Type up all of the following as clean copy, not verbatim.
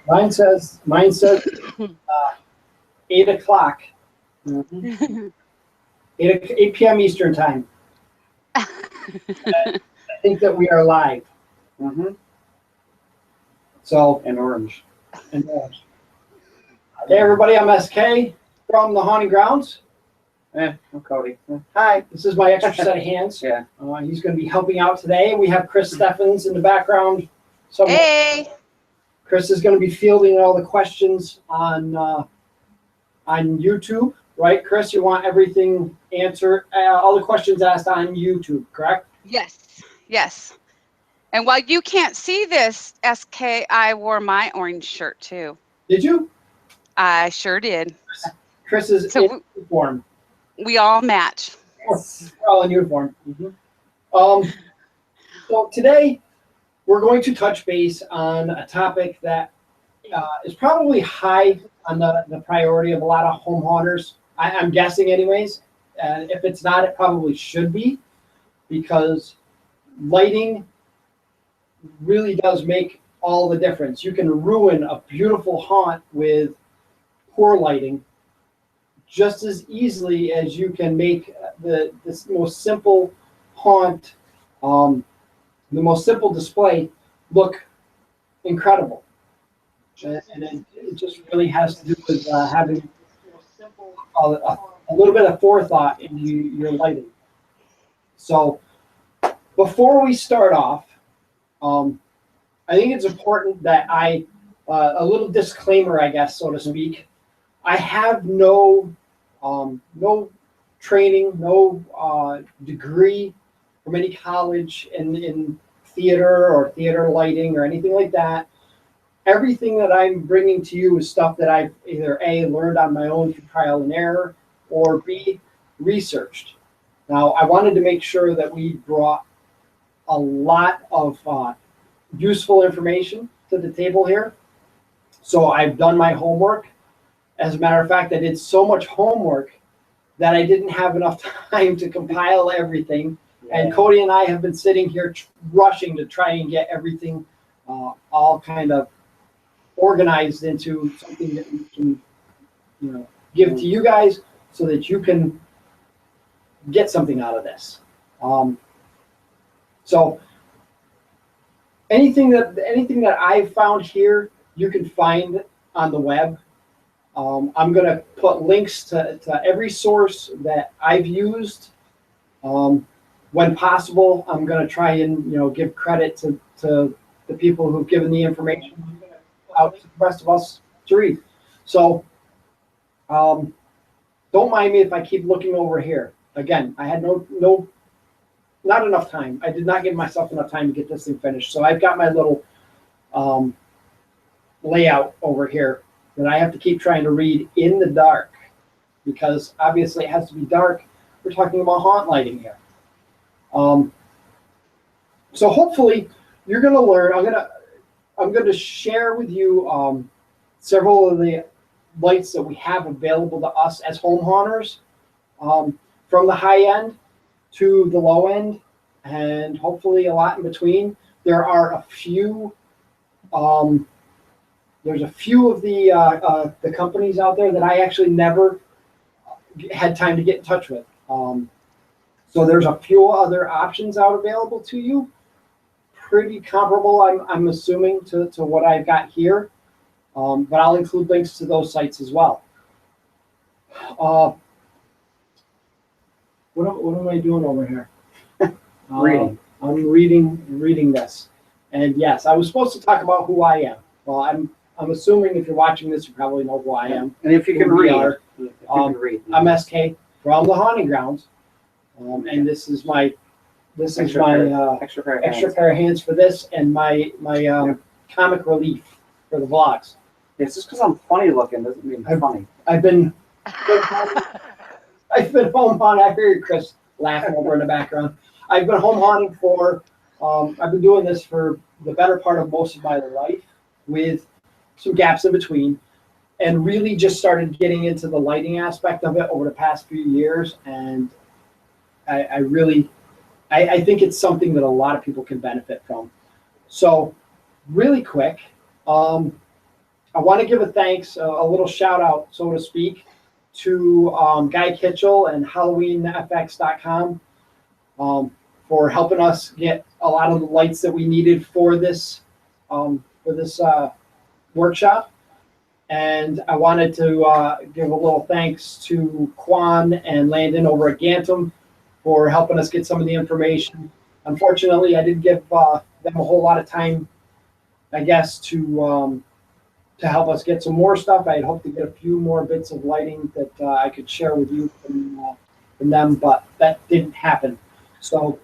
Mine says 8 o'clock. Mhm. 8 p.m. Eastern time. I think that we are live. Mhm. So, And orange. and, hey everybody, I'm SK from the Haunting Grounds. I'm Cody. Hi, this is my extra set of hands. Yeah. He's going to be helping out today. We have Chris Steffens in the background. Somewhere. Hey. Chris is going to be fielding all the questions on YouTube, right? Chris, you want everything answered, all the questions asked on YouTube, correct? Yes. Yes. And while you can't see this, SK, I wore my orange shirt too. Did you? I sure did. Chris is So in uniform. we all match. We're all in uniform. So today we're going to touch base on a topic that is probably high on the priority of a lot of home haunters. I'm guessing anyways. And if it's not, it probably should be, because lighting really does make all the difference. You can ruin a beautiful haunt with poor lighting just as easily as you can make this most simple haunt, the most simple display, look incredible. And it just really has to do with having a little bit of forethought in your lighting. So before we start off, I think it's important that a little disclaimer, I guess, so to speak. I have no training, no degree from any college in theater or theater lighting or anything like that. Everything that I'm bringing to you is stuff that I've either A, learned on my own through trial and error, or B, researched. Now, I wanted to make sure that we brought a lot of useful information to the table here. So I've done my homework. As a matter of fact, I did so much homework that I didn't have enough time to compile everything. And Cody and I have been sitting here rushing to try and get everything all kind of organized into something that we can, give to you guys so that you can get something out of this. So anything that I've found here, you can find on the web. I'm going to put links to every source that I've used. When possible, I'm going to try and give credit to the people who've given the information out to the rest of us to read. So don't mind me if I keep looking over here. Again, I had not enough time. I did not give myself enough time to get this thing finished. So I've got my little layout over here that I have to keep trying to read in the dark, because obviously it has to be dark. We're talking about haunt lighting here. So hopefully you're going to learn. I'm going to share with you several of the lights that we have available to us as home haunters, from the high end to the low end, and hopefully a lot in between. There are a few. There's a few of the companies out there that I actually never had time to get in touch with. So there's a few other options out available to you, pretty comparable, I'm assuming, to what I've got here. But I'll include links to those sites as well. What am I doing over here? Reading. I'm reading this. And yes, I was supposed to talk about who I am. Well, I'm assuming if you're watching this, you probably know who I am. And if you can read, I'm SK from the Haunting Grounds, and this is my extra pair of hands for this, and my comic relief for the vlogs. It's just because I'm funny looking doesn't mean I'm funny. I've been home haunting. I hear Chris laughing over in the background. I've been home haunting for. I've been doing this for the better part of most of my life, with some gaps in between, and really just started getting into the lighting aspect of it over the past few years. And I think it's something that a lot of people can benefit from. So really quick, I want to give a thanks, a little shout out, so to speak, to Guy Kitchell and HalloweenFX.com for helping us get a lot of the lights that we needed for this workshop. And I wanted to give a little thanks to Quan and Landon over at Gantum for helping us get some of the information. Unfortunately, I didn't give them a whole lot of time, I guess, to help us get some more stuff. I had hoped to get a few more bits of lighting that I could share with you from them, but that didn't happen. So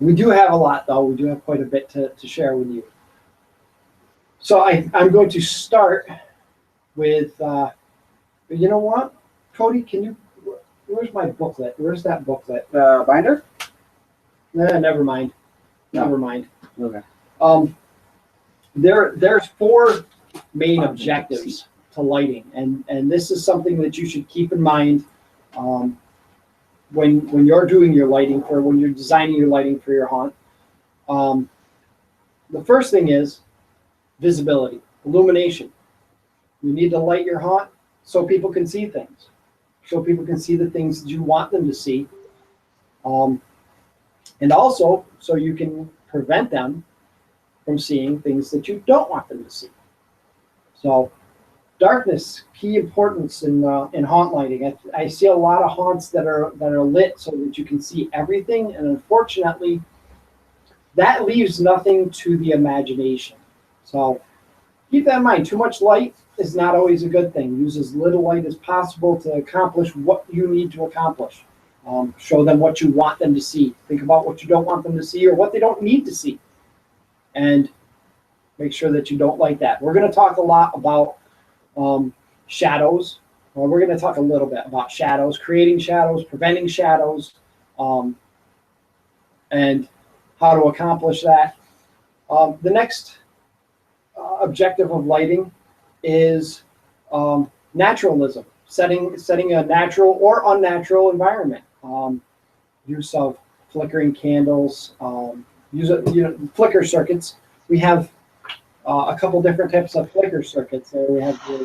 we do have a lot, though. We do have quite a bit to share with you. So I'm going to start with, you know what, Cody, where's my booklet? Where's that booklet? Binder? Nah, never mind. No. Never mind. Okay. There's 4 main objectives to lighting, and this is something that you should keep in mind when you're doing your lighting when you're designing your lighting for your haunt. The first thing is visibility, illumination. You need to light your haunt so people can see things, so people can see the things that you want them to see, and also so you can prevent them from seeing things that you don't want them to see. So darkness, key importance in haunt lighting. I see a lot of haunts that are lit so that you can see everything, and unfortunately, that leaves nothing to the imagination. So keep that in mind. Too much light is not always a good thing. Use as little light as possible to accomplish what you need to accomplish. Show them what you want them to see. Think about what you don't want them to see or what they don't need to see. And make sure that you don't light that. We're going to talk a lot about shadows. We're going to talk a little bit about shadows, creating shadows, preventing shadows, and how to accomplish that. The next objective of lighting is naturalism, setting a natural or unnatural environment. Use of flickering candles, flicker circuits. We have a couple different types of flicker circuits. There we have the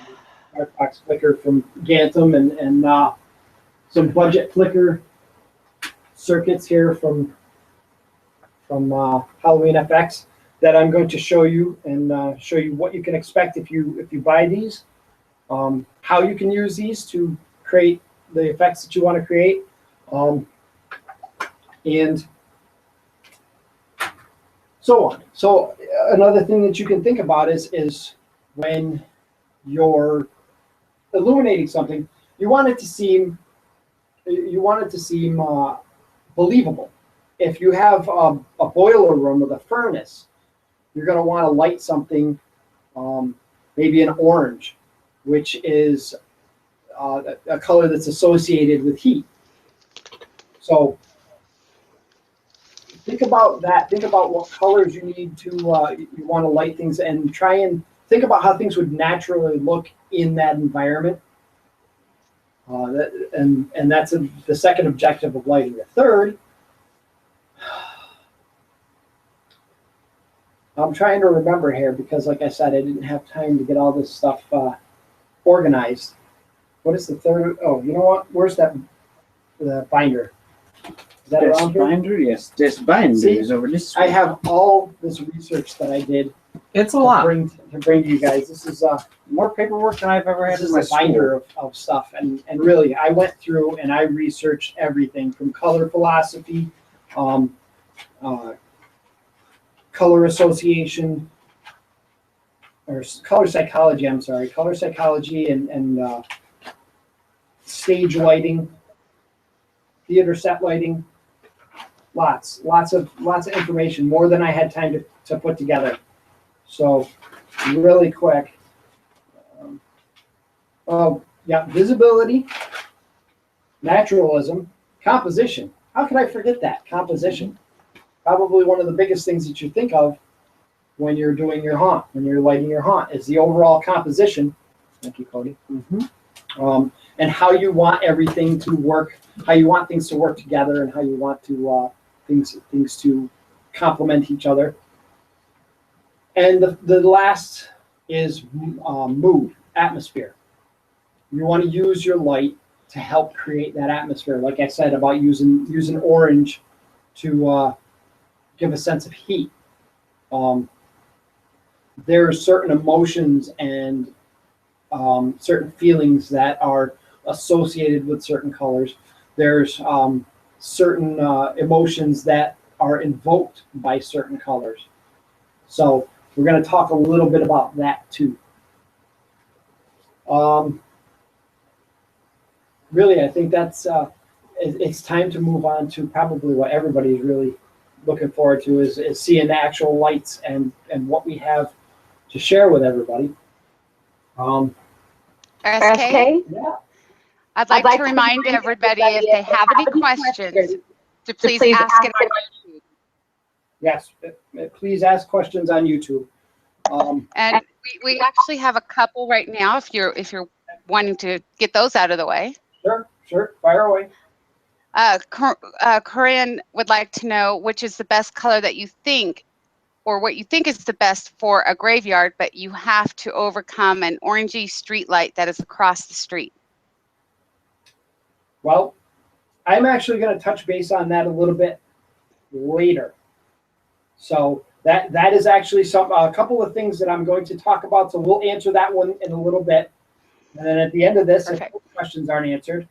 Firefox flicker from Gantum and some budget flicker circuits here from Halloween FX that I'm going to show you and show you what you can expect if you buy these, how you can use these to create the effects that you want to create, and so on. So another thing that you can think about is when you're illuminating something, you want it to seem believable. If you have a boiler room with a furnace, you're going to want to light something, maybe an orange, which is a color that's associated with heat. So think about that. Think about what colors you need to, you want to light things, and try and think about how things would naturally look in that environment. And that's the second objective of lighting. The third, I'm trying to remember here because, like I said, I didn't have time to get all this stuff organized. What is the third? Oh, you know what? Where's the binder? Is that around here? Binder? Yes, this binder is over this way. I have all this research that I did. It's a lot. To bring to you guys. This is More paperwork than I've ever had this in is my a binder of stuff. And really, I went through and I researched everything from color philosophy, color association, or color psychology, I'm sorry, color psychology and stage lighting, theater set lighting, lots of information, more than I had time to put together. So really quick, visibility, naturalism, composition. How could I forget that? Composition. Probably one of the biggest things that you think of when you're doing your haunt, when you're lighting your haunt, is the overall composition. Thank you, Cody. Mm-hmm. And how you want everything to work, how you want things to work together, and how you want to things to complement each other. And the last is mood, atmosphere. You want to use your light to help create that atmosphere. Like I said about using orange to give a sense of heat. There are certain emotions and certain feelings that are associated with certain colors. There's certain emotions that are invoked by certain colors. So we're going to talk a little bit about that too. Really, I think it's time to move on to probably what everybody's really looking forward to is seeing the actual lights and what we have to share with everybody. SK, Yeah. I'd like to remind everybody if they have any questions to please ask it on YouTube. Yes, please ask questions on YouTube. And we actually have a couple right now if you're wanting to get those out of the way. Sure, fire away. Corinne would like to know which is the best color that you think, or what you think is the best for a graveyard, but you have to overcome an orangey street light that is across the street. Well, I'm actually going to touch base on that a little bit later. So that is actually a couple of things that I'm going to talk about. So we'll answer that one in a little bit. And then at the end of this, Perfect. if questions aren't answered,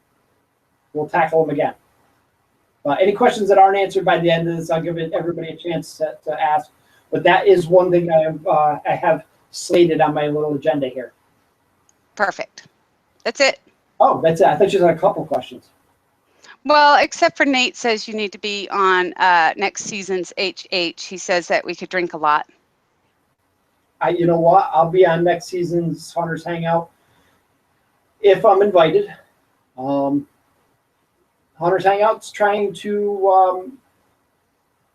we'll tackle them again. Any questions that aren't answered by the end of this, I'll give everybody a chance to ask. But that is one thing I have slated on my little agenda here. Perfect. That's it. Oh, that's it. I thought you had a couple questions. Well, except for Nate says you need to be on next season's HH. He says that we could drink a lot. You know what? I'll be on next season's Hunters Hangout if I'm invited. Hunters Hangout's trying to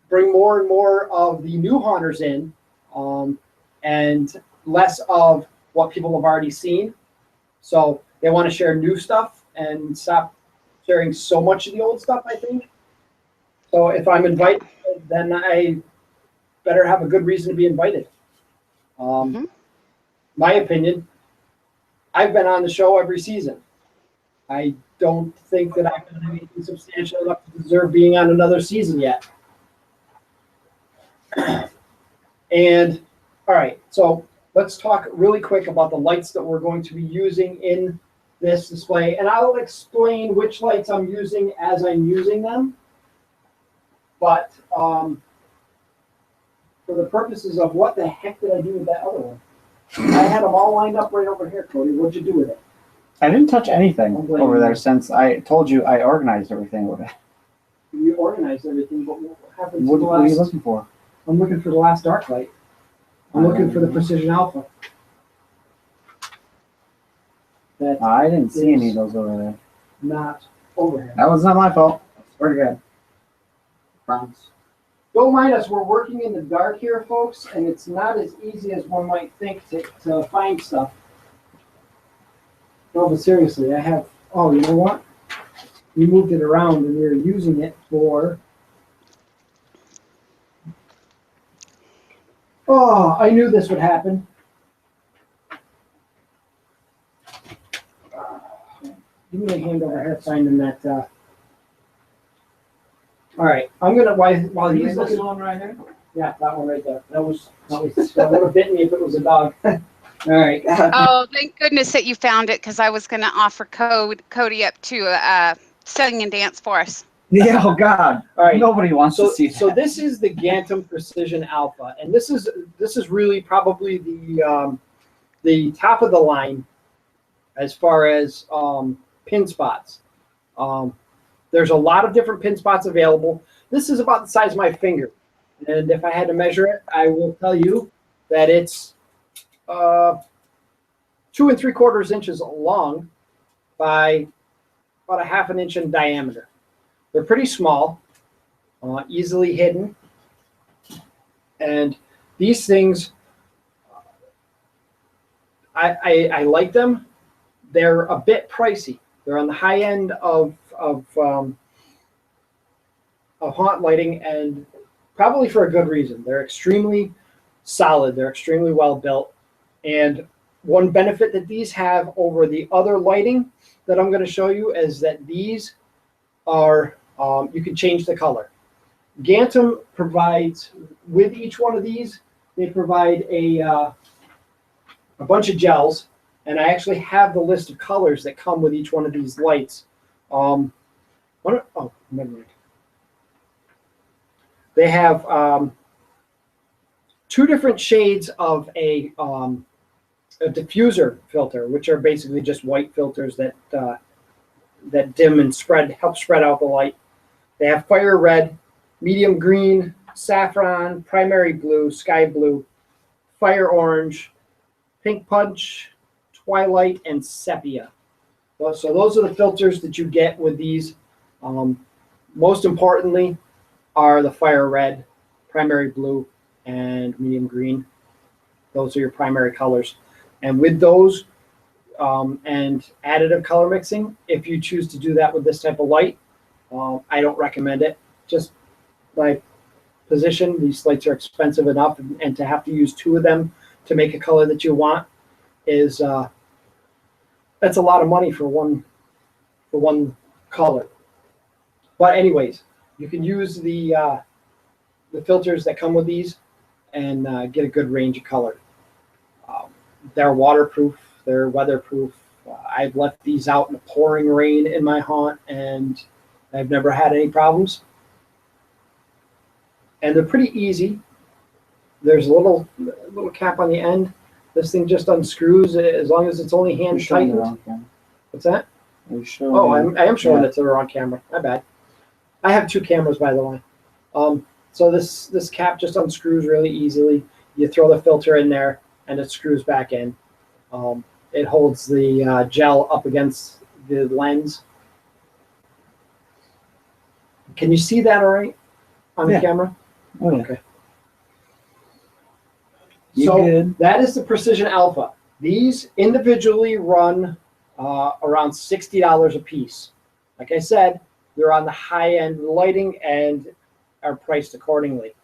bring more and more of the new hunters in, and less of what people have already seen. So they want to share new stuff and stop sharing so much of the old stuff, I think. So if I'm invited, then I better have a good reason to be invited. My opinion, I've been on the show every season. I don't think that I've done anything substantial enough to deserve being on another season yet. And all right, so let's talk really quick about the lights that we're going to be using in this display, and I'll explain which lights I'm using as I'm using them. But for the purposes of what the heck did I do with that other one? I had them all lined up right over here, Cody. What'd you do with it? I didn't touch anything over there since I told you I organized everything over there. You organized everything, but what happened to What the are you last? looking for? I'm looking for the last dark light. I'm looking for the Precision Alpha. That I didn't see any of those over there. not over here. That was not my fault. I swear to God. Promise. Don't mind us, we're working in the dark here, folks, and it's not as easy as one might think to find stuff. No, but seriously, I have, oh, you know what? We moved it around and we were using it for, oh, I knew this would happen. Give me a hand over here finding that, all right, I'm gonna, while he's looking. one right here? Yeah, that one right there. That would have bit me if it was a dog. All right. Oh, thank goodness that you found it, because I was going to offer Cody up to sing and dance for us. Yeah, oh God. All right. Nobody wants to see that. So this is the Gantom Precision Alpha, and this is really probably the top of the line as far as pin spots. There's a lot of different pin spots available. This is about the size of my finger, and if I had to measure it, I will tell you that it's 2 3/4 inches long by about 1/2 inch in diameter. They're pretty small, easily hidden, and these things, I like them. They're a bit pricey. They're on the high end of haunt lighting, and probably for a good reason. They're extremely solid. They're extremely well built. And one benefit that these have over the other lighting that I'm going to show you is that these are, you can change the color. Gantom provides, with each one of these, they provide a bunch of gels, and I actually have the list of colors that come with each one of these lights. Oh, never mind. They have 2 different shades of a diffuser filter, which are basically just white filters that that dim and help spread out the light. They have fire red, medium green, saffron, primary blue, sky blue, fire orange, pink punch, twilight, and sepia. So those are the filters that you get with these. Most importantly are the fire red, primary blue, and medium green. Those are your primary colors. And with those and additive color mixing, if you choose to do that with this type of light, I don't recommend it. Just by position, these lights are expensive enough, and to have to use 2 of them to make a color that you want is that's a lot of money for one color. But anyways, you can use the filters that come with these and get a good range of color. They're waterproof, they're weatherproof. I've left these out in the pouring rain in my haunt, and I've never had any problems. And they're pretty easy. There's a little cap on the end. This thing just unscrews as long as it's only hand tightened. What's that? Oh, I am showing it to the wrong camera. My bad. I have 2 cameras, by the way. So this cap just unscrews really easily. You throw the filter in there, and it screws back in. It holds the gel up against the lens. Can you see that all right on the camera? Oh, yeah. Okay. So that is the Precision Alpha. These individually run around $60 a piece. Like I said, they're on the high end lighting and are priced accordingly.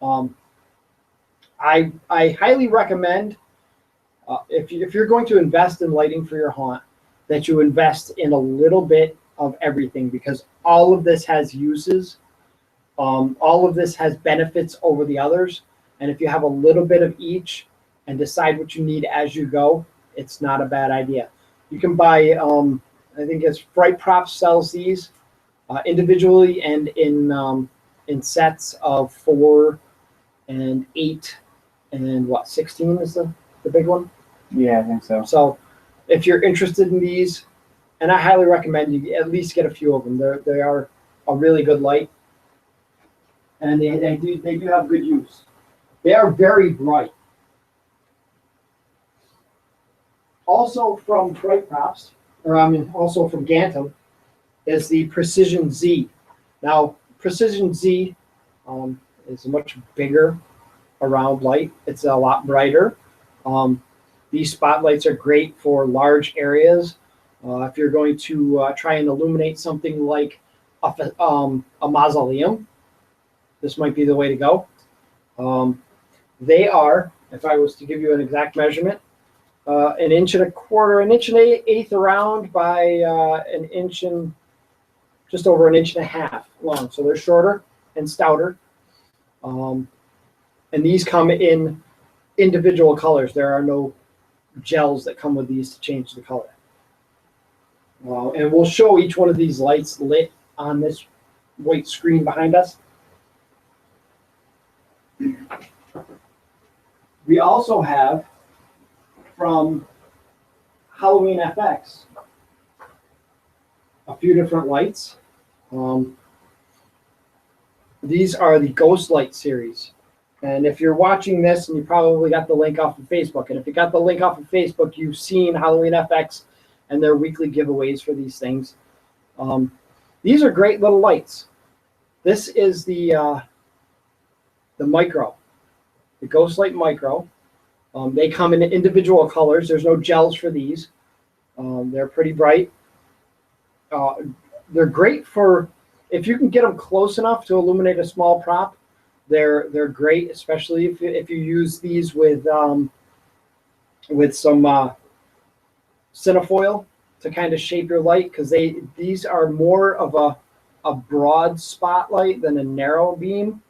I highly recommend if you're going to invest in lighting for your haunt, that you invest in a little bit of everything, because all of this has uses. All of this has benefits over the others. And if you have a little bit of each and decide what you need as you go, it's not a bad idea. You can buy, I think it's Bright Props sells these individually and in sets of 4 and 8 and 16 is the big one? Yeah, I think so. So if you're interested in these, and I highly recommend you at least get a few of them. They are a really good light, and they do have good use. They are very bright. Also from Bright Props, also from Gantom, is the Precision Z. Now, Precision Z is a much bigger around light. It's a lot brighter. These spotlights are great for large areas. If you're going to try and illuminate something like a mausoleum, this might be the way to go. They are, if I was to give you an exact measurement, 1.25 inches, 1.8 around by an inch and just over 1.5 inches long. So they're shorter and stouter. And these come in individual colors. There are no gels that come with these to change the color. And we'll show each one of these lights lit on this white screen behind us. We also have from Halloween FX a few different lights. These are the Ghost Light series. And if you're watching this, and you probably got the link off of Facebook, and if you got the link off of Facebook, you've seen Halloween FX and their weekly giveaways for these things. These are great little lights. This is the Micro, the Ghost Light Micro. They come in individual colors. There's no gels for these. They're pretty bright. They're great for, if you can get them close enough to illuminate a small prop, they're great, especially if you use these with with some cinefoil to kind of shape your light, because these are more of a broad spotlight than a narrow beam.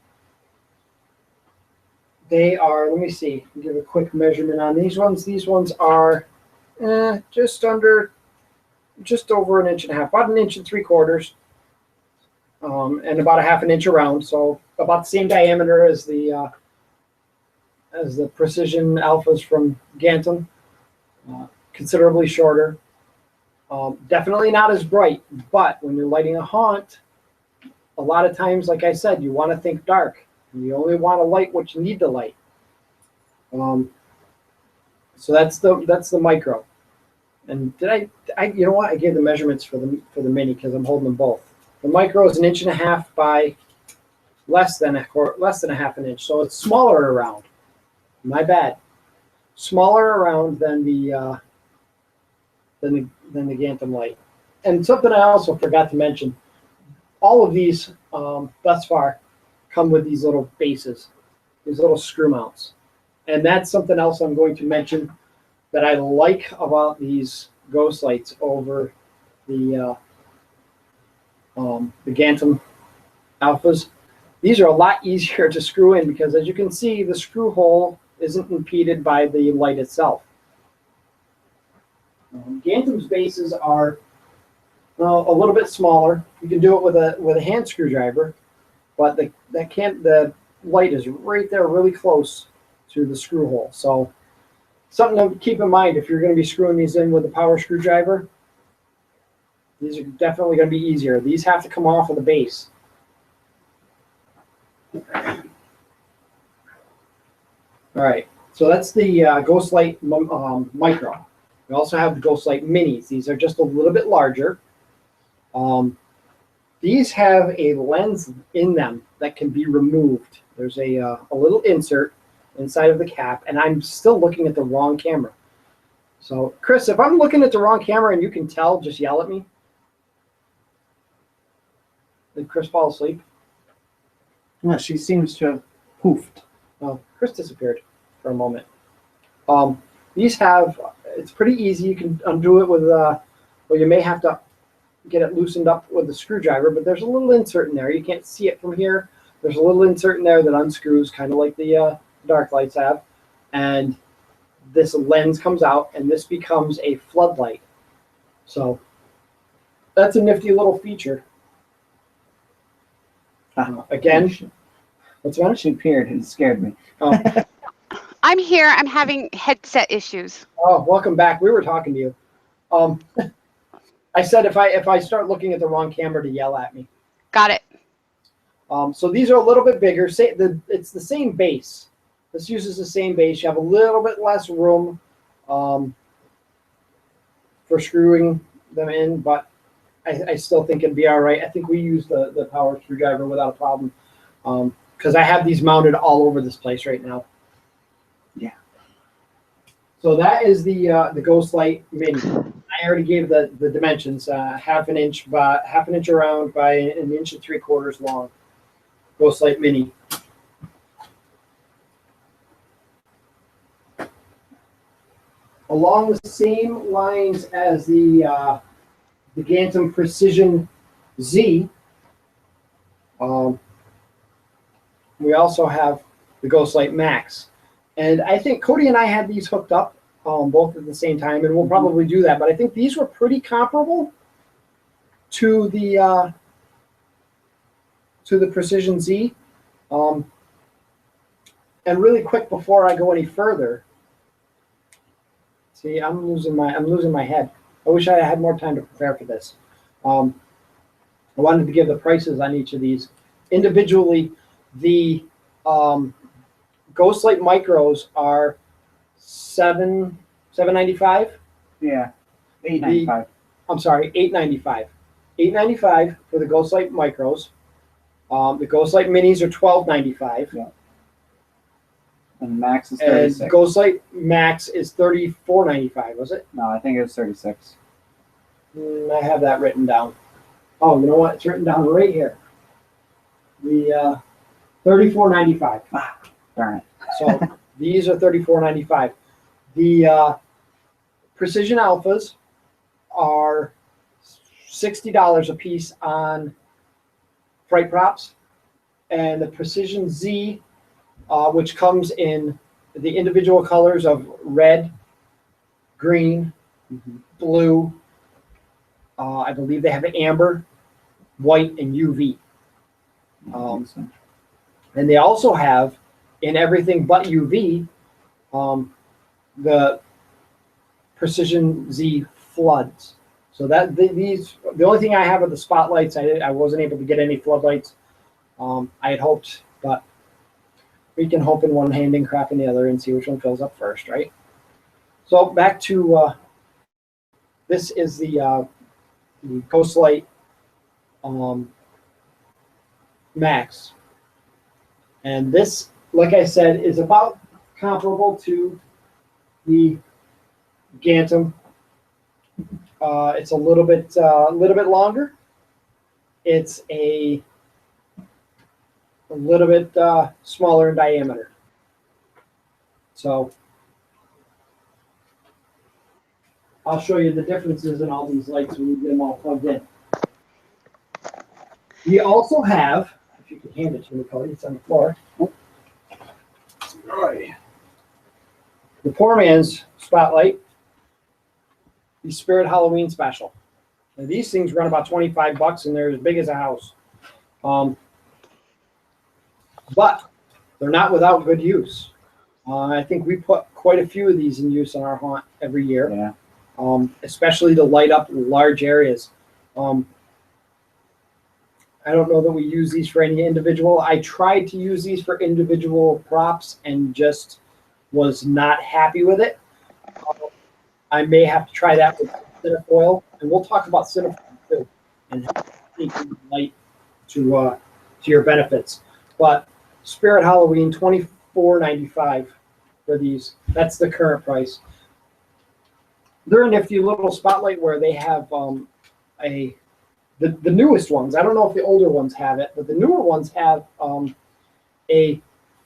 They are, let me see, I'll give a quick measurement on these ones. These ones are just over 1.5 inches, about 1.75 inches, and about 1/2 inch around. So about the same diameter as the Precision Alphas from Gantom. Considerably shorter. Definitely not as bright, but when you're lighting a haunt, a lot of times, like I said, you want to think dark. You only want to light what you need to light. So that's the micro. And did I you know what? I gave the measurements for the mini because I'm holding them both. The micro is 1.5 inches by less than 1/2 inch, so it's smaller around. My bad. Smaller around than the Gantom light. And something I also forgot to mention: all of these thus far come with these little bases, these little screw mounts. And that's something else I'm going to mention that I like about these ghost lights over the Gantom Alphas. These are a lot easier to screw in because, as you can see, the screw hole isn't impeded by the light itself. Gantom's bases are a little bit smaller. You can do it with a hand screwdriver, but the light is right there, really close to the screw hole. So something to keep in mind if you're going to be screwing these in with a power screwdriver. These are definitely going to be easier. These have to come off of the base. All right, so that's the Ghost Light Micro. We also have the Ghost Light Minis. These are just a little bit larger. These have a lens in them that can be removed. There's a little insert inside of the cap, and I'm still looking at the wrong camera. So, Chris, if I'm looking at the wrong camera and you can tell, just yell at me. Did Chris fall asleep? Yeah, she seems to have poofed. Oh, Chris disappeared for a moment. These have, it's pretty easy. You can undo it with, well, you may have to get it loosened up with the screwdriver, but there's a little insert in there. You can't see it from here. There's a little insert in there that unscrews, kind of like the dark lights have. And this lens comes out, and this becomes a floodlight. So that's a nifty little feature. Again, what's when she appeared, it scared me. Oh. I'm here. I'm having headset issues. Oh, welcome back. We were talking to you. I said if I start looking at the wrong camera to yell at me. Got it. So these are a little bit bigger. It's the same base. This uses the same base. You have a little bit less room for screwing them in, but I still think it'd be all right. I think we use the power screwdriver without a problem because I have these mounted all over this place right now. Yeah. So that is the Ghost Light Mini. I already gave the dimensions: 1/2 inch by 1/2 inch around by 1.75 inches long. Ghost Light Mini. Along the same lines as the Gantom Precision Z, we also have the Ghost Light Max. And I think Cody and I had these hooked up both at the same time, and we'll probably do that. But I think these were pretty comparable to the Precision Z. And really quick before I go any further, see, I'm losing my head. I wish I had more time to prepare for this. I wanted to give the prices on each of these individually. The Ghost Light Micros are $7.95. Yeah, $8.95. I'm sorry, $8.95. $8.95 for the Ghost Light Micros. The Ghost Light Minis are $12.95. Yeah. And Max is 36. And Ghost Light Max is $34.95. Was it? No, I think it was 36. I have that written down. Oh, you know what? It's written down right here. The $34.95. Darn it. So these are $34.95. The Precision Alphas are $60 a piece on fright props, and the Precision Z, which comes in the individual colors of red, green, blue. I believe they have amber, white, and UV. And they also have, in everything but UV, the Precision Z floods. So that the only thing I have are the spotlights. I wasn't able to get any floodlights. I had hoped, but we can hope in one hand and crap in the other and see which one fills up first, right? So back to this is the Ghost Light Max. And this, like I said, is about comparable to the Gantom. It's a little bit longer. It's a little bit smaller in diameter. So I'll show you the differences in all these lights when you get them all plugged in. We also have, if you can hand it to me, Cody, it's on the floor. Right. The Poor Man's Spotlight, the Spirit Halloween Special. Now, these things run about 25 bucks and they're as big as a house. But they're not without good use. I think we put quite a few of these in use in our haunt every year. Yeah. Especially to light up large areas. I don't know that we use these for any individual. I tried to use these for individual props and just was not happy with it. I may have to try that with cinefoil, and we'll talk about cinefoil too, and how to light to your benefits. But Spirit Halloween, $24.95 for these. That's the current price. They're a nifty little spotlight where they have the newest ones. I don't know if the older ones have it, but the newer ones have a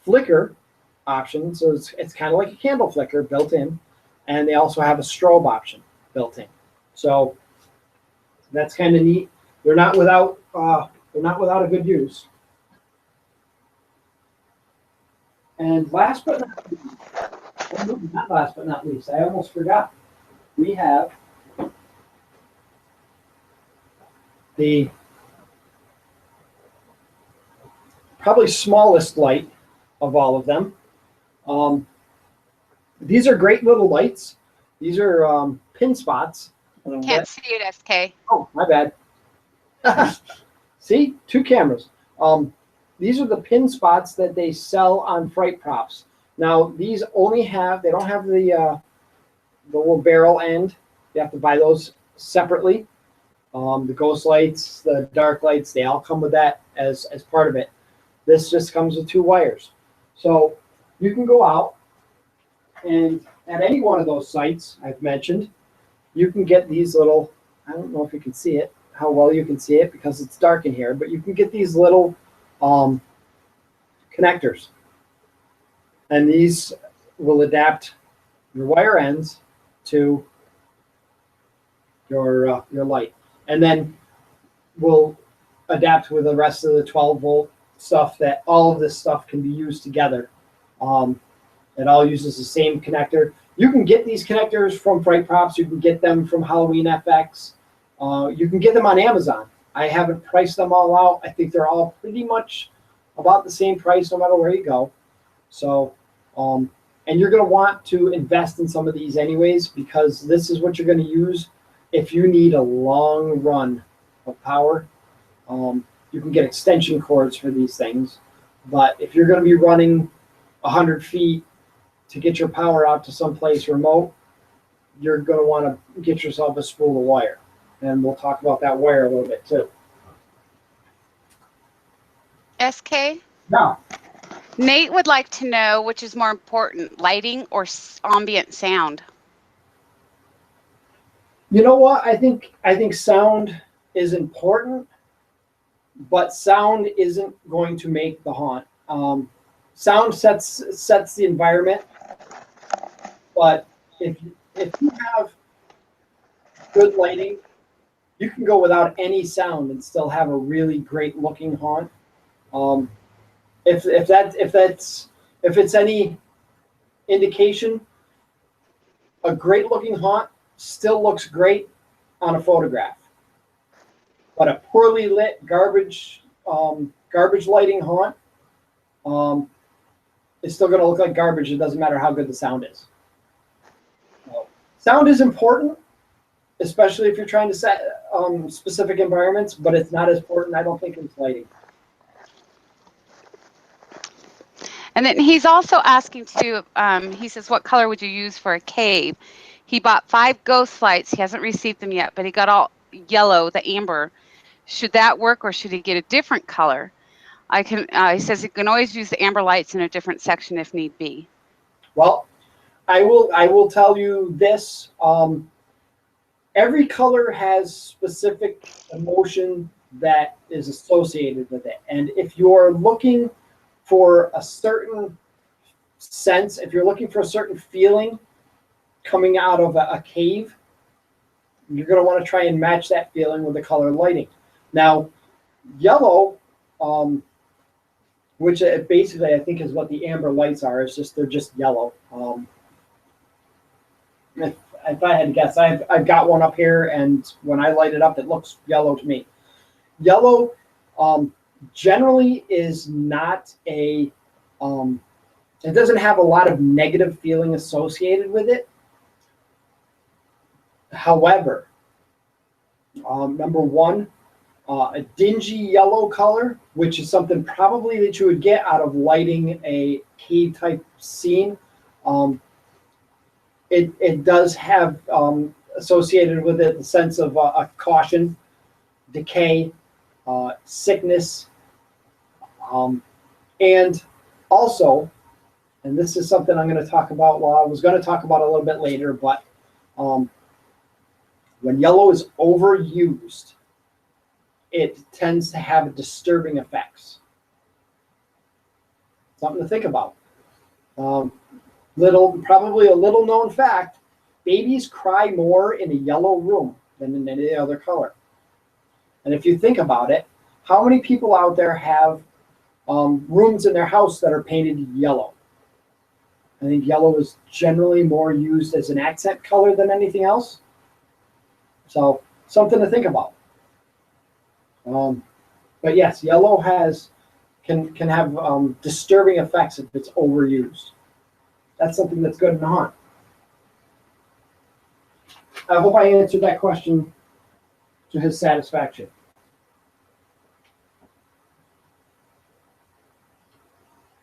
flicker option. So it's kind of like a candle flicker built in, and they also have a strobe option built in. So that's kind of neat. They're not without a good use. And last but not least, I almost forgot. We have the probably smallest light of all of them. These are great little lights. These are pin spots. Can't see it, SK. Oh, my bad. See, two cameras. These are the pin spots that they sell on fright props. Now, these only have, they don't have the little barrel end. You have to buy those separately. The ghost lights, the dark lights, they all come with that as part of it. This just comes with two wires. So you can go out and at any one of those sites I've mentioned, you can get these little, I don't know if you can see it, how well you can see it because it's dark in here, but you can get these little connectors. And these will adapt your wire ends to your light. And then we'll adapt with the rest of the 12-volt stuff that all of this stuff can be used together. It all uses the same connector. You can get these connectors from Fright Props. You can get them from Halloween FX. You can get them on Amazon. I haven't priced them all out. I think they're all pretty much about the same price no matter where you go. So, and you're going to want to invest in some of these anyways because this is what you're going to use if you need a long run of power. You can get extension cords for these things. But if you're going to be running 100 feet to get your power out to someplace remote, you're going to want to get yourself a spool of wire. And we'll talk about that wire a little bit too. SK? Now, Nate would like to know which is more important, lighting or ambient sound? you know what? I think sound is important, but sound isn't going to make the haunt. Sound sets the environment, but if you have good lighting, you can go without any sound and still have a really great looking haunt. Um, if it's any indication, a great looking haunt still looks great on a photograph, but a poorly lit garbage lighting haunt is still going to look like garbage. It doesn't matter how good the sound is. So, sound is important, especially if you're trying to set specific environments, but it's not as important, I don't think, as lighting. And then he's also asking too, he says, what color would you use for a cave? He bought 5 ghost lights. He hasn't received them yet, but he got all yellow, the amber. Should that work, or should he get a different color? He says he can always use the amber lights in a different section if need be. Well, I will tell you this. Every color has specific emotion that is associated with it. And if you're looking for a certain sense, if you're looking for a certain feeling coming out of a cave, you're going to want to try and match that feeling with the color lighting. Now, yellow, which basically I think is what the amber lights are, is just they're just yellow. If I had to guess, I've got one up here, and when I light it up, it looks yellow to me. Yellow generally is not it doesn't have a lot of negative feeling associated with it. However, number one, a dingy yellow color, which is something probably that you would get out of lighting a cave type scene. It does have associated with it the sense of a caution, decay, sickness, and also, and this is something I'm going to talk about. Well, I was going to talk about a little bit later, but when yellow is overused, it tends to have disturbing effects. Something to think about. Probably a little known fact, babies cry more in a yellow room than in any other color. And if you think about it, how many people out there have rooms in their house that are painted yellow? I think yellow is generally more used as an accent color than anything else. So something to think about. But yes, yellow can have disturbing effects if it's overused. That's something that's good in the haunt. I hope I answered that question to his satisfaction.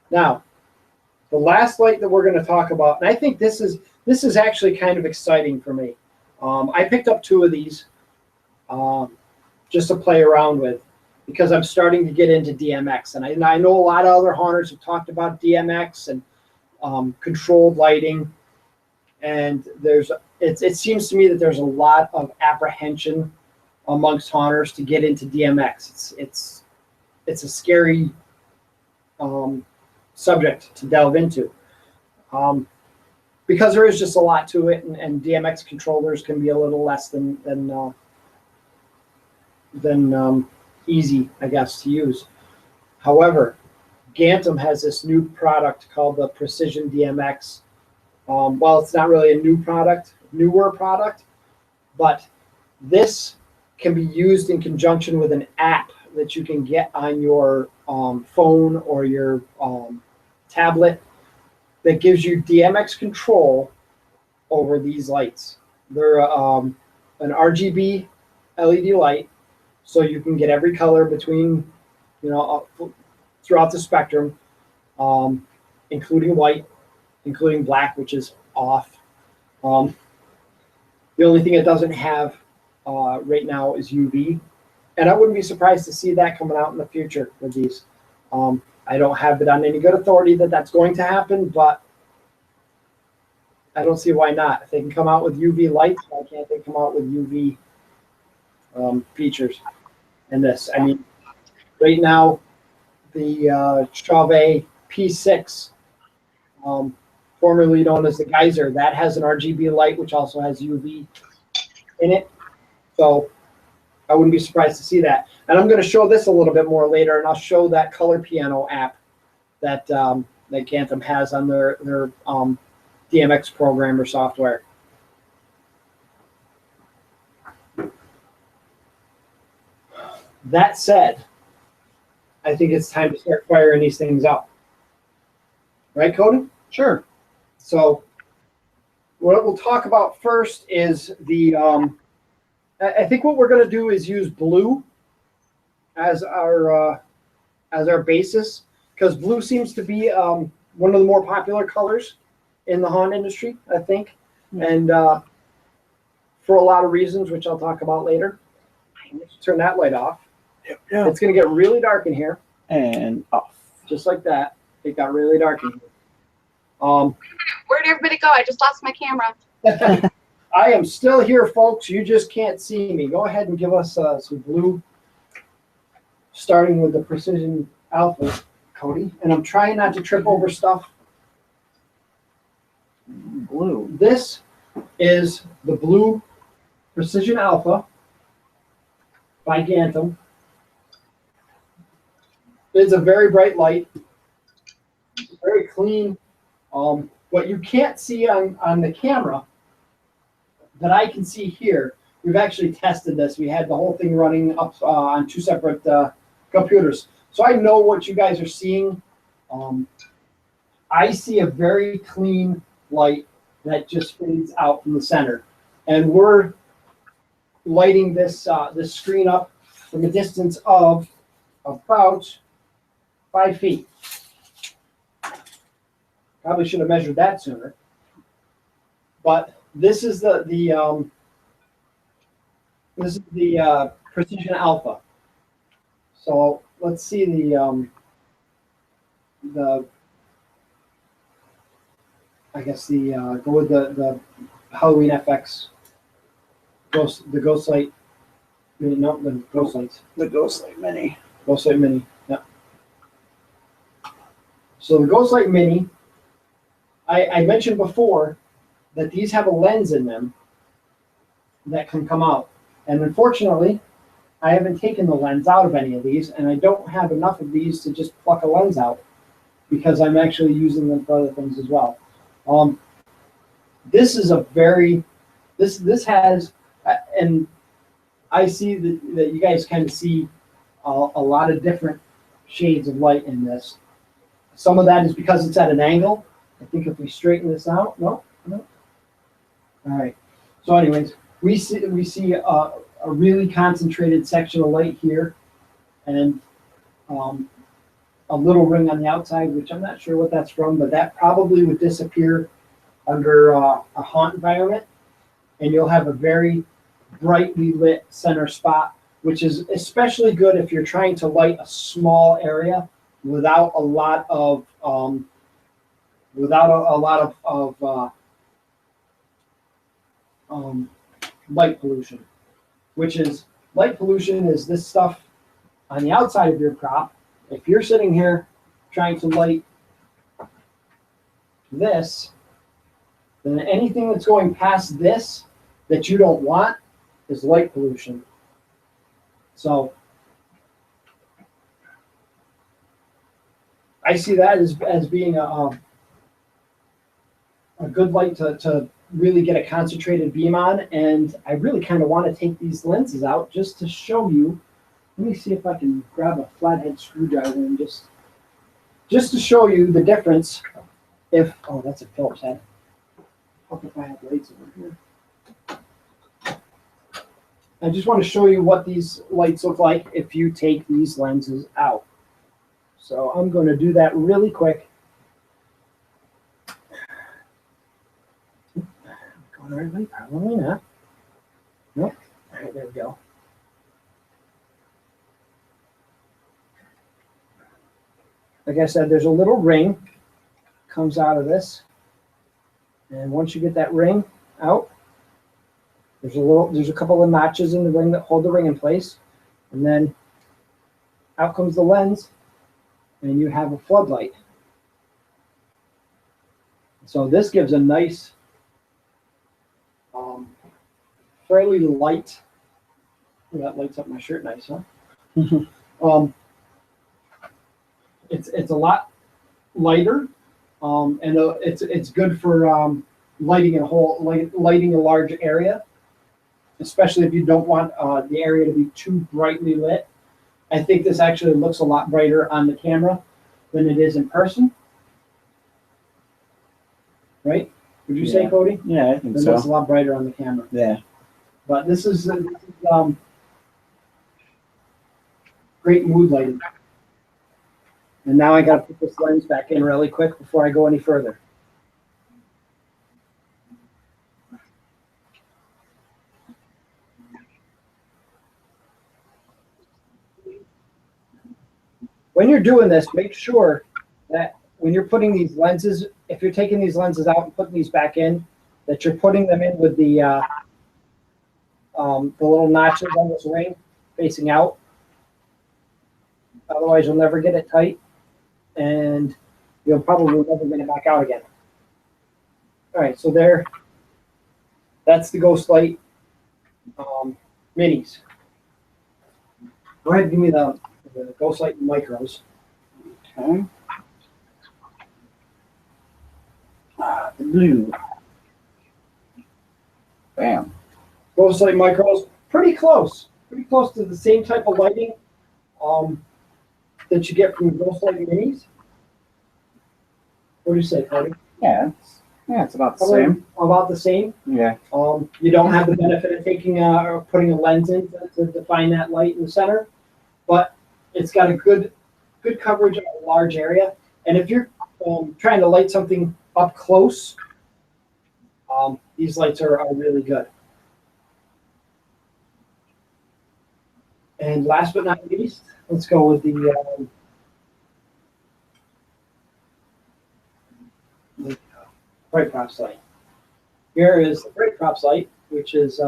Now, the last light that we're going to talk about, and I think this is actually kind of exciting for me. I picked up 2 of these just to play around with, because I'm starting to get into DMX, and I know a lot of other haunters have talked about DMX and controlled lighting, and it seems to me that there's a lot of apprehension amongst haunters to get into DMX. It's a scary subject to delve into, because there is just a lot to it, and DMX controllers can be a little less than easy, I guess, to use. However, Gantom has this new product called the Precision DMX. Well, it's not really a newer product, but this can be used in conjunction with an app that you can get on your phone or your tablet that gives you DMX control over these lights. They're an RGB LED light, so you can get every color between, throughout the spectrum, including white, including black, which is off. The only thing it doesn't have right now is UV, and I wouldn't be surprised to see that coming out in the future with these. I don't have it on any good authority that that's going to happen, but I don't see why not. If they can come out with UV lights, why can't they come out with UV features in this? I mean, right now, the Chauvet P6 formerly known as the Geyser. That has an RGB light, which also has UV in it. So I wouldn't be surprised to see that. And I'm going to show this a little bit more later, and I'll show that color piano app that that Gantom has on their DMX programmer software. That said, I think it's time to start firing these things up. Right, Cody? Sure. So what we'll talk about first is the, I think what we're going to do is use blue as our basis, because blue seems to be one of the more popular colors in the Honda industry, I think. And for a lot of reasons, which I'll talk about later. Let's turn that light off. Yeah. It's going to get really dark in here. And off. Just like that. It got really dark in here. Where'd everybody go? I just lost my camera. I am still here, folks. You just can't see me. Go ahead and give us some blue, starting with the Precision Alpha, Cody. And I'm trying not to trip over stuff. Blue. This is the blue Precision Alpha by Gantom. It's a very bright light, very clean. What you can't see on the camera that I can see here, we've actually tested this. We had the whole thing running up on two separate computers. So I know what you guys are seeing. I see a very clean light that just fades out from the center. And we're lighting this screen up from a distance of about 5 feet. Probably should have measured that sooner. But this is the Precision Alpha. So let's see the I guess go with the Halloween FX the Ghost Light. No, the Ghost Lights. The Ghost Light Mini. Ghost Light Mini. Yeah. So the Ghost Light Mini, I mentioned before that these have a lens in them that can come out. And unfortunately, I haven't taken the lens out of any of these, and I don't have enough of these to just pluck a lens out because I'm actually using them for other things as well. This is a very, this has, and I see that you guys kind of see a lot of different shades of light in this. Some of that is because it's at an angle. I think if we straighten this out, no. All right. So anyways, we see a really concentrated section of light here, and a little ring on the outside, which I'm not sure what that's from, but that probably would disappear under a haunt environment, and you'll have a very brightly lit center spot, which is especially good if you're trying to light a small area without a lot of light pollution. Light pollution is this stuff on the outside of your prop. If you're sitting here trying to light this, then anything that's going past this that you don't want is light pollution. So I see that as being a good light to really get a concentrated beam on, and I really kind of want to take these lenses out just to show you. Let me see if I can grab a flathead screwdriver and just to show you the difference. Oh, that's a Phillips head. Hope if I have lights over here. I just want to show you what these lights look like if you take these lenses out. So I'm going to do that really quick. Going the right way? Probably not. Nope. All right, there we go. Like I said, there's a little ring comes out of this, and once you get that ring out, there's a couple of notches in the ring that hold the ring in place, and then out comes the lens, and you have a floodlight. So this gives a nice, fairly light. Oh, that lights up my shirt nice, huh? It's a lot lighter, and it's good for lighting lighting a large area, especially if you don't want the area to be too brightly lit. I think this actually looks a lot brighter on the camera than it is in person. Right? Would you say, Cody? Yeah, I think It so. looks a lot brighter on the camera. Yeah. But this is great mood lighting. And now I got to put this lens back in really quick before I go any further. When you're doing this, make sure that when you're putting these lenses, if you're taking these lenses out and putting these back in, that you're putting them in with the little notches on this ring facing out. Otherwise, you'll never get it tight, and you'll probably never get it back out again. All right, so that's the Ghost Light minis. Go ahead and give me the Ghost Light micros. Okay. The blue. Bam. Ghost Light micros, pretty close to the same type of lighting that you get from Ghost Light minis. What do you say, Cody? Yeah, it's about the same. About the same. Yeah. You don't have the benefit of taking or putting a lens in to define that light in the center, but it's got a good coverage of a large area. And if you're trying to light something up close, these lights are really good. And last but not least, let's go with the bright props light. Here is the bright props light, which is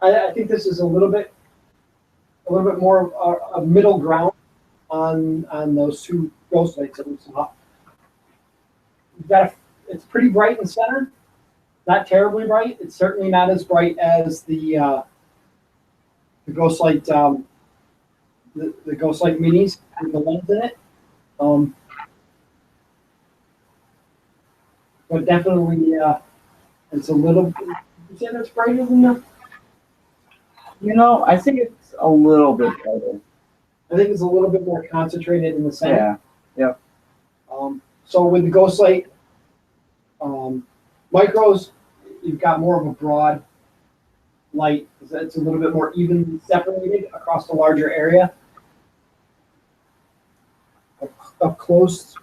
I think this is a little bit more a middle ground on those two Ghost Lights that we saw. It's pretty bright in the center, not terribly bright. It's certainly not as bright as the Ghost Light the Ghost Light minis with the lens in it. But definitely, it's a little. You say that's brighter than the. You know, I think it's a little bit better. I think it's a little bit more concentrated in the center. Yeah. So with the Ghost Light micros, you've got more of a broad light. It's a little bit more evenly separated across the larger area. Up close.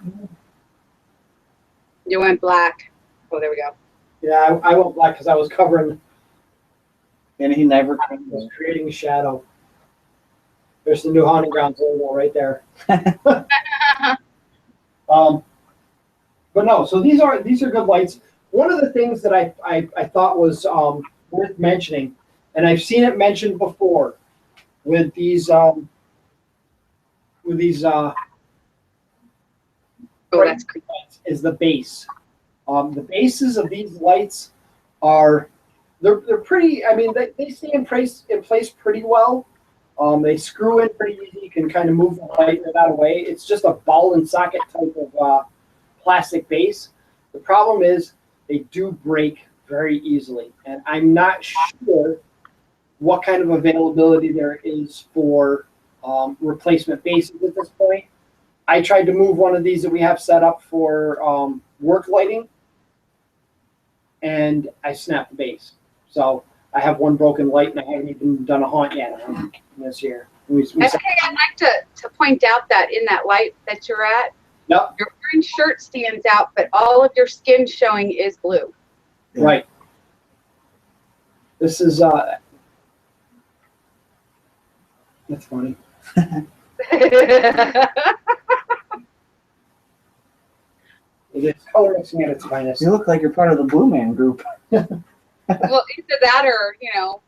You went black. Oh, there we go. Yeah, I went black because I was covering. And he never Was creating a shadow. There's the new Haunting Grounds logo right there. But no, so these are good lights. One of the things that I thought was worth mentioning, and I've seen it mentioned before, with these Oh, that's creepy. lights is the base. The bases of these lights are they're pretty. I mean, they stay in place pretty well. They screw in pretty easy. You can kind of move the light out of the way. It's just a ball and socket type of plastic base. The problem is they do break very easily, and I'm not sure what kind of availability there is for replacement bases at this point. I tried to move one of these that we have set up for work lighting, and I snapped the base. So I have one broken light, and I haven't even done a haunt yet this year. Okay, I'd like to point out that in that light that you're at, Yep. your orange shirt stands out, but all of your skin showing is blue. Right. This is that's funny. It is color mixing at its finest. You look like you're part of the Blue Man Group. Well, either that or,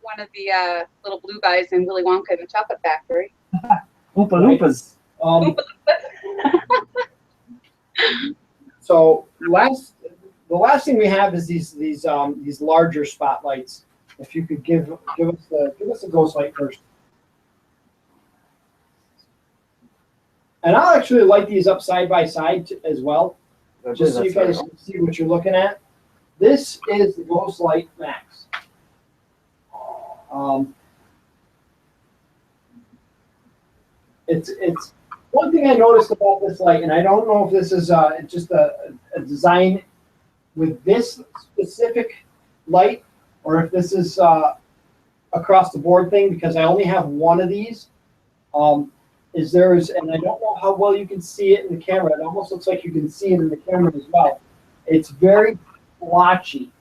one of the little blue guys in Willy Wonka and the Chocolate Factory. Oompa Loompas. So the last thing we have is these larger spotlights. If you could give us a ghost light first. And I'll actually light these up side by side as well, just so you guys can see what you're looking at. This is the Ghost Light Max. It's one thing I noticed about this light, and I don't know if this is just a design with this specific light, or if this is across the board thing, because I only have one of these. And I don't know how well you can see it in the camera. It almost looks like you can see it in the camera as well. It's very blotchy.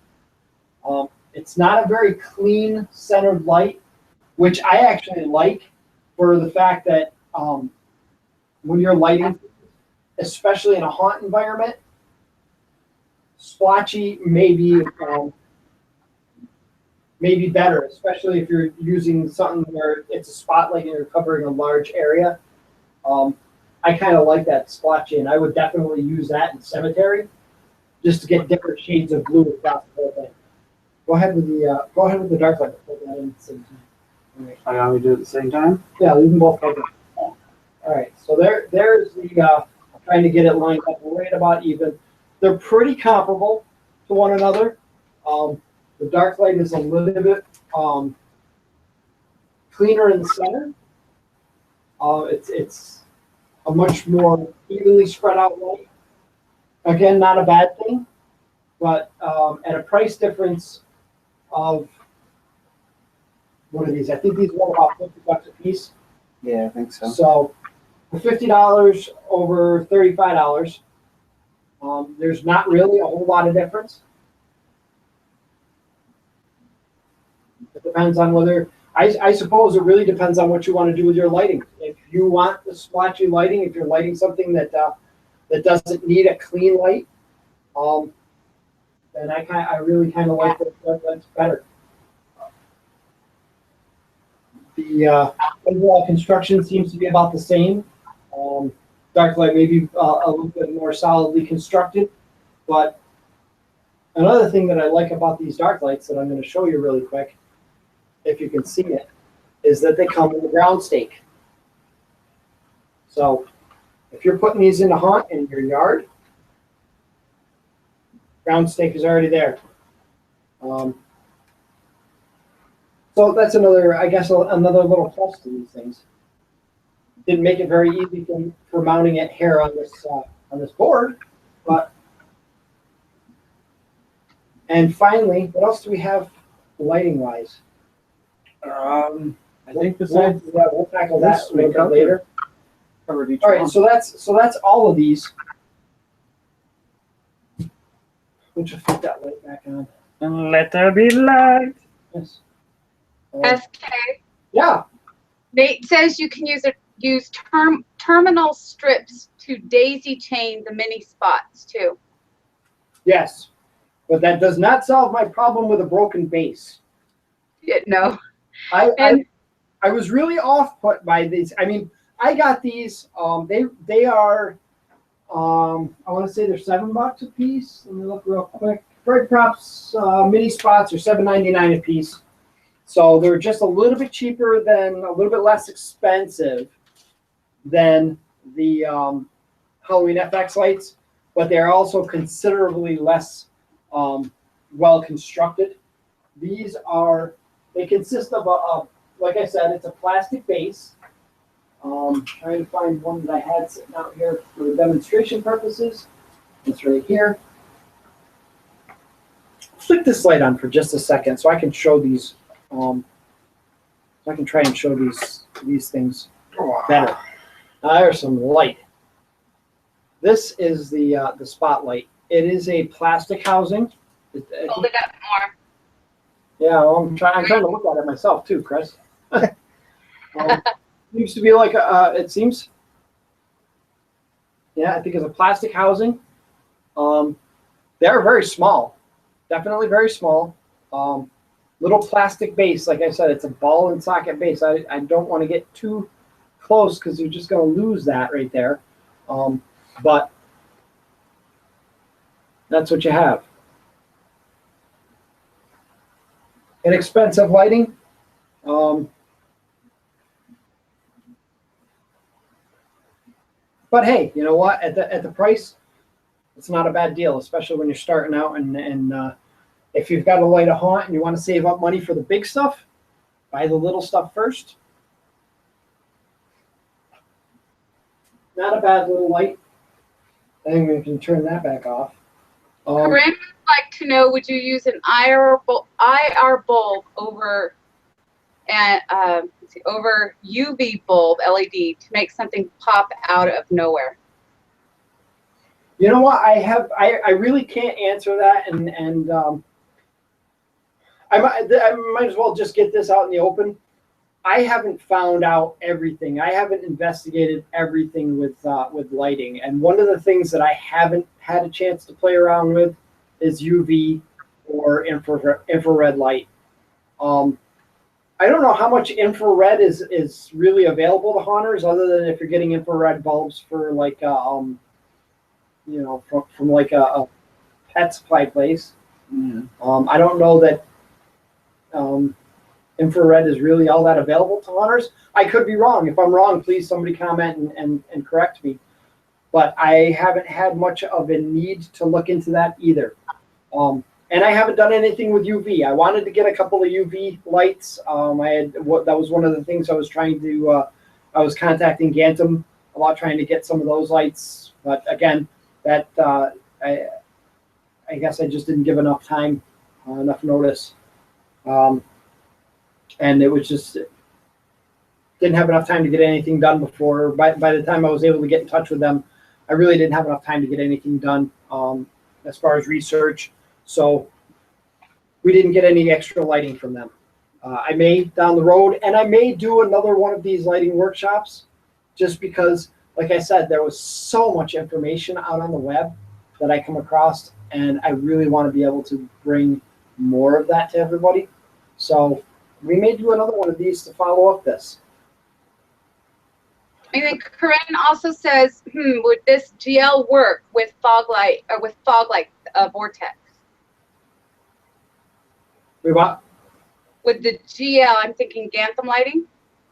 It's not a very clean centered light, which I actually like for the fact that when you're lighting, especially in a haunt environment, splotchy may be better, especially if you're using something where it's a spotlight and you're covering a large area. I kind of like that splotchy, and I would definitely use that in cemetery, just to get different shades of blue across the whole thing. Go ahead with the dark light. Put that in at the same time. All right. I want me to do it at the same time? Yeah, leave them both covered. All right, so there's the. I'm trying to get it lined up right about even. They're pretty comparable to one another. The dark light is a little bit cleaner in the center. It's a much more evenly spread out light. Again, not a bad thing, but at a price difference of, what are these? I think these were about $50 a piece. Yeah, I think so. So for $50 over $35, there's not really a whole lot of difference. It depends on whether, I suppose it really depends on what you want to do with your lighting. If you want the splotchy lighting, if you're lighting something that doesn't need a clean light, then I really kind of like that's better. The overall construction seems to be about the same. Dark light maybe a little bit more solidly constructed, but another thing that I like about these dark lights that I'm going to show you really quick, if you can see it, is that they come with a ground stake. So if you're putting these in a haunt in your yard, ground stake is already there. So that's another, I guess, another little plus to these things. Didn't make it very easy for mounting it here on this board, but. And finally, what else do we have lighting wise? I think besides we'll tackle that a little bit later. covered each All right, one. so that's all of these. We'll just put that light back on. And let there be light. Yes. SK. Yeah. Nate says you can use terminal strips to daisy chain the mini spots too. Yes. But that does not solve my problem with a broken base. Yeah, no. I was really off put by these. I mean, I got these. They are. I want to say they're $7 a piece. Let me look real quick. Bright Props mini spots are $7.99 a piece. So they're just a little bit cheaper than, a little bit less expensive than the Halloween FX lights, but they're also considerably less well constructed. These are, they consist of like I said, it's a plastic base. Trying to find one that I had sitting out here for demonstration purposes. It's right here. Flick this light on for just a second so I can show these. So I can try and show these things better. Now there's some light. This is the spotlight. It is a plastic housing. Hold it up more. Yeah, well, I'm trying to look at it myself too, Chris. Seems to be like it seems. Yeah, I think it's a plastic housing. They're very small, definitely very small. Little plastic base, like I said, it's a ball and socket base. I don't want to get too close because you're just going to lose that right there. But That's what you have. Inexpensive lighting. But hey, you know what? At the price, it's not a bad deal, especially when you're starting out. And if you've got a light to haunt and you want to save up money for the big stuff, buy the little stuff first. Not a bad little light. I think we can turn that back off. Corinne would like to know: would you use an IR bulb over over UV bulb LED to make something pop out of nowhere? You know what? I really can't answer that, and I might as well just get this out in the open. I haven't found out everything. I haven't investigated everything with lighting, and one of the things that I haven't had a chance to play around with is UV or infrared light. I don't know how much infrared is really available to haunters, other than if you're getting infrared bulbs for like you know, from like a pet supply place. I don't know that infrared is really all that available to hunters. I could be wrong. If I'm wrong, please somebody comment and correct me. But I haven't had much of a need to look into that either. And I haven't done anything with UV. I wanted to get a couple of UV lights. That was one of the things I was trying to. I was contacting Gantom about trying to get some of those lights, but again, that I guess I just didn't give enough time, enough notice. And it was just didn't have enough time to get anything done before. By the time I was able to get in touch with them, I really didn't have enough time to get anything done as far as research. So we didn't get any extra lighting from them. I may down the road, and I may do another one of these lighting workshops, just because, like I said, there was so much information out on the web that I come across, and I really want to be able to bring more of that to everybody. So we may do another one of these to follow up this. And then Corinne also says, would this GL work with fog light or with fog light vortex? We what? With the GL, I'm thinking Gantom lighting.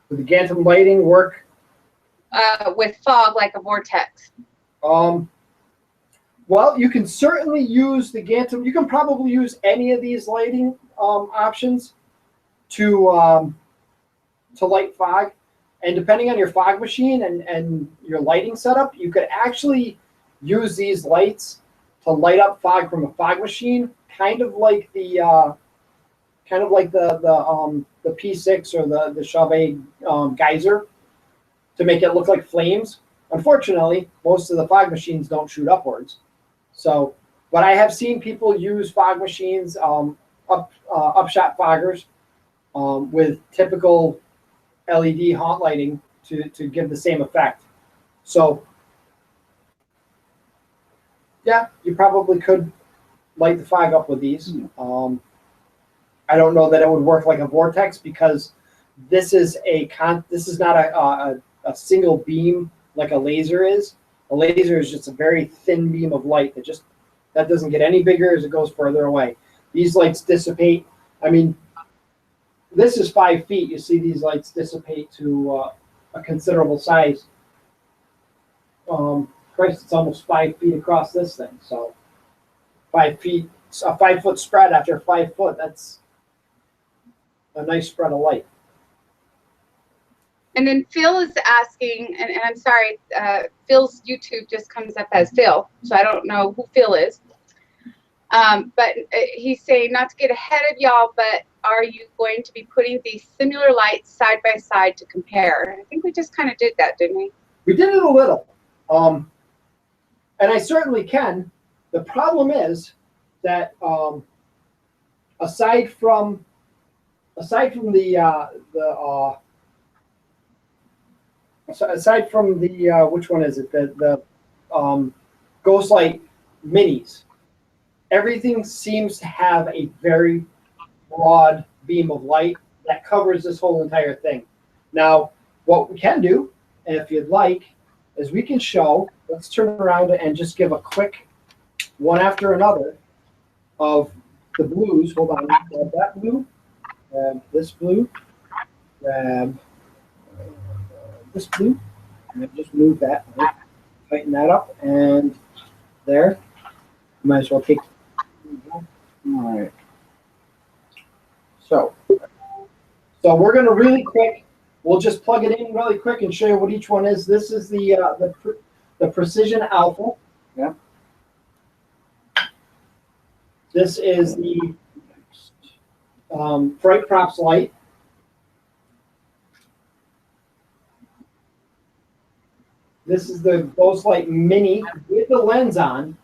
Would the Gantom lighting work? With fog like a vortex. Well, you can certainly use the Gantom. You can probably use any of these lighting options to light fog. And depending on your fog machine and your lighting setup, you could actually use these lights to light up fog from a fog machine, kind of like the P6 or the Chauvet geyser, to make it look like flames. Unfortunately, most of the fog machines don't shoot upwards. So, but I have seen people use fog machines, upshot foggers, with typical LED haunt lighting to give the same effect. So, yeah, you probably could light the fog up with these. I don't know that it would work like a vortex, because this is not a single beam like a laser is. A laser is just a very thin beam of light that doesn't get any bigger as it goes further away. These lights dissipate. I mean, this is 5 feet. You see these lights dissipate to a considerable size. Christ, it's almost 5 feet across this thing. So 5 feet, a 5 foot spread after 5 foot. That's a nice spread of light. And then Phil is asking, and I'm sorry, Phil's YouTube just comes up as Phil, so I don't know who Phil is. But he's saying, not to get ahead of y'all, but are you going to be putting these similar lights side by side to compare? I think we just kind of did that, didn't we? We did it a little. And I certainly can. The problem is that aside from the which one is it? The Ghostlight Minis. Everything seems to have a very broad beam of light that covers this whole entire thing. Now, what we can do, if you'd like, is we can show. Let's turn around and just give a quick one after another of the blues. Hold on, grab that blue, grab this blue, grab this blue, and then just move that, right? Tighten that up, and there. Might as well take. All right. So we're going to really quick. We'll just plug it in really quick and show you what each one is. This is the Precision Alpha. Yeah. This is the Bright Props Light. This is the Ghost Light Mini with the lens on.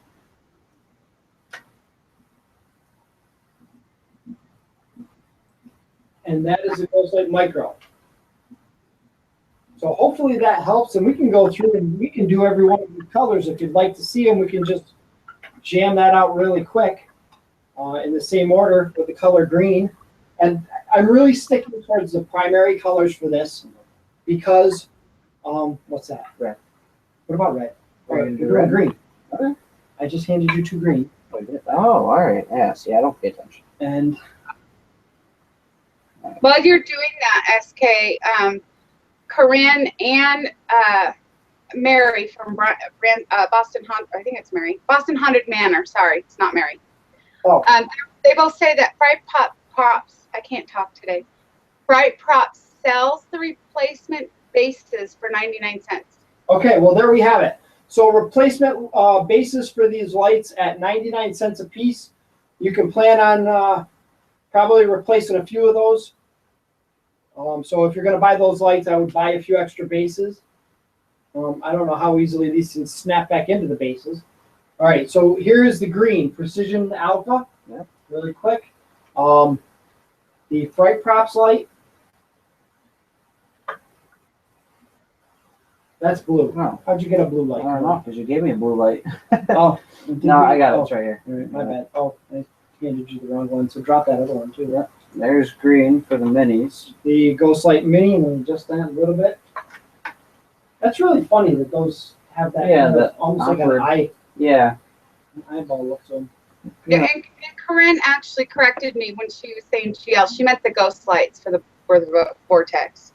And that is the Ghost Light Micro. So hopefully that helps, and we can go through and we can do every one of the colors. If you'd like to see them, we can just jam that out really quick in the same order with the color green. And I'm really sticking towards the primary colors for this because, what's that? Red. What about red? We're All gonna right, do you're doing red. green. Okay. I just handed you 2 green. Oh, all right. Yeah. See, I don't pay attention. And While you're doing that, SK, Corinne and Mary from Boston Haunted, I think it's Mary, Boston Haunted Manor. Sorry, it's not Mary. Oh. They both say that Bright Props, I can't talk today. Bright Props sells the replacement bases for 99 cents. okay, well, there we have it. So replacement bases for these lights at 99 cents a piece. You can plan on probably replacing a few of those. So if you're going to buy those lights, I would buy a few extra bases. I don't know how easily these can snap back into the bases. All right, so here is the green Precision Alpha. Yep. Really quick. The Bright Props light. That's blue. No. How'd you get a blue I light? don't know because you gave me a blue light. Oh, No, I got it. oh, It's right here. all right, my bad. Oh, I handed you the wrong one. So drop that other one too. Yeah. There's green for the minis. The Ghost Light Mini, and then adjust that a little bit. That's really funny that those have that Yeah, kind of the almost awkward- like Yeah. an eyeball look to them. Yeah. And Corinne actually corrected me when she was saying GL. She meant the ghost lights for the vortex.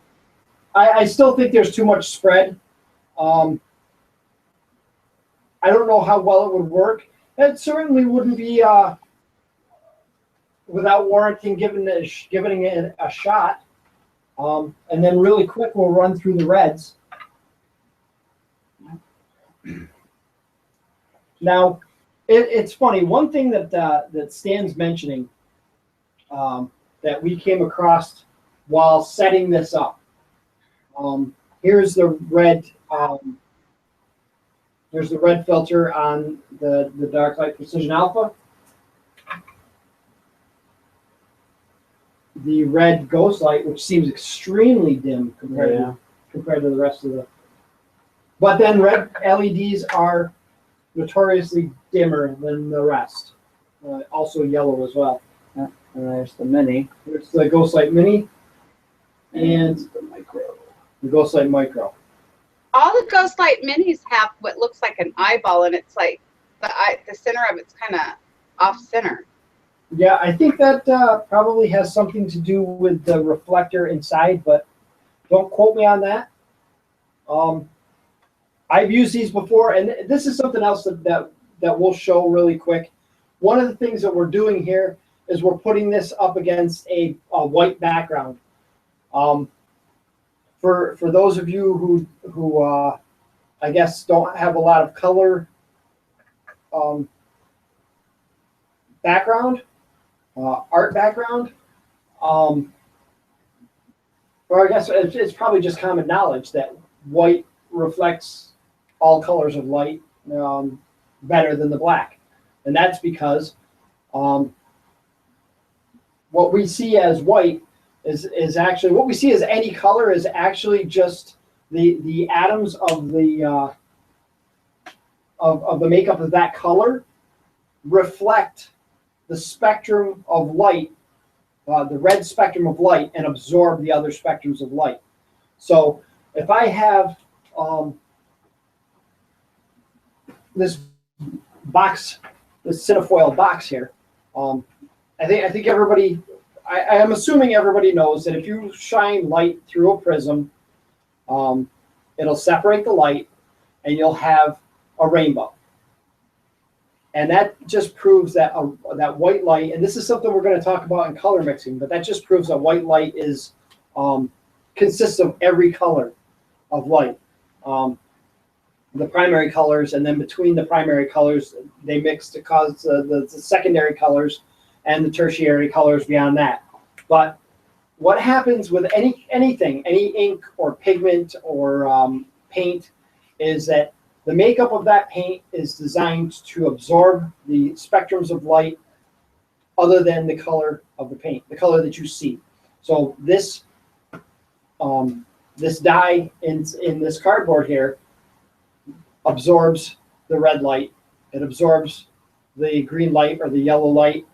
I still think there's too much spread. I don't know how well it would work. It certainly wouldn't be without warranting giving it a shot. And then really quick, we'll run through the reds. Now, it's funny. One thing that Stan's mentioning that we came across while setting this up. Here's the red. Here's the red filter on the Dark Light Precision Alpha. The red Ghost Light, which seems extremely dim compared to the rest of the. But then red LEDs are notoriously dimmer than the rest. Also yellow as well. And there's the mini. There's the Ghost Light Mini and the micro. the Ghost Light Micro. All the ghost light minis have what looks like an eyeball, and it's like the center of it's kind of off center. Yeah, I think that probably has something to do with the reflector inside, but don't quote me on that. I've used these before, and this is something else that we'll show really quick. One of the things that we're doing here is we're putting this up against a white background. For those of you who I guess don't have a lot of color background, art background, or I guess it's probably just common knowledge that white reflects all colors of light better than the black, and that's because what we see as white is actually what we see as any color is actually just the atoms of the makeup of that color reflect the spectrum of light, the red spectrum of light, and absorb the other spectrums of light. So if I have this box cinefoil box here. I think everybody, I am assuming everybody knows that if you shine light through a prism, it'll separate the light and you'll have a rainbow. And that just proves that that white light, and this is something we're going to talk about in color mixing, but that just proves that white light is consists of every color of light. The primary colors, and then between the primary colors, they mix to cause the secondary colors and the tertiary colors beyond that. But what happens with anything, any ink or pigment or paint, is that the makeup of that paint is designed to absorb the spectrums of light other than the color of the paint, the color that you see. So this this dye in this cardboard here absorbs the red light, it absorbs the green light or the yellow light,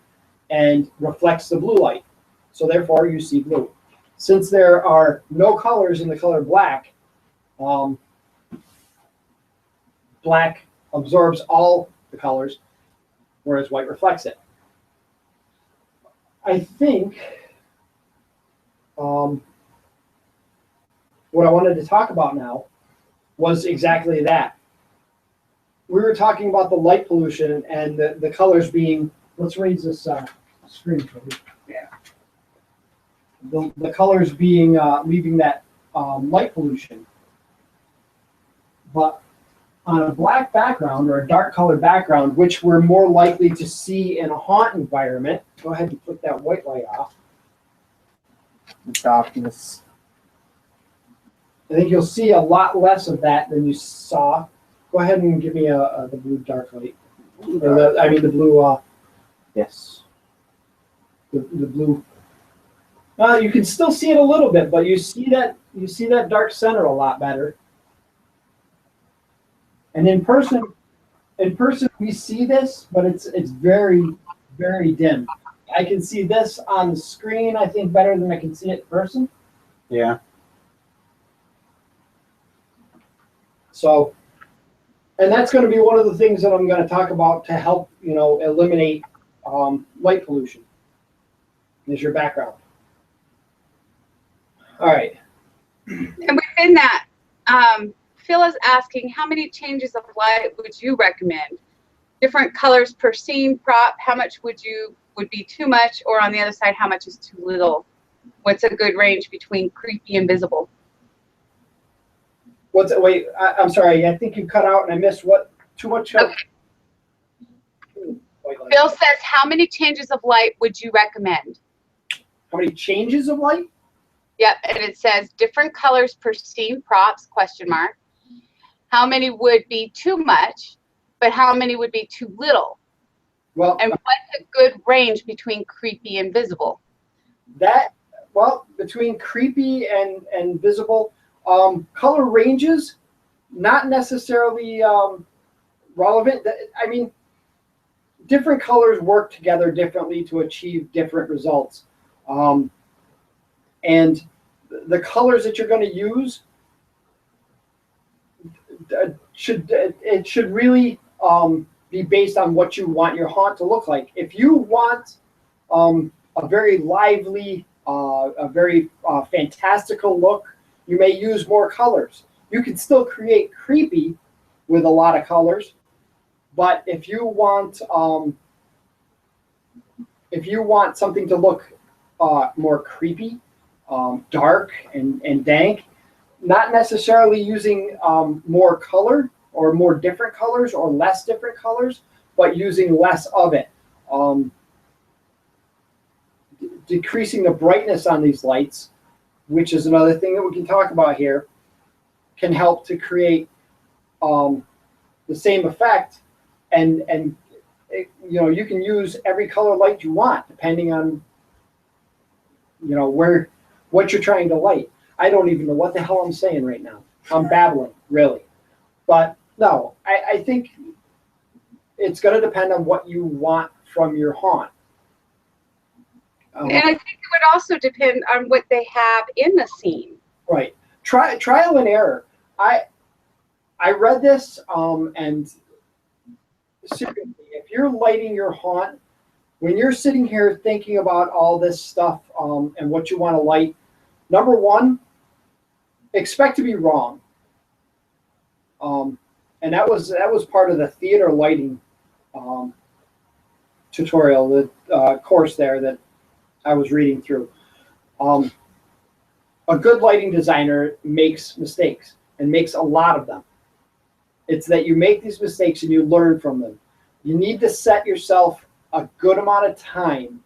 and reflects the blue light. So therefore you see blue. Since there are no colors in the color black, black absorbs all the colors, whereas white reflects it. I think what I wanted to talk about now was exactly that. We were talking about the light pollution and the colors being, let's raise this screen for you. Yeah. The colors being, leaving that light pollution. But on a black background or a dark colored background, which we're more likely to see in a haunt environment, go ahead and put that white light off. Darkness. I think you'll see a lot less of that than you saw. Go ahead and give me the blue dark light. I mean the blue. Yes. The blue. You can still see it a little bit, but you see that dark center a lot better. And in person we see this, but it's very, very dim. I can see this on the screen, I think, better than I can see it in person. Yeah. So, and that's going to be one of the things that I'm going to talk about to help, eliminate light pollution. Is your background. All right. And within that, Phil is asking, how many changes of light would you recommend? Different colors per scene prop, how much would be too much, or on the other side, how much is too little? What's a good range between creepy and visible? Wait, I'm sorry, I think you cut out and I missed what, too much? Okay. Phil says, how many changes of light would you recommend? How many changes of light? Yep, and it says different colors per scene props, question mark. How many would be too much, but how many would be too little? Well, and what's a good range between creepy and visible? Between creepy and visible, color ranges, not necessarily relevant. I mean, different colors work together differently to achieve different results. And the colors that you're going to use should really be based on what you want your haunt to look like. If you want a very lively, a very fantastical look, you may use more colors. You can still create creepy with a lot of colors, but if you want something to look more creepy, dark and dank, not necessarily using more color or more different colors or less different colors, but using less of it. Decreasing the brightness on these lights, which is another thing that we can talk about here, can help to create the same effect. And you can use every color light you want depending on what you're trying to light. I don't even know what the hell I'm saying right now. I'm babbling, really. But no, I think it's going to depend on what you want from your haunt. And I think it would also depend on what they have in the scene. Right. Trial and error. I read this and seriously, if you're lighting your haunt, when you're sitting here thinking about all this stuff and what you want to light, number one, expect to be wrong. And that was part of the theater lighting tutorial, the course there that I was reading through. A good lighting designer makes mistakes and makes a lot of them. It's that you make these mistakes and you learn from them. You need to set yourself a good amount of time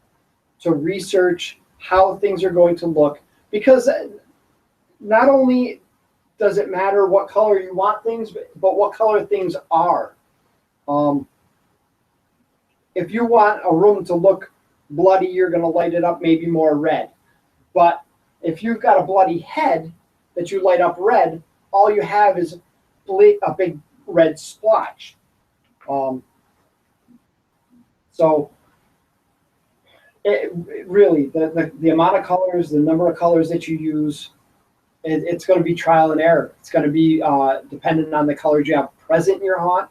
to research how things are going to look, because not only does it matter what color you want things, but what color things are. If you want a room to look bloody, you're going to light it up maybe more red. But if you've got a bloody head that you light up red, all you have is a big red splotch. So it really, the amount of colors, the number of colors that you use, it's going to be trial and error. It's going to be dependent on the colors you have present in your haunt,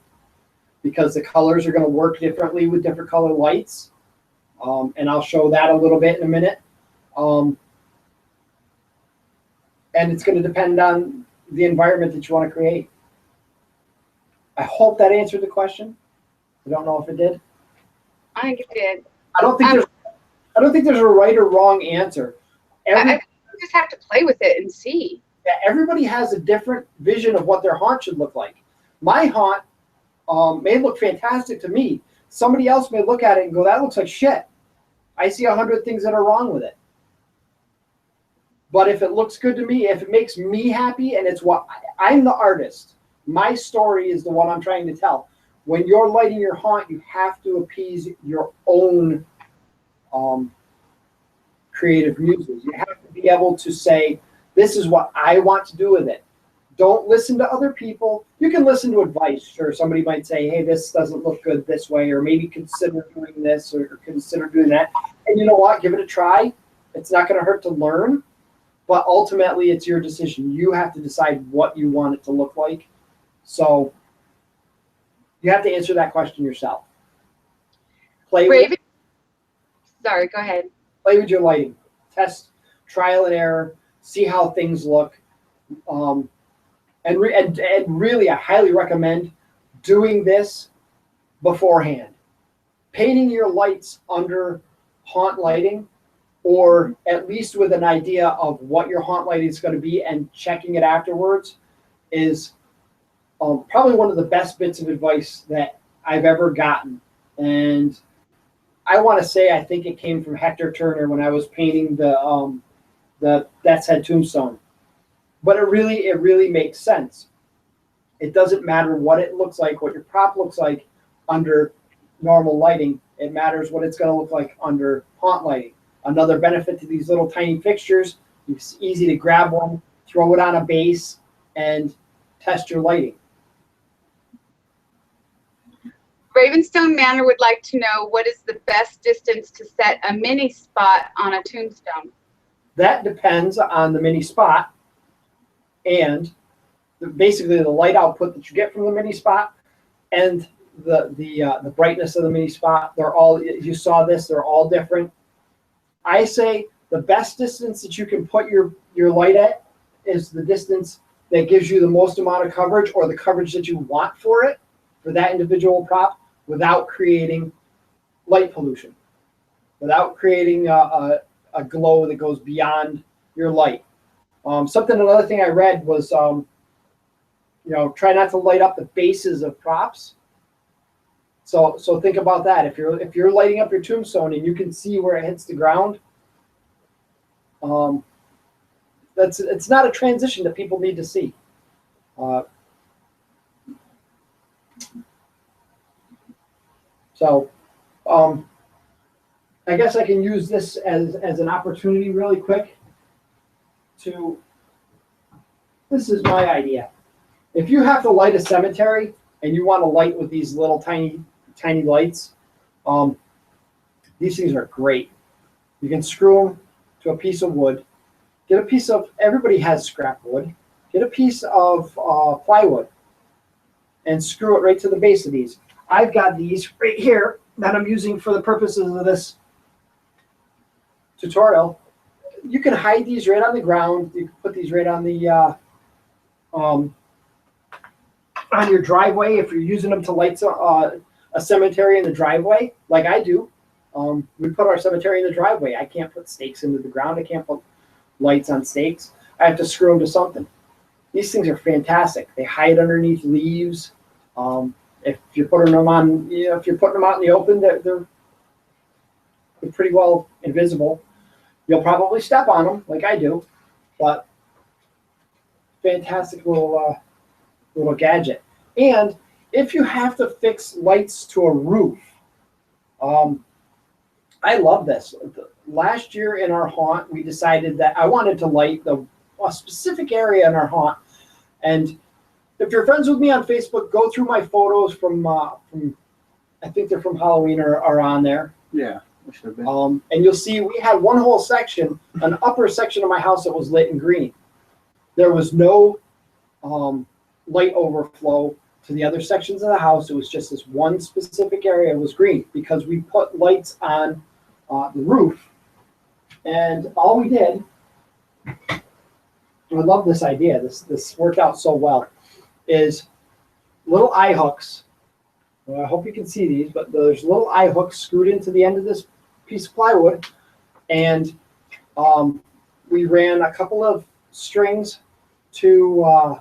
because the colors are going to work differently with different color lights. And I'll show that a little bit in a minute. And it's going to depend on the environment that you want to create. I hope that answered the question. I don't know if it did. I think it did. I don't think there's a right or wrong answer. I just have to play with it and see. Yeah, everybody has a different vision of what their haunt should look like. My haunt may look fantastic to me. Somebody else may look at it and go, that looks like shit. I see 100 things that are wrong with it. But if it looks good to me, if it makes me happy, and it's what I'm the artist, my story is the one I'm trying to tell. When you're lighting your haunt, you have to appease your own creative muses. You have to be able to say, this is what I want to do with it. Don't listen to other people. You can listen to advice. Sure, somebody might say, hey, this doesn't look good this way, or maybe consider doing this or consider doing that. And you know what? Give it a try. It's not going to hurt to learn. But ultimately, it's your decision. You have to decide what you want it to look like. So you have to answer that question yourself. Raven, sorry, go ahead. Play with your lighting. Test, trial and error. See how things look. And really, I highly recommend doing this beforehand. Painting your lights under haunt lighting, or at least with an idea of what your haunt lighting is going to be and checking it afterwards, is probably one of the best bits of advice that I've ever gotten. And I want to say I think it came from Hector Turner when I was painting the Death's Head tombstone. But it really makes sense. It doesn't matter what it looks like, what your prop looks like under normal lighting. It matters what it's going to look like under haunt lighting. Another benefit to these little tiny fixtures, it's easy to grab one, throw it on a base, and test your lighting. Ravenstone Manor would like to know, what is the best distance to set a mini spot on a tombstone? That depends on the mini spot and basically the light output that you get from the mini spot and the brightness of the mini spot. They're all, you saw this, they're all different. I say the best distance that you can put your light at is the distance that gives you the most amount of coverage, or the coverage that you want for it, for that individual prop, without creating light pollution, without creating a glow that goes beyond your light. Another thing I read was, try not to light up the bases of props. So think about that. If you're lighting up your tombstone and you can see where it hits the ground, it's not a transition that people need to see. I guess I can use this as an opportunity really quick to, this is my idea. If you have to light a cemetery and you want to light with these little tiny lights, these things are great. You can screw them to a piece of wood. Get a piece of, everybody has scrap wood. Get a piece of plywood and screw it right to the base of these. I've got these right here that I'm using for the purposes of this tutorial. You can hide these right on the ground. You can put these right on the on your driveway if you're using them to light a cemetery in the driveway, like I do. We put our cemetery in the driveway. I can't put stakes into the ground. I can't put lights on stakes. I have to screw them to something. These things are fantastic. They hide underneath leaves. If you're putting them on, if you're putting them out in the open, they're pretty well invisible. You'll probably step on them, like I do, but fantastic little gadget. And if you have to fix lights to a roof, I love this. Last year in our haunt, we decided that I wanted to light a specific area in our haunt. And if you're friends with me on Facebook, go through my photos from I think they're from Halloween or are on there. Yeah, it should have been. And you'll see we had one whole section, an upper section of my house that was lit in green. There was no light overflow to the other sections of the house. It was just this one specific area was green because we put lights on the roof. And all we did, I love this idea. This worked out so well. Is little eye hooks. Well, I hope you can see these, but there's little eye hooks screwed into the end of this piece of plywood, and we ran a couple of strings to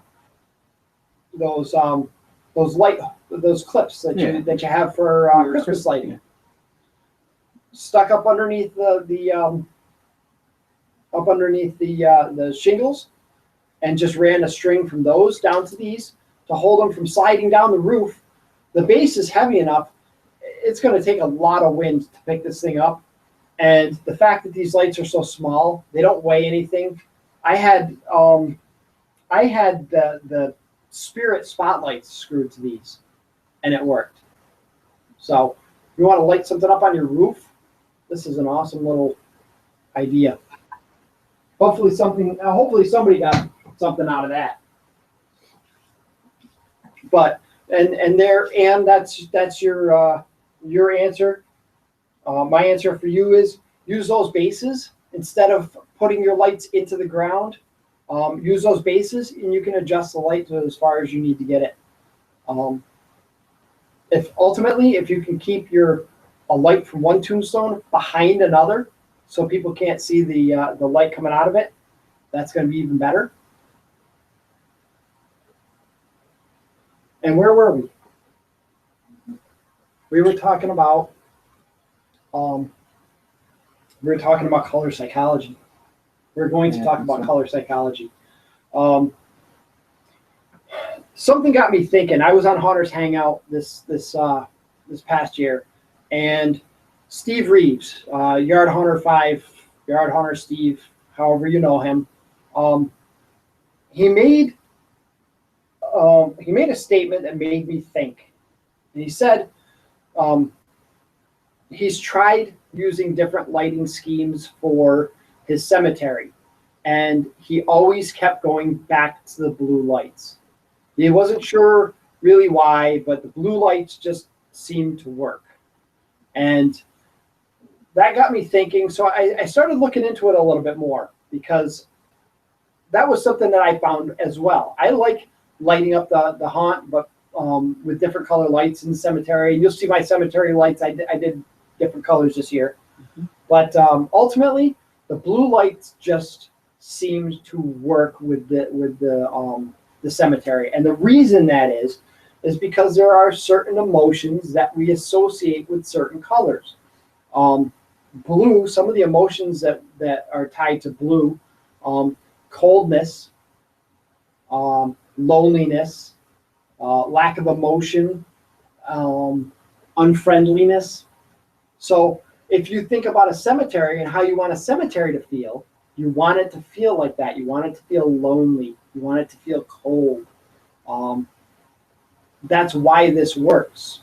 those clips that you have for Christmas lighting. Yeah. Stuck up underneath the shingles, and just ran a string from those down to these to hold them from sliding down the roof. The base is heavy enough, it's going to take a lot of wind to pick this thing up. And the fact that these lights are so small, they don't weigh anything. I had the Spirit spotlights screwed to these, and it worked. So if you want to light something up on your roof, this is an awesome little idea. Hopefully somebody got something out of that. But and that's your answer. My answer for you is use those bases instead of putting your lights into the ground. Use those bases, and you can adjust the light to as far as you need to get it. If you can keep a light from one tombstone behind another, so people can't see the light coming out of it, that's going to be even better. And where were we? We were talking about color psychology. We're going to talk about color psychology. Something got me thinking. I was on Haunter's Hangout this past year, and Steve Reeves, Yard Haunter 5, Yard Haunter Steve, however you know him, he made a statement that made me think. And he said he's tried using different lighting schemes for his cemetery, and he always kept going back to the blue lights. He wasn't sure really why, but the blue lights just seemed to work. And that got me thinking. So I started looking into it a little bit more, because that was something that I found as well. I like lighting up the haunt, but with different color lights in the cemetery. And you'll see my cemetery lights. I did different colors this year. Mm-hmm. But ultimately, the blue lights just seemed to work with the cemetery. And the reason that is because there are certain emotions that we associate with certain colors. Blue, some of the emotions that are tied to blue, coldness, loneliness, lack of emotion, unfriendliness. So if you think about a cemetery and how you want a cemetery to feel, you want it to feel like that. You want it to feel lonely. You want it to feel cold. That's why this works.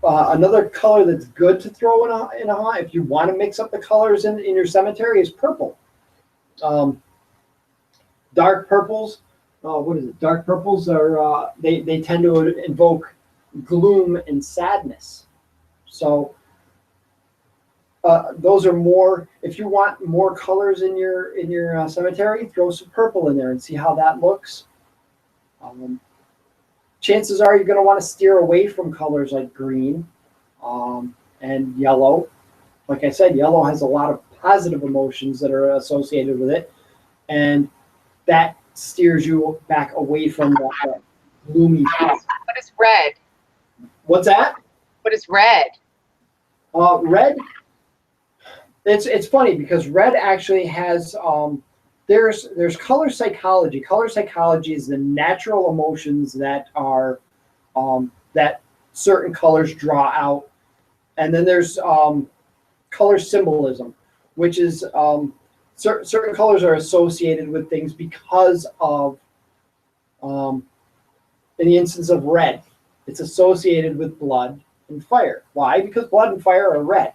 Another color that's good to throw in a haunt, if you want to mix up the colors in your cemetery, is purple. Dark purples. What is it? Dark purples are they tend to invoke gloom and sadness. So those are more. If you want more colors in your cemetery, throw some purple in there and see how that looks. Chances are you're going to want to steer away from colors like green and yellow. Like I said, yellow has a lot of positive emotions that are associated with it, and that steers you back away from that gloomy. What is red? What's that? What is red? Red. It's funny because red actually has there's color psychology. Color psychology is the natural emotions that are that certain colors draw out, and then there's color symbolism, which is certain colors are associated with things because of in the instance of red, it's associated with blood and fire. Why? Because blood and fire are red.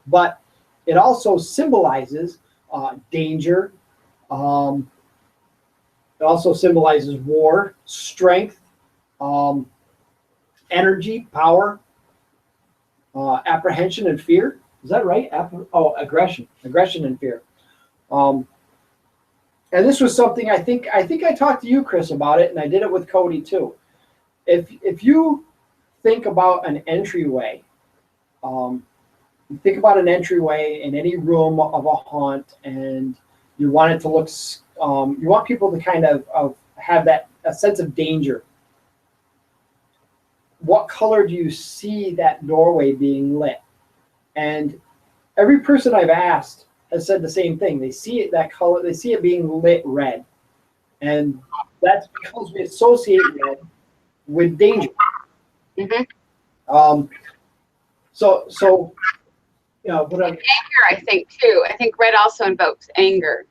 But it also symbolizes danger. It also symbolizes war, strength, energy, power, apprehension, and fear. Is that right? Aggression and fear. And this was something I think I talked to you, Chris, about it, and I did it with Cody too. If you think about an entryway, think about an entryway in any room of a haunt, and you want it to look. You want people to kind of have a sense of danger. What color do you see that doorway being lit? And every person I've asked has said the same thing. They see it that color. They see it being lit red, and that's because we associate red with danger. Mm-hmm. So you know, but anger, I think too. I think red also invokes anger.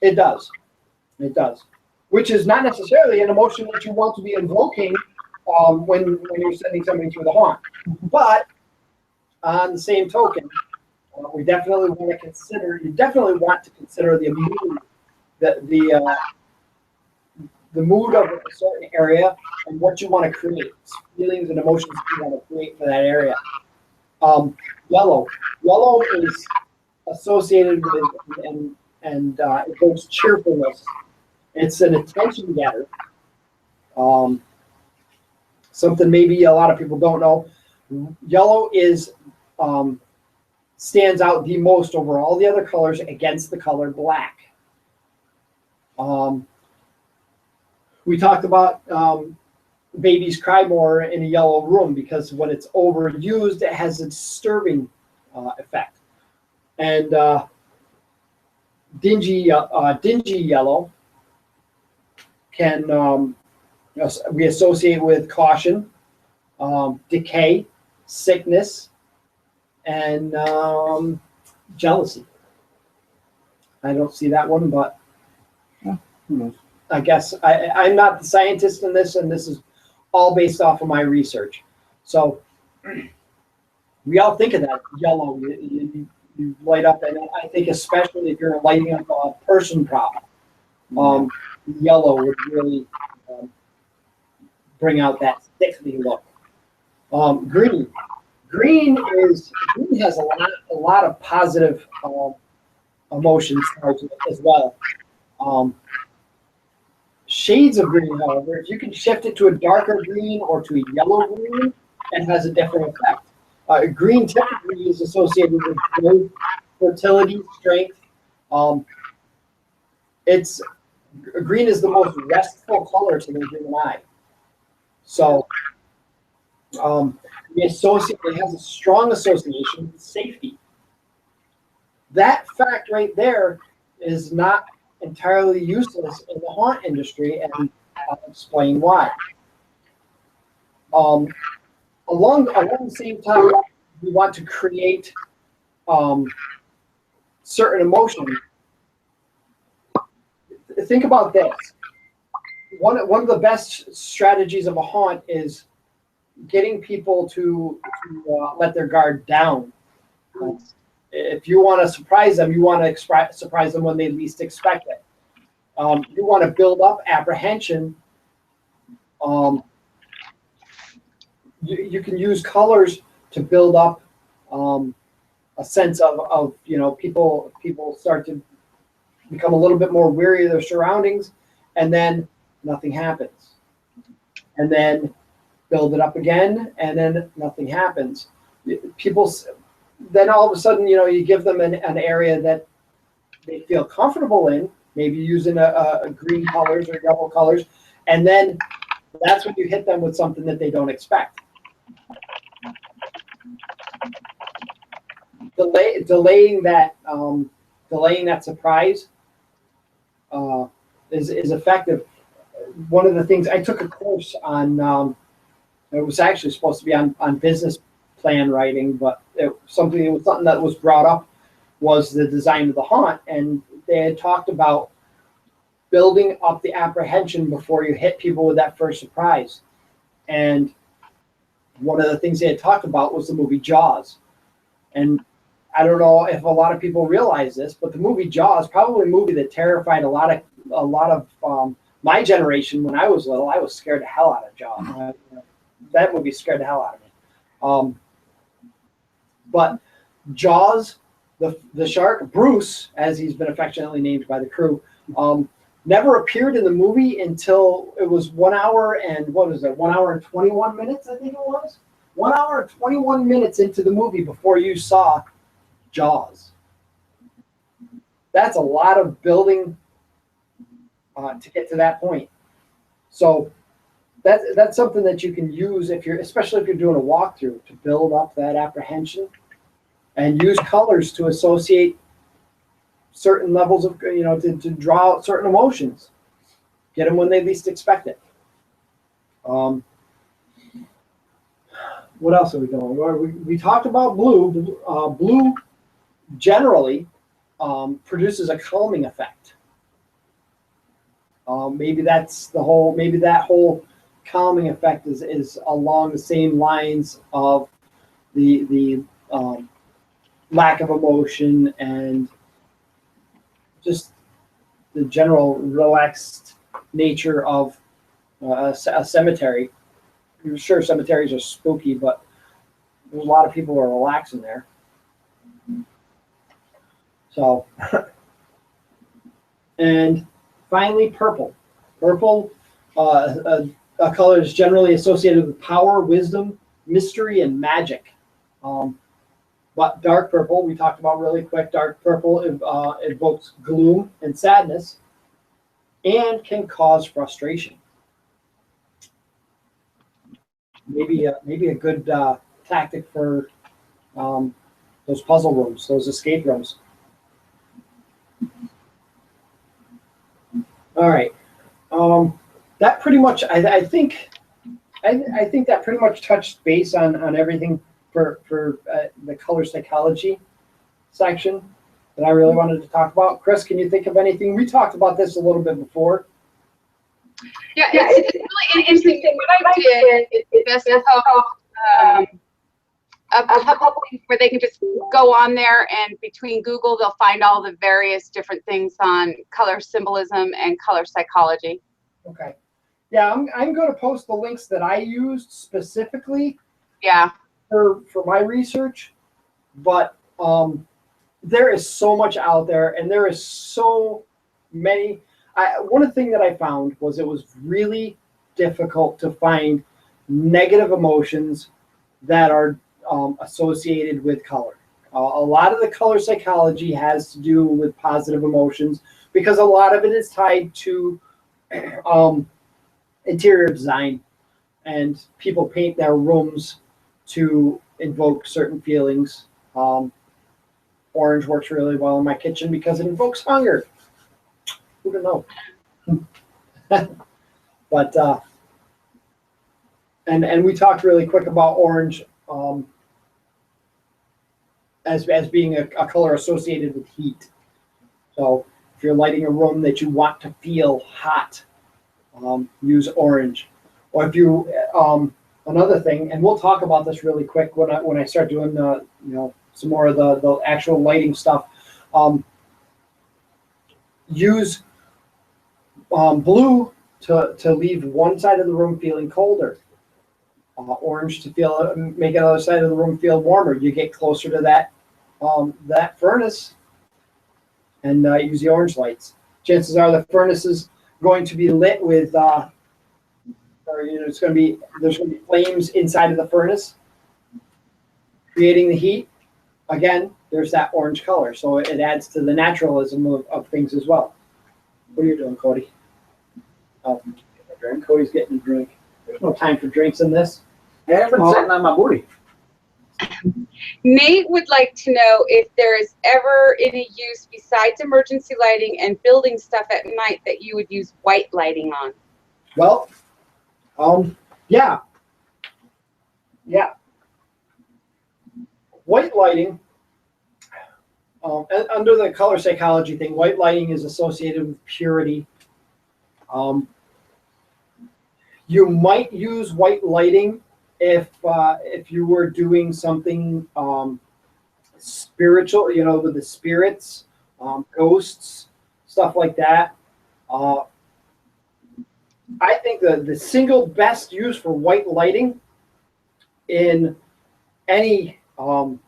It does, which is not necessarily an emotion that you want to be invoking when you're sending somebody through the haunt. But on the same token, we definitely want to consider. You definitely want to consider the mood, the mood of a certain area and what you want to create, feelings and emotions you want to create for that area. Yellow is associated with and it goes cheerfulness. It's an attention getter. Something maybe a lot of people don't know. Yellow is stands out the most over all the other colors against the color black. We talked about babies cry more in a yellow room because when it's overused, it has a disturbing effect. And dingy yellow can we associate with caution, decay, sickness, and jealousy. I don't see that one, but I guess I'm not the scientist in this, and this is all based off of my research. So we all think of that yellow. You light up, and I think especially if you're lighting up a person prop, yellow would really bring out that sickly look. Green has a lot of positive emotions as well. Shades of green, however, if you can shift it to a darker green or to a yellow green, it has a different effect. Green typically is associated with growth, fertility, strength. Green is the most restful color to the human eye. So it has a strong association with safety. That fact right there is not entirely useless in the haunt industry, and I'll explain why. Along the same time, we want to create certain emotion. Think about this. One of the best strategies of a haunt is getting people to let their guard down. If you want to surprise them, you want to surprise them when they least expect it. You want to build up apprehension you can use colors to build up a sense of people start to become a little bit more weary of their surroundings, and then nothing happens, and then build it up again, and then nothing happens. People then all of a sudden, you give them an area that they feel comfortable in, maybe using a green colors or yellow colors, and then that's when you hit them with something that they don't expect. Delaying that surprise is effective. One of the things I took a course on, it was actually supposed to be on business plan writing, but it was something that was brought up was the design of the haunt, and they had talked about building up the apprehension before you hit people with that first surprise. And one of the things they had talked about was the movie Jaws. And I don't know if a lot of people realize this, but the movie Jaws, probably a movie that terrified a lot of my generation when I was little. I was scared the hell out of Jaws. That movie scared the hell out of me. But Jaws, the shark, Bruce, as he's been affectionately named by the crew, never appeared in the movie until it was 1 hour and 1 hour and 21 minutes, I think it was. 1 hour and 21 minutes into the movie before you saw Jaws. That's a lot of building to get to that point. So that's something that you can use especially if you're doing a walkthrough, to build up that apprehension, and use colors to associate certain levels of, to draw out certain emotions, get them when they least expect it. What else are we doing? We talked about blue. Blue generally produces a calming effect. Maybe that whole calming effect is along the same lines of the lack of emotion and just the general relaxed nature of a cemetery. I'm sure cemeteries are spooky, but there's a lot of people who are relaxing there. So, and finally, purple. Purple, a color is generally associated with power, wisdom, mystery, and magic. But dark purple, we talked about really quick, dark purple evokes gloom and sadness and can cause frustration. Maybe a good tactic for those puzzle rooms, those escape rooms. All right. That pretty much, I think that pretty much touched base on everything for the color psychology section that I really wanted to talk about. Chris, can you think of anything? We talked about this a little bit before. Yeah, it's really interesting. What I did is just a couple things where they can just go on there, and between Google, they'll find all the various different things on color symbolism and color psychology. Okay. Yeah, I'm going to post the links that I used specifically. Yeah. For my research, but there is so much out there, and there is so many. One thing that I found was it was really difficult to find negative emotions that are associated with color. A lot of the color psychology has to do with positive emotions because a lot of it is tied to interior design, and people paint their rooms to invoke certain feelings. Orange works really well in my kitchen because it invokes hunger. Who would know? But and we talked really quick about orange as being a color associated with heat. So if you're lighting a room that you want to feel hot, use orange. Or if you another thing, and we'll talk about this really quick when I start doing some more of the actual lighting stuff. Use blue to leave one side of the room feeling colder. orange to feel make the other side of the room feel warmer. You get closer to that furnace and use the orange lights. Chances are the furnace is going to be lit with, or there's going to be flames inside of the furnace, creating the heat. Again, there's that orange color, so it adds to the naturalism of things as well. What are you doing, Cody? Oh, drink. Cody's getting a drink. There's no time for drinks in this. Yeah, I've been sitting on my booty. Nate would like to know if there is ever any use besides emergency lighting and building stuff at night that you would use white lighting on. Well, yeah. White lighting, under the color psychology thing, white lighting is associated with purity. You might use white lighting if you were doing something spiritual, with the spirits, ghosts, stuff like that. I think the single best use for white lighting in any haunt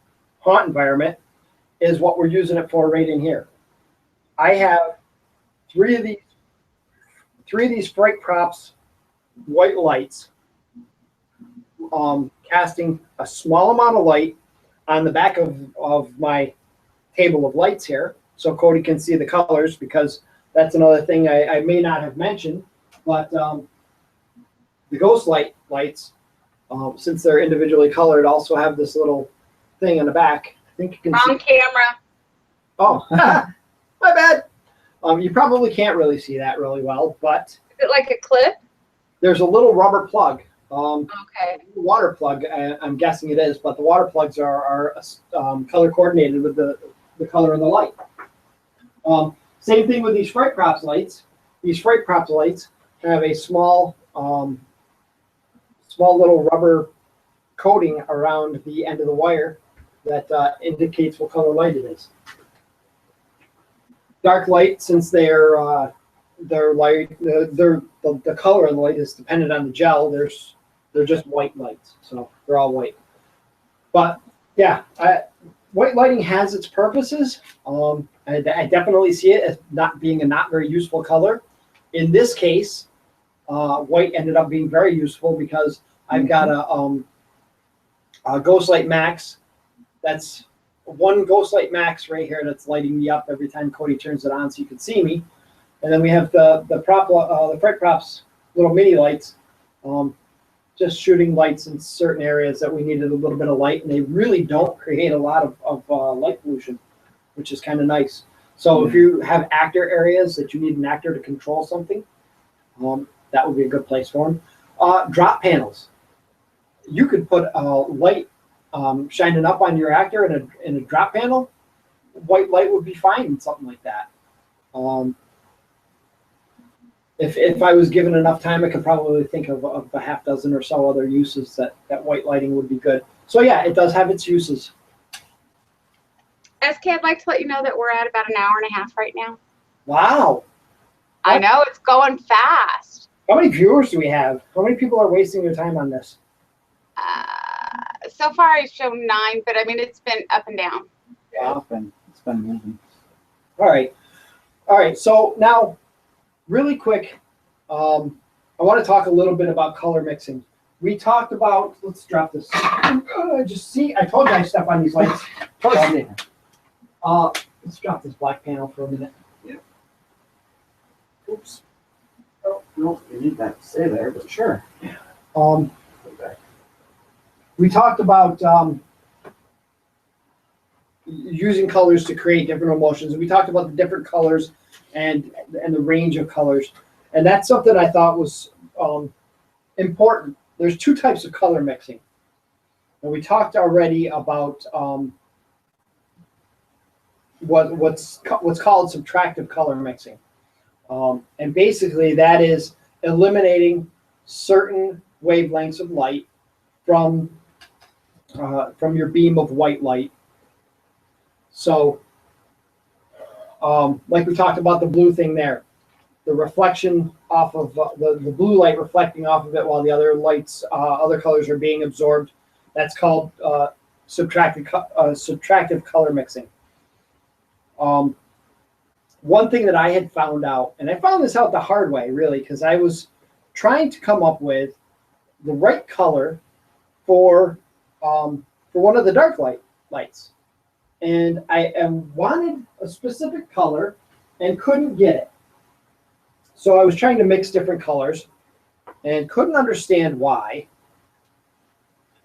environment is what we're using it for right in here. I have three of these Fright Props white lights, casting a small amount of light on the back of my table of lights here, so Cody can see the colors, because that's another thing I may not have mentioned, but the ghost lights, since they're individually colored, also have this little thing in the back. I think you can Wrong see. camera. Oh, my bad. You probably can't really see that really well, but Is it like a clip? there's a little rubber plug. Okay. Water plug, I'm guessing it is, but the water plugs are color coordinated with the color of the light. Same thing with these Fright Props lights. These Fright Props lights have a small little rubber coating around the end of the wire that indicates what color light it is. Dark light, since they're light, the color of the light is dependent on the gel. They're just white lights, so they're all white. But yeah, white lighting has its purposes. I definitely see it as not being a not very useful color. In this case, white ended up being very useful because I've got a Ghost Light Max. That's one Ghost Light Max right here that's lighting me up every time Cody turns it on, so you can see me. And then we have the Fright Props little mini lights, just shooting lights in certain areas that we needed a little bit of light, and they really don't create a lot of light pollution, which is kind of nice. So if you have actor areas that you need an actor to control something, that would be a good place for them. Drop panels. You could put a light shining up on your actor in a drop panel. White light would be fine in something like that. If I was given enough time, I could probably think of a half dozen or so other uses that white lighting would be good. So yeah, it does have its uses. SK, I'd like to let you know that we're at about an hour and a half right now. Wow. I know, it's going fast. How many viewers do we have? How many people are wasting their time on this? So far I've shown 9, but I mean, it's been up and down. Yeah, it's been moving. All right. So now, really quick, I want to talk a little bit about color mixing. We talked about, let's drop this. I told you I step on these lights. Let's drop this black panel for a minute. Yeah. Oops. Oh, no, you need that to stay there, but sure. Okay. We talked about using colors to create different emotions. We talked about the different colors and the range of colors. And that's something I thought was important. There's 2 types of color mixing. And we talked already about what's called subtractive color mixing. And basically that is eliminating certain wavelengths of light from your beam of white light. So like we talked about the blue thing there. the reflection off of the blue light reflecting off of it while the other lights, other colors are being absorbed. That's called subtractive color mixing. One thing that I had found out, and I found this out the hard way, really, because I was trying to come up with the right color for one of the dark lights, and I wanted a specific color and couldn't get it. So I was trying to mix different colors and couldn't understand why.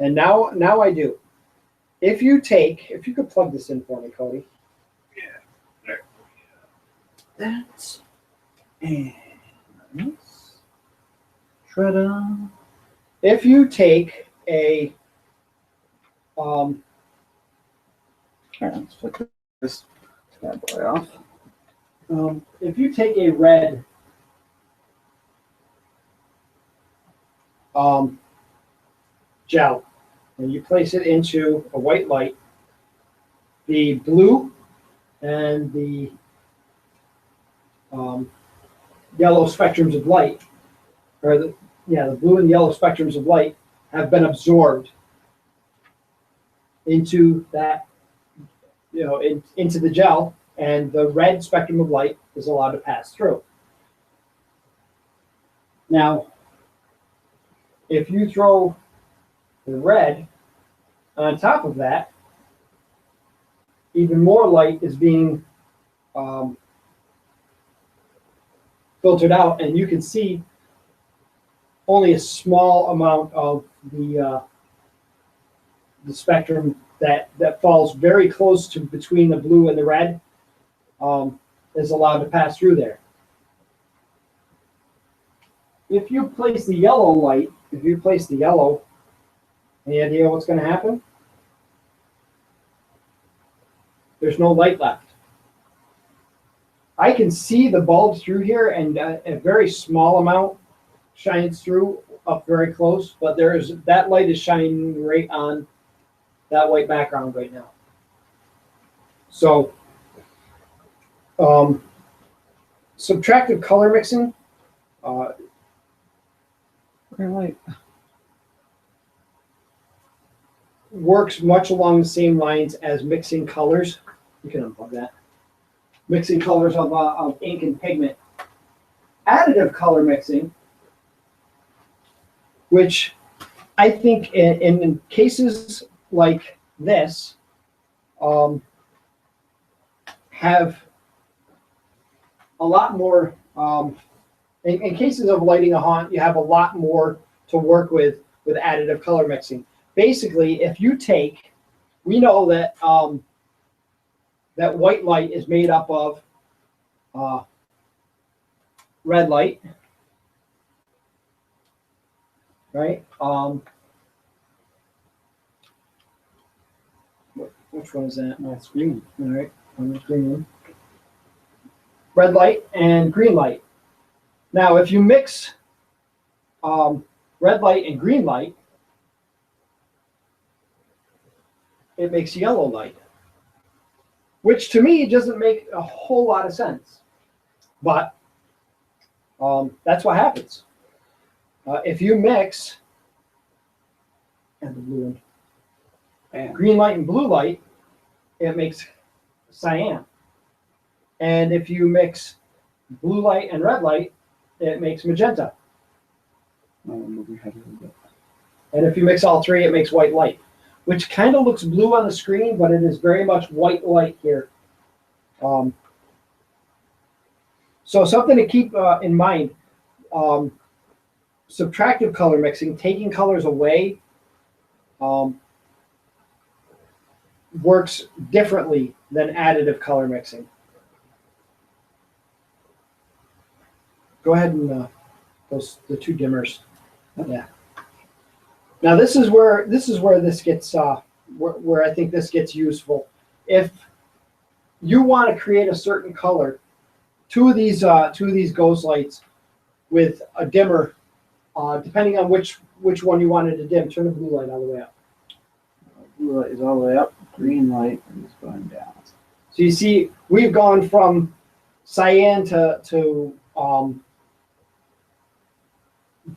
And now I do. If you could plug this in for me, Cody. That's and shredder. If you take a Here, let's flick this bad boy off. if you take a red gel and you place it into a white light, the blue and the yellow spectrums of light, or the blue and yellow spectrums of light have been absorbed into that, into the gel, and the red spectrum of light is allowed to pass through. Now, if you throw the red on top of that, even more light is being filtered out, and you can see only a small amount of the spectrum that falls very close to between the blue and the red is allowed to pass through there. If you place the yellow light, any idea what's going to happen? There's no light left. I can see the bulbs through here, and a very small amount shines through up very close, but that light is shining right on that white background right now. So, subtractive color mixing works much along the same lines as mixing colors. You can unplug that. Mixing colors of ink and pigment. Additive color mixing, which I think in cases like this, have a lot more, in cases of lighting a haunt, you have a lot more to work with additive color mixing. Basically, if you take, we know that that white light is made up of red light, right? Which one is that? That's green. All right, on the green one. Red light and green light. Now, if you mix red light and green light, it makes yellow light, which to me doesn't make a whole lot of sense. But that's what happens. If you mix and the blue and green light and blue light, it makes cyan. And if you mix blue light and red light, it makes magenta. And if you mix all three, it makes white light, which kind of looks blue on the screen, but it is very much white light here. So something to keep in mind, subtractive color mixing, taking colors away, works differently than additive color mixing. Go ahead and the two dimmers. Yeah. Now this is where this gets where I think this gets useful. If you want to create a certain color, two of these ghost lights with a dimmer, depending on which one you wanted to dim. Turn the blue light all the way up. Blue light is all the way up. Green light is going down. So you see, we've gone from cyan to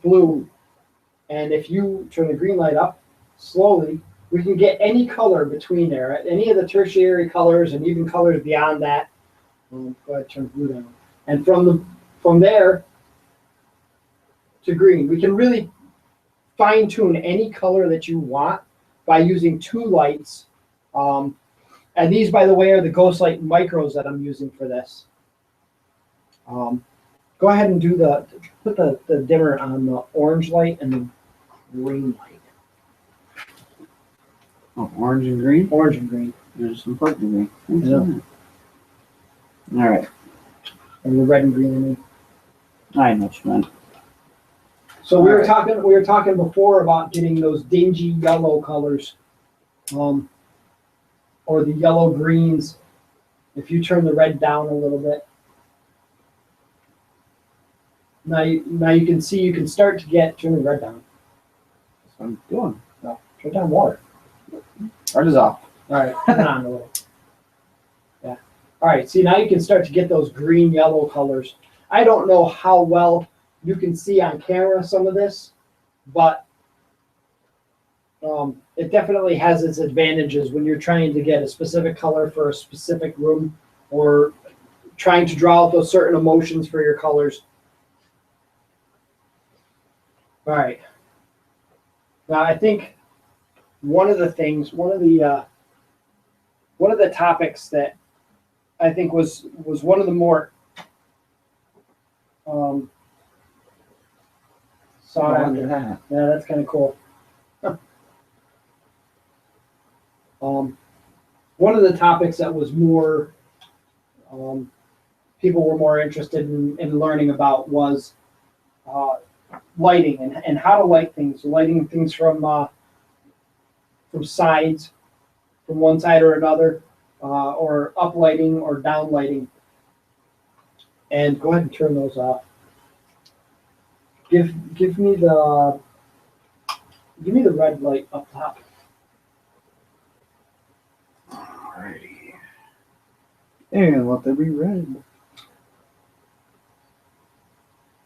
blue. And if you turn the green light up slowly, we can get any color between there, any of the tertiary colors and even colors beyond that. Go ahead, turn blue down. And from there to green, we can really fine tune any color that you want by using 2 lights. And these, by the way, are the Ghost Light Micros that I'm using for this. Go ahead and put the dimmer on the orange light and the green light. Oh, orange and green? Orange and green. There's some purple green. Yeah. All right. And the red and green, I mean. I know what you meant. So we were talking before about getting those dingy yellow colors, or the yellow greens. If you turn the red down a little bit, now you can see you can start to turn the red down. That's what I'm doing. No, turn it down more. Red is off. All right, turn it on a little. Yeah. All right. See, now you can start to get those green yellow colors. I don't know how well you can see on camera some of this, but it definitely has its advantages when you're trying to get a specific color for a specific room or trying to draw out those certain emotions for your colors. All right. Now I think one of the topics that I think was one of the more sought after. Yeah, that's kind of cool. One of the topics that was more people were more interested in learning about was lighting and how to light things, lighting things from sides, from one side or another, or up lighting or down lighting. And go ahead and turn those off. Give me the red light up top. Alrighty. And let there be red.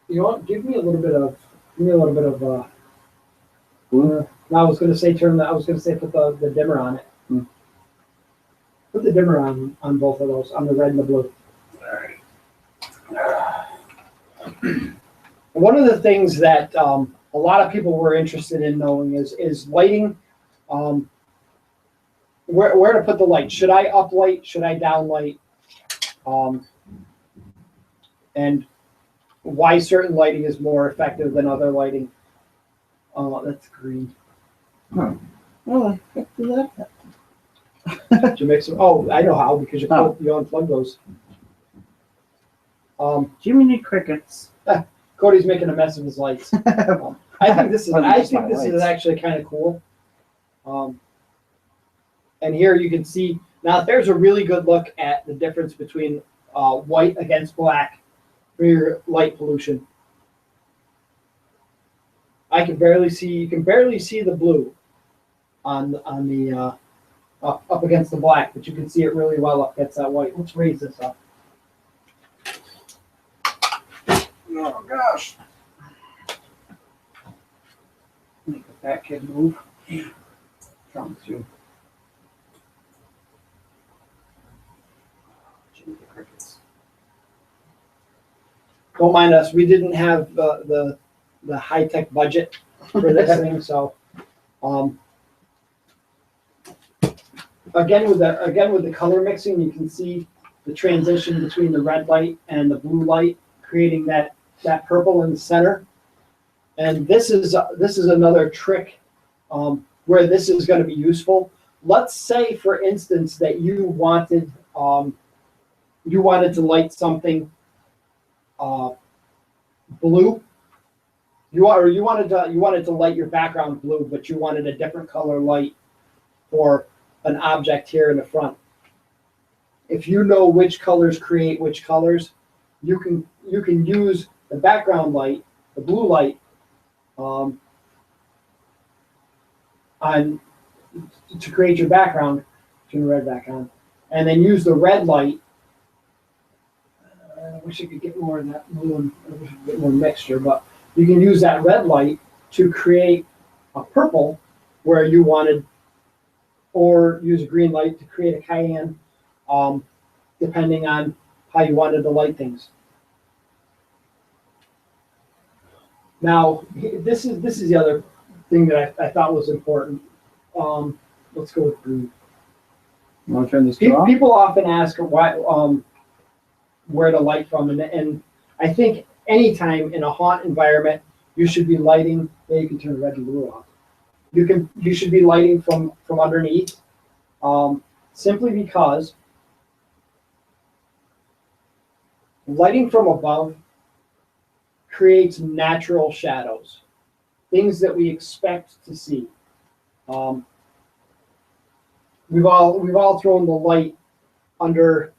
You know what? Give me a little bit of Blue. I was going to say put the dimmer on it. Put the dimmer on both of those, on the red and the blue. Alright. One of the things that a lot of people were interested in knowing is lighting. Where to put the light? Should I up light? Should I down light? And why certain lighting is more effective than other lighting. That's green. Oh. Well, I do that. Did you mix them? Oh, I know how, because you unplug those. Jiminy Crickets. Cody's making a mess of his lights. I think this is actually kind of cool. And here you can see, now there's a really good look at the difference between white against black for your light pollution. You can barely see the blue on the up against the black, but you can see it really well up against that white. Let's raise this up. Oh gosh. Make the fat kid move. Promise you. Jiminy Crickets. Don't mind us. We didn't have the high-tech budget for this thing, so again with the color mixing, you can see the transition between the red light and the blue light, creating that purple in the center. And this is another trick where this is going to be useful. Let's say, for instance, that you wanted to light something blue. You wanted to light your background blue, but you wanted a different color light for an object here in the front. If you know which colors create which colors, you can use the background light, the blue light, to create your background. Turn the red back on, and then use the red light. wish you could get more of that blue and I wish you could get more mixture, but you can use that red light to create a purple where you wanted, or use a green light to create a cayenne, depending on how you wanted to light things. Now, this is the other thing that I thought was important. Let's go with green. You want to turn this off? People often ask why, where to light from, and I think anytime in a haunt environment, you should be lighting. Yeah, you can turn the red and blue off. You should be lighting from underneath, simply because lighting from above creates natural shadows, things that we expect to see. We've all thrown the light under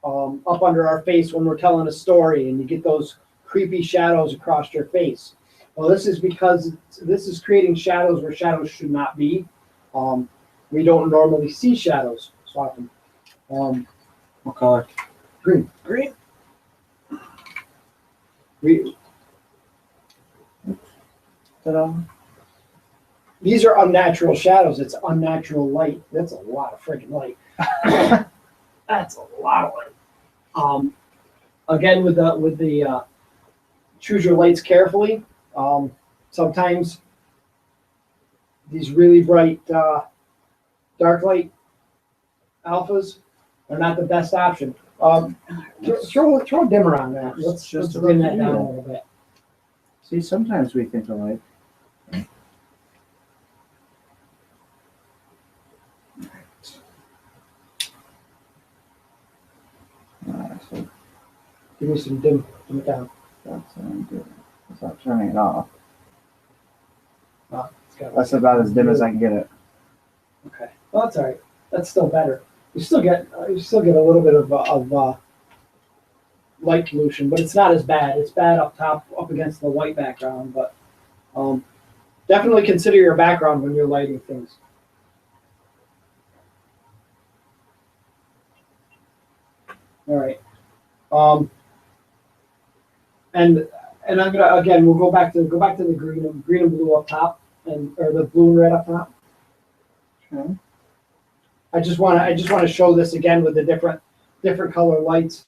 up under our face when we're telling a story, and you get those creepy shadows across your face. Well, this is because this is creating shadows where shadows should not be. We don't normally see shadows so often. What color? Green. Green. These are unnatural shadows. It's unnatural light. That's a lot of freaking light. That's a lot of light. Again, with the choose your lights carefully. Sometimes these really bright dark light alphas are not the best option. Throw a dimmer on that. Let's dim that down a little bit. See, sometimes we think alike. So Give me some dim it down. that's good. It's not turning it off. It's got That's about as dim as I can get it. Okay. Well, that's all right. That's still better. You still get a little bit of light pollution, but it's not as bad. It's bad up top, up against the white background, but definitely consider your background when you're lighting things. All right. And I'm gonna again, we'll go back to the green and blue up top, or the blue and red up top. Okay. I just want to show this again with the different color lights,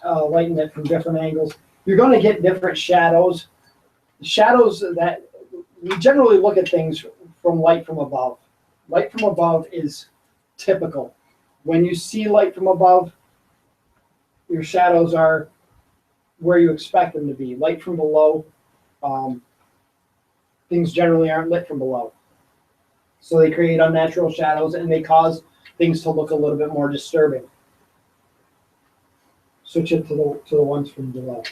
lighting it from different angles. You're going to get different shadows. Shadows that we generally look at things from light from above. Light from above is typical. When you see light from above, your shadows are where you expect them to be. Light from below, things generally aren't lit from below. So they create unnatural shadows and they cause things to look a little bit more disturbing. Switch it to the ones from below.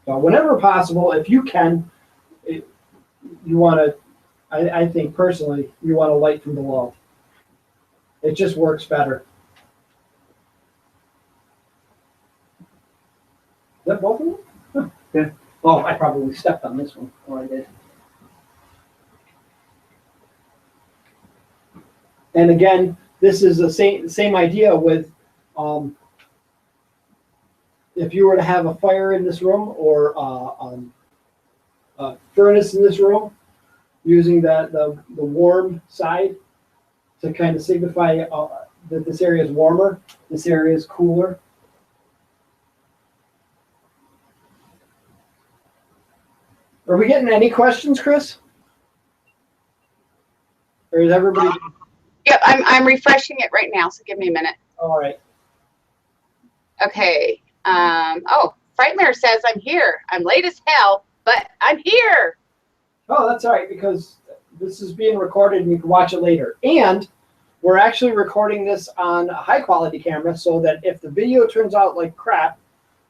So whenever possible, if you can, you want to, I think personally, you want to light from below. It just works better. Is that both of them? Huh. Yeah. Oh, I probably stepped on this one. Oh, I did. And again, this is the same idea with if you were to have a fire in this room or a furnace in this room, using the warm side to kind of signify that this area is warmer, this area is cooler. Are we getting any questions, Chris? Or is everybody? Yep, I'm refreshing it right now, so give me a minute. All right. Okay. Oh, Frightmare says I'm here. I'm late as hell, but I'm here. Oh, that's all right, because this is being recorded and you can watch it later. And we're actually recording this on a high quality camera so that if the video turns out like crap,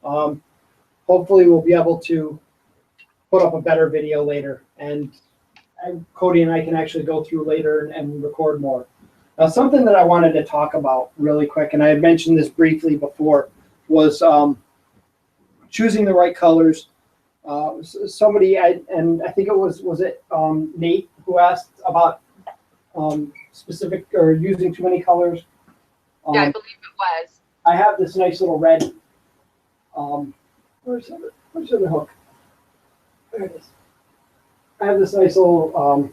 hopefully we'll be able to put up a better video later. And Cody and I can actually go through later and record more. Now, something that I wanted to talk about really quick, and I had mentioned this briefly before, was choosing the right colors. Somebody, and I think it was it Nate, who asked about specific or using too many colors. Yeah, I believe it was. I have this nice little red. Where's the hook? There it is. I have this nice little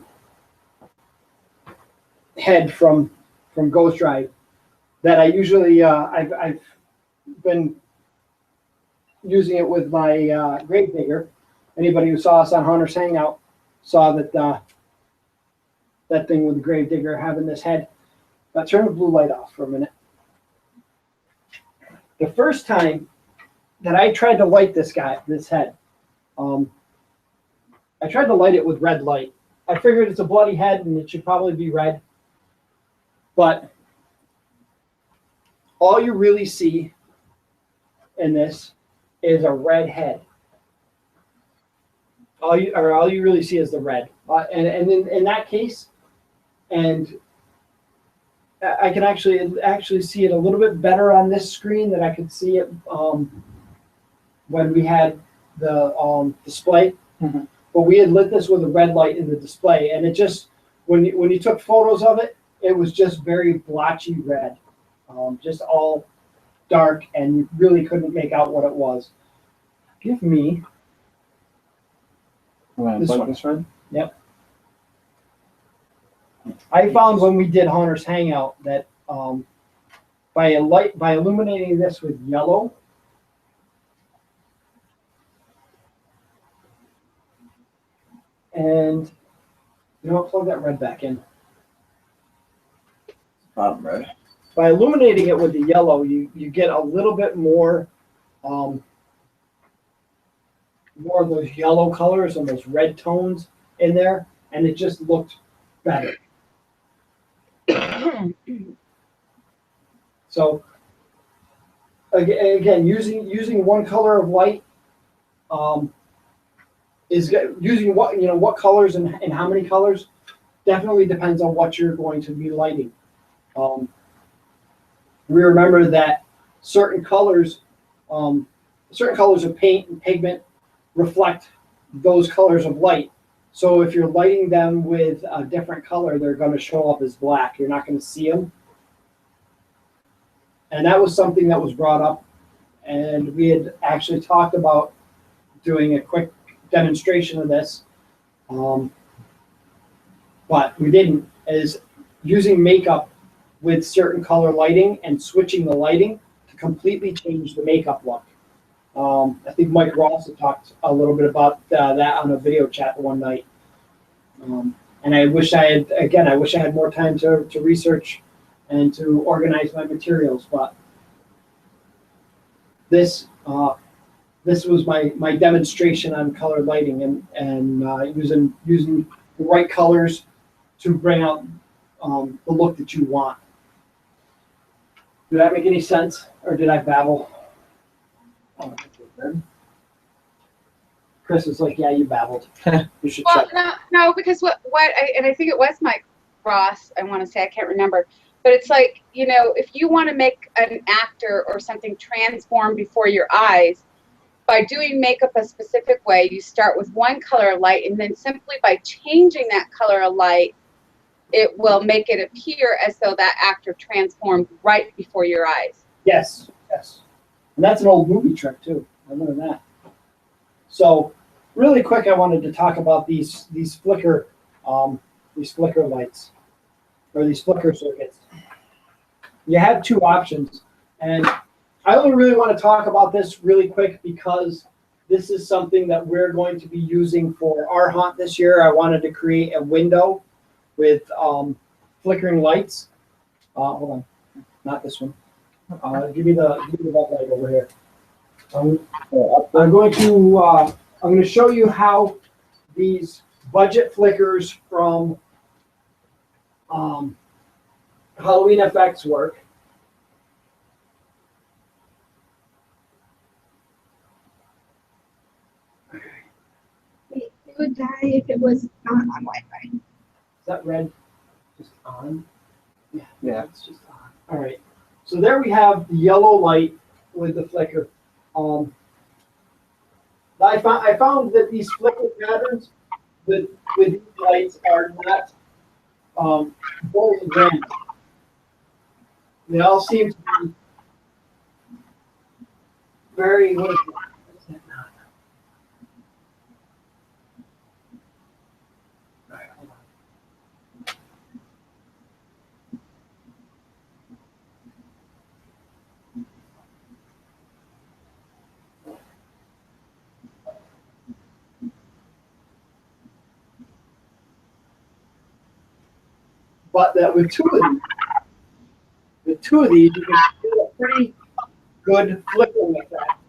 head from Ghost Drive that I usually I've been using it with my grave digger. Anybody who saw us on Hunter's Hangout saw that that thing with the grave digger having this head. But turn the blue light off for a minute. The first time that I tried to light this head, I tried to light it with red light. I figured it's a bloody head and it should probably be red. But all you really see in this is a red head. All you really see is the red. And in that case, and I can actually see it a little bit better on this screen than I could see it when we had the display. Mhm. But we had lit this with a red light in the display, and it just when you took photos of it, it was just very blotchy red, just all dark, and you really couldn't make out what it was. Give me this one. This red? Yep. I found when we did Hunter's Hangout that by illuminating this with yellow, and plug that red back in. Bottom red. By illuminating it with the yellow, you get a little bit more of those yellow colors and those red tones in there, and it just looked better. So again, using one color of light is using what colors and how many colors definitely depends on what you're going to be lighting. We remember that certain colors of paint and pigment reflect those colors of light. So if you're lighting them with a different color, they're going to show up as black. You're not going to see them. And that was something that was brought up, and we had actually talked about doing a quick demonstration of this, but we didn't, is using makeup with certain color lighting and switching the lighting to completely change the makeup look. I think Mike Ross had talked a little bit about that on a video chat one night. And I wish I had more time to research and to organize my materials, but this was my demonstration on color lighting and using the right colors to bring out the look that you want. Did that make any sense, or did I babble? Chris was like, "Yeah, you babbled. You should." Well, no, because I think it was Mike Ross. I want to say, I can't remember, but it's like, if you want to make an actor or something transform before your eyes, by doing makeup a specific way, you start with one color of light, and then simply by changing that color of light, it will make it appear as though that actor transformed right before your eyes. Yes. And that's an old movie trick too. I learned that. So, really quick, I wanted to talk about these flicker lights, or these flicker circuits. You have two options, and I only really want to talk about this really quick because this is something that we're going to be using for our hunt this year. I wanted to create a window with flickering lights. Hold on, not this one. Give me the light over here. I'm going to show you how these budget flickers from Halloween FX work. It would die if it was not on Wi-Fi. Is that red just on? Yeah. It's just on. All right. So there we have the yellow light with the flicker. I found that these flicker patterns with these lights are not fully random. They all seem to be very, what is it? All right, hold on. But that with two of these, you can get a pretty good flickering effect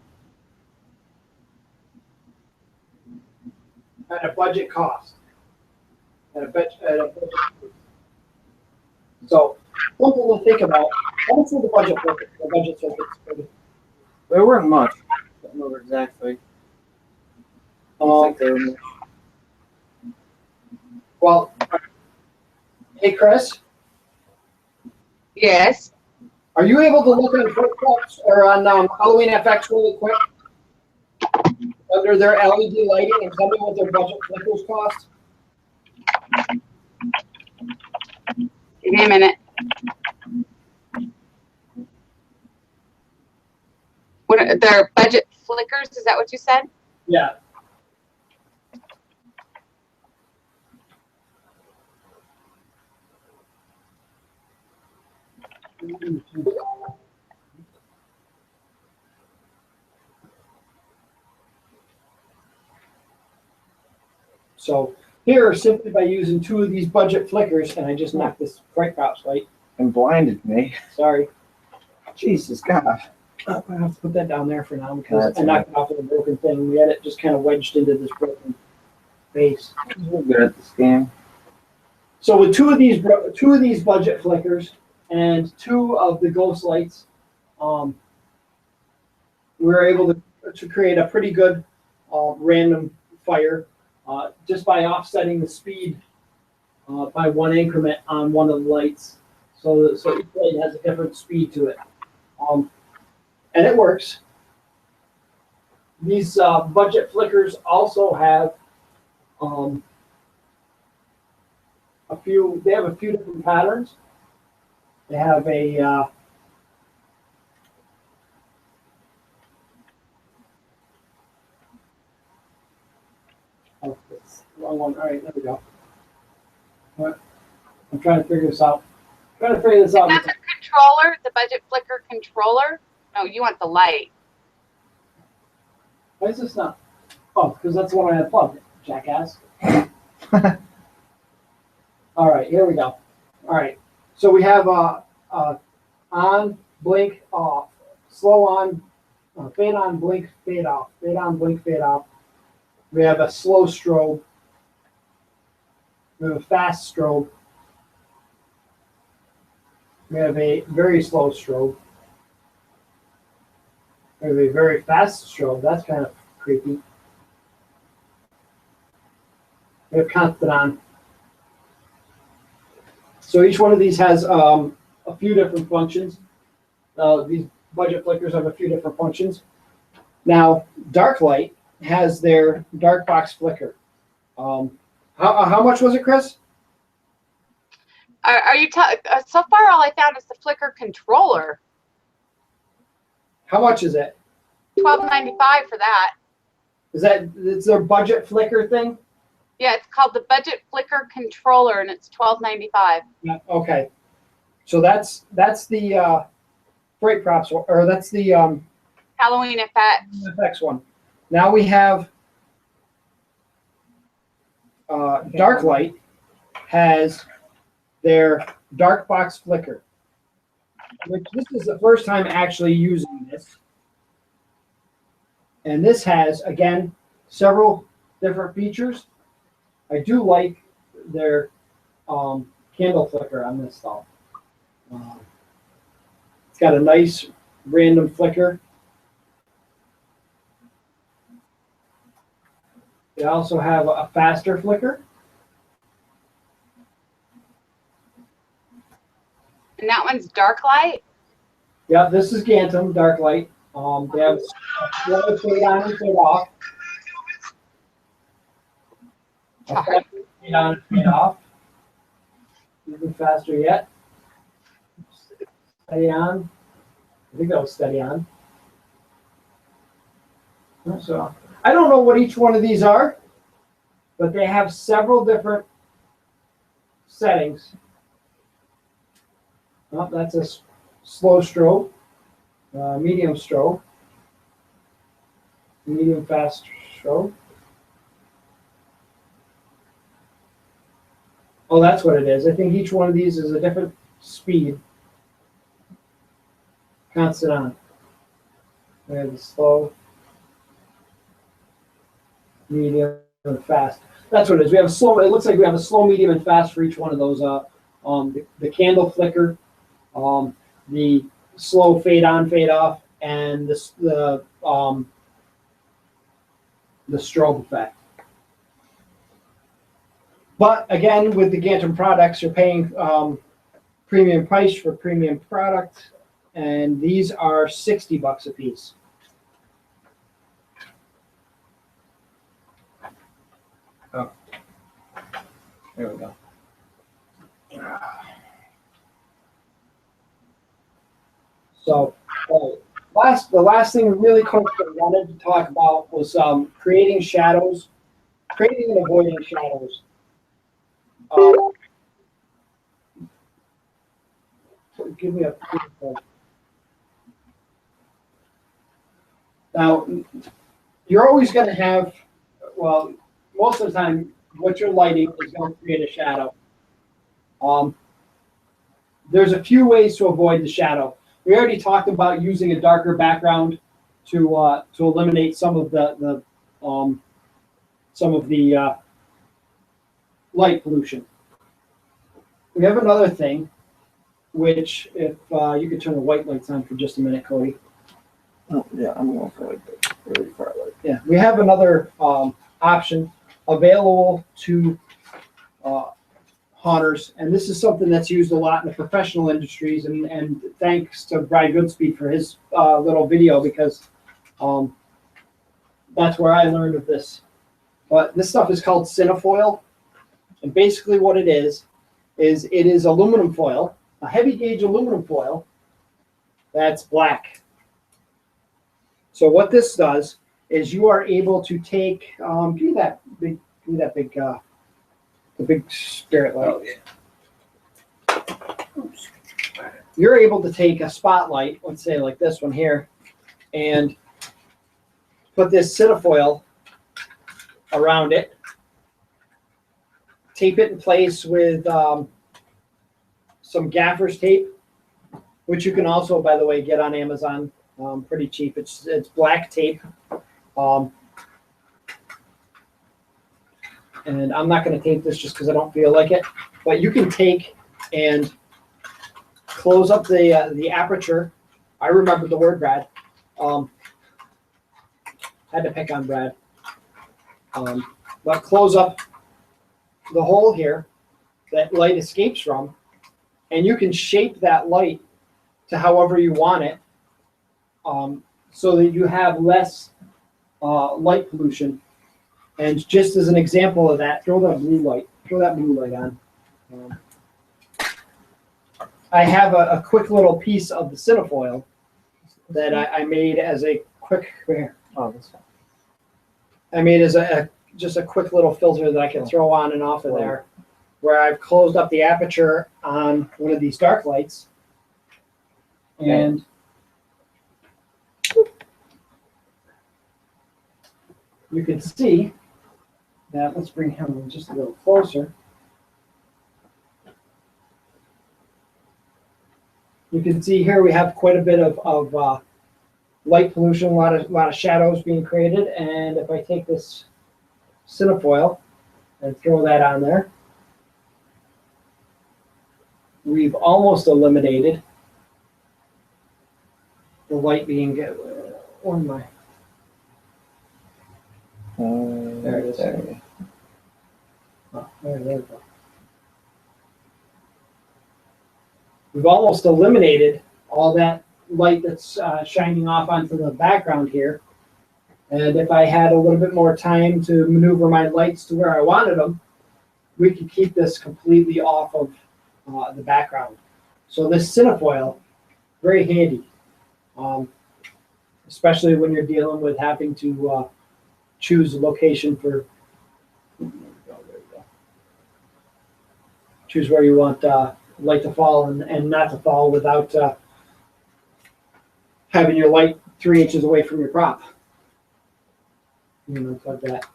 at a budget cost. So something to think about. How much was the budget flicker? The budget circuits. There weren't much. I don't remember exactly. Well, hey Chris, Yes. are you able to look on Flipbox or on Halloween FX really quick under their LED lighting and tell me what their budget flickers cost? Give me a minute. What are their budget flickers? Is that what you said? Yeah. So here, simply by using two of these budget flickers, and I just knocked this bright box light. And blinded me. Sorry. Jesus God. I have to put that down there for now because That's I knocked it off with a broken thing. We had it just kind of wedged into this broken base. We're good at this game. So with two of these budget flickers and two of the ghost lights, we were able to create a pretty good random fire just by offsetting the speed by one increment on one of the lights. So each light has a different speed to it. And it works. These budget flickers also have a few different patterns. They have a oh, it's the wrong one. All right, there we go. All right. I'm trying to figure this out. That's a controller, the budget flicker controller. No, you want the light. Why is this not? Oh, because that's the one I had plugged, jackass. All right, here we go. All right, so we have on, blink, off, slow on, fade on, blink, fade off, fade on, blink, fade off. We have a slow strobe. We have a fast strobe. We have a very slow strobe. We have a very fast strobe. That's kind of creepy. We have constant on. So each one of these has a few different functions. These budget flickers have a few different functions. Now, dark light has their dark box flicker. How much was it, Chris? Are you so far? All I found is the flicker controller. How much is it? $12.95 for that. It's their budget flicker thing? Yeah, it's called the budget flicker controller, and it's $12.95. Yeah, okay. So that's the freight props, or that's the Halloween FX. FX one. Now we have dark light has their dark box flicker, which this is the first time actually using this. And this has, again, several different features. I do like their candle flicker on this though. It's got a nice random flicker. They also have a faster flicker. And that one's dark light. Yeah, this is Gantum dark light. They have slow fade on and fade off. A faster fade on and fade off. Even faster yet. Steady on. I think that was steady on. So I don't know what each one of these are, but they have several different settings. Oh, that's a slow strobe, medium strobe, medium fast strobe. Oh, that's what it is. I think each one of these is a different speed. Constant on. We have the slow, medium, and fast. That's what it is. We have a slow. It looks like we have a slow, medium, and fast for each one of those. The candle flicker, the slow fade on, fade off, and the strobe effect. But again, with the Gantom products, you're paying premium price for premium product, and these are $60 a piece. Oh, there we go. So the last thing really quick that I wanted to talk about was creating shadows, creating and avoiding shadows. Give me a. Now, you're always going to have, well, most of the time, what you're lighting is going to create a shadow. There's a few ways to avoid the shadow. We already talked about using a darker background to eliminate some of the light pollution. We have another thing, which if you could turn the white lights on for just a minute, Cody. Oh, yeah, I'm going for like the really far light. Yeah, we have another option available to haunters, and this is something that's used a lot in the professional industries, and thanks to Brian Goodspeed for his little video, because that's where I learned of this. But this stuff is called cinefoil, and basically what it is it is aluminum foil, a heavy gauge aluminum foil that's black. So what this does is you are able to take, give me that big, the big spirit light. Oops. You're able to take a spotlight, let's say like this one here, and put this cinefoil around it, tape it in place with some gaffer's tape, which you can also, by the way, get on Amazon. Pretty cheap. It's black tape, and I'm not going to tape this just because I don't feel like it. But you can take and close up the aperture. I remembered the word, Brad. Had to pick on Brad. But close up the hole here that light escapes from, and you can shape that light to however you want it. So that you have less light pollution. And just as an example of that, throw that blue light on. I have a quick little piece of the cinefoil that I made as a quick. Oh, that's fine. I made as just a quick little filter that I can throw on and off of there, where I've closed up the aperture on one of these dark lights, and you can see that. Let's bring him just a little closer. You can see here we have quite a bit of light pollution, a lot of shadows being created. And if I take this cinefoil and throw that on there, we've almost eliminated the light being. Where am I? There it is. Oh, there we go. We've almost eliminated all that light that's shining off onto the background here. And if I had a little bit more time to maneuver my lights to where I wanted them, we could keep this completely off of the background. So this cinefoil, very handy. especially when you're dealing with having to choose a location for. There you go. Choose where you want light to fall and not to fall without having your light 3 inches away from your prop. Like that.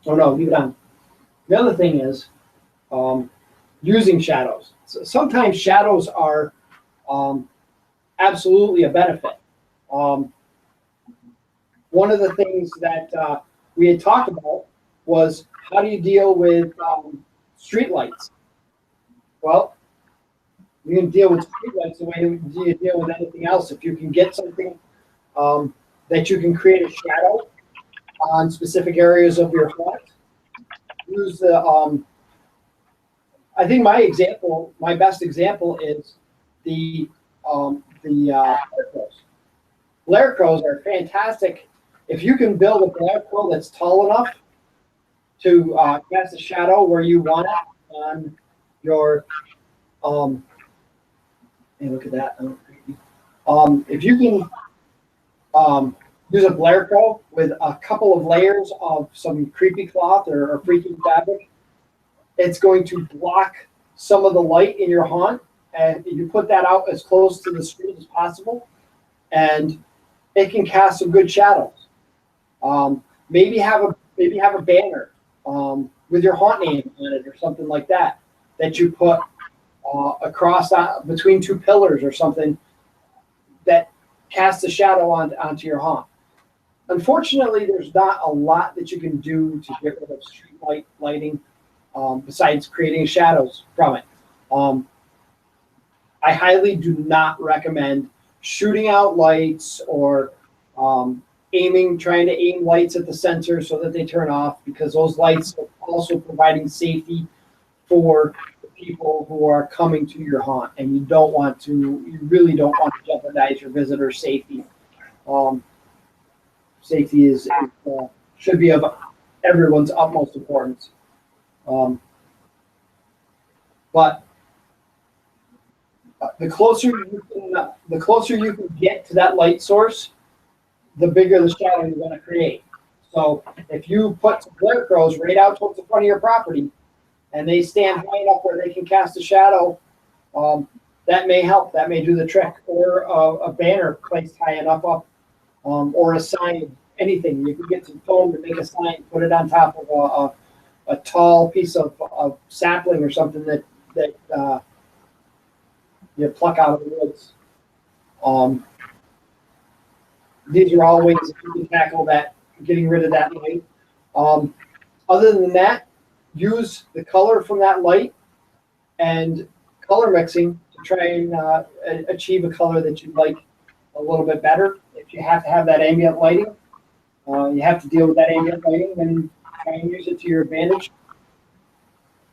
Oh no, leave it on. The other thing is using shadows. So sometimes shadows are absolutely a benefit. One of the things that we had talked about was how do you deal with street lights? Well, you can deal with street lights the way you deal with anything else. If you can get something that you can create a shadow on specific areas of your home, use the I think my best example is the glare crows. Glare crows are fantastic. If you can build a glare crow that's tall enough to cast a shadow where you want it on your hey, look at that. If you can use a glare crow with a couple of layers of some creepy cloth or freaking fabric, it's going to block some of the light in your haunt, and you put that out as close to the street as possible, and it can cast some good shadows. Maybe have a banner with your haunt name on it or something like that you put across between two pillars or something that casts a shadow onto your haunt. Unfortunately, there's not a lot that you can do to get rid of street lighting besides creating shadows from it. I highly do not recommend shooting out lights or trying to aim lights at the center so that they turn off, because those lights are also providing safety for the people who are coming to your haunt, and you really don't want to jeopardize your visitors' safety. Safety should be of everyone's utmost importance. But the closer you can get to that light source, the bigger the shadow you're going to create. So if you put some glare crows right out towards the front of your property, and they stand high enough where they can cast a shadow, that may help. That may do the trick. Or a banner placed high enough up, or a sign. Anything. You can get some foam to make a sign, put it on top of a tall piece of sapling or something that you pluck out of the woods. These are all ways that you can tackle that, getting rid of that light. Other than that, use the color from that light and color mixing to try and achieve a color that you like a little bit better. If you have to have that ambient lighting, you have to deal with that ambient lighting and try and use it to your advantage.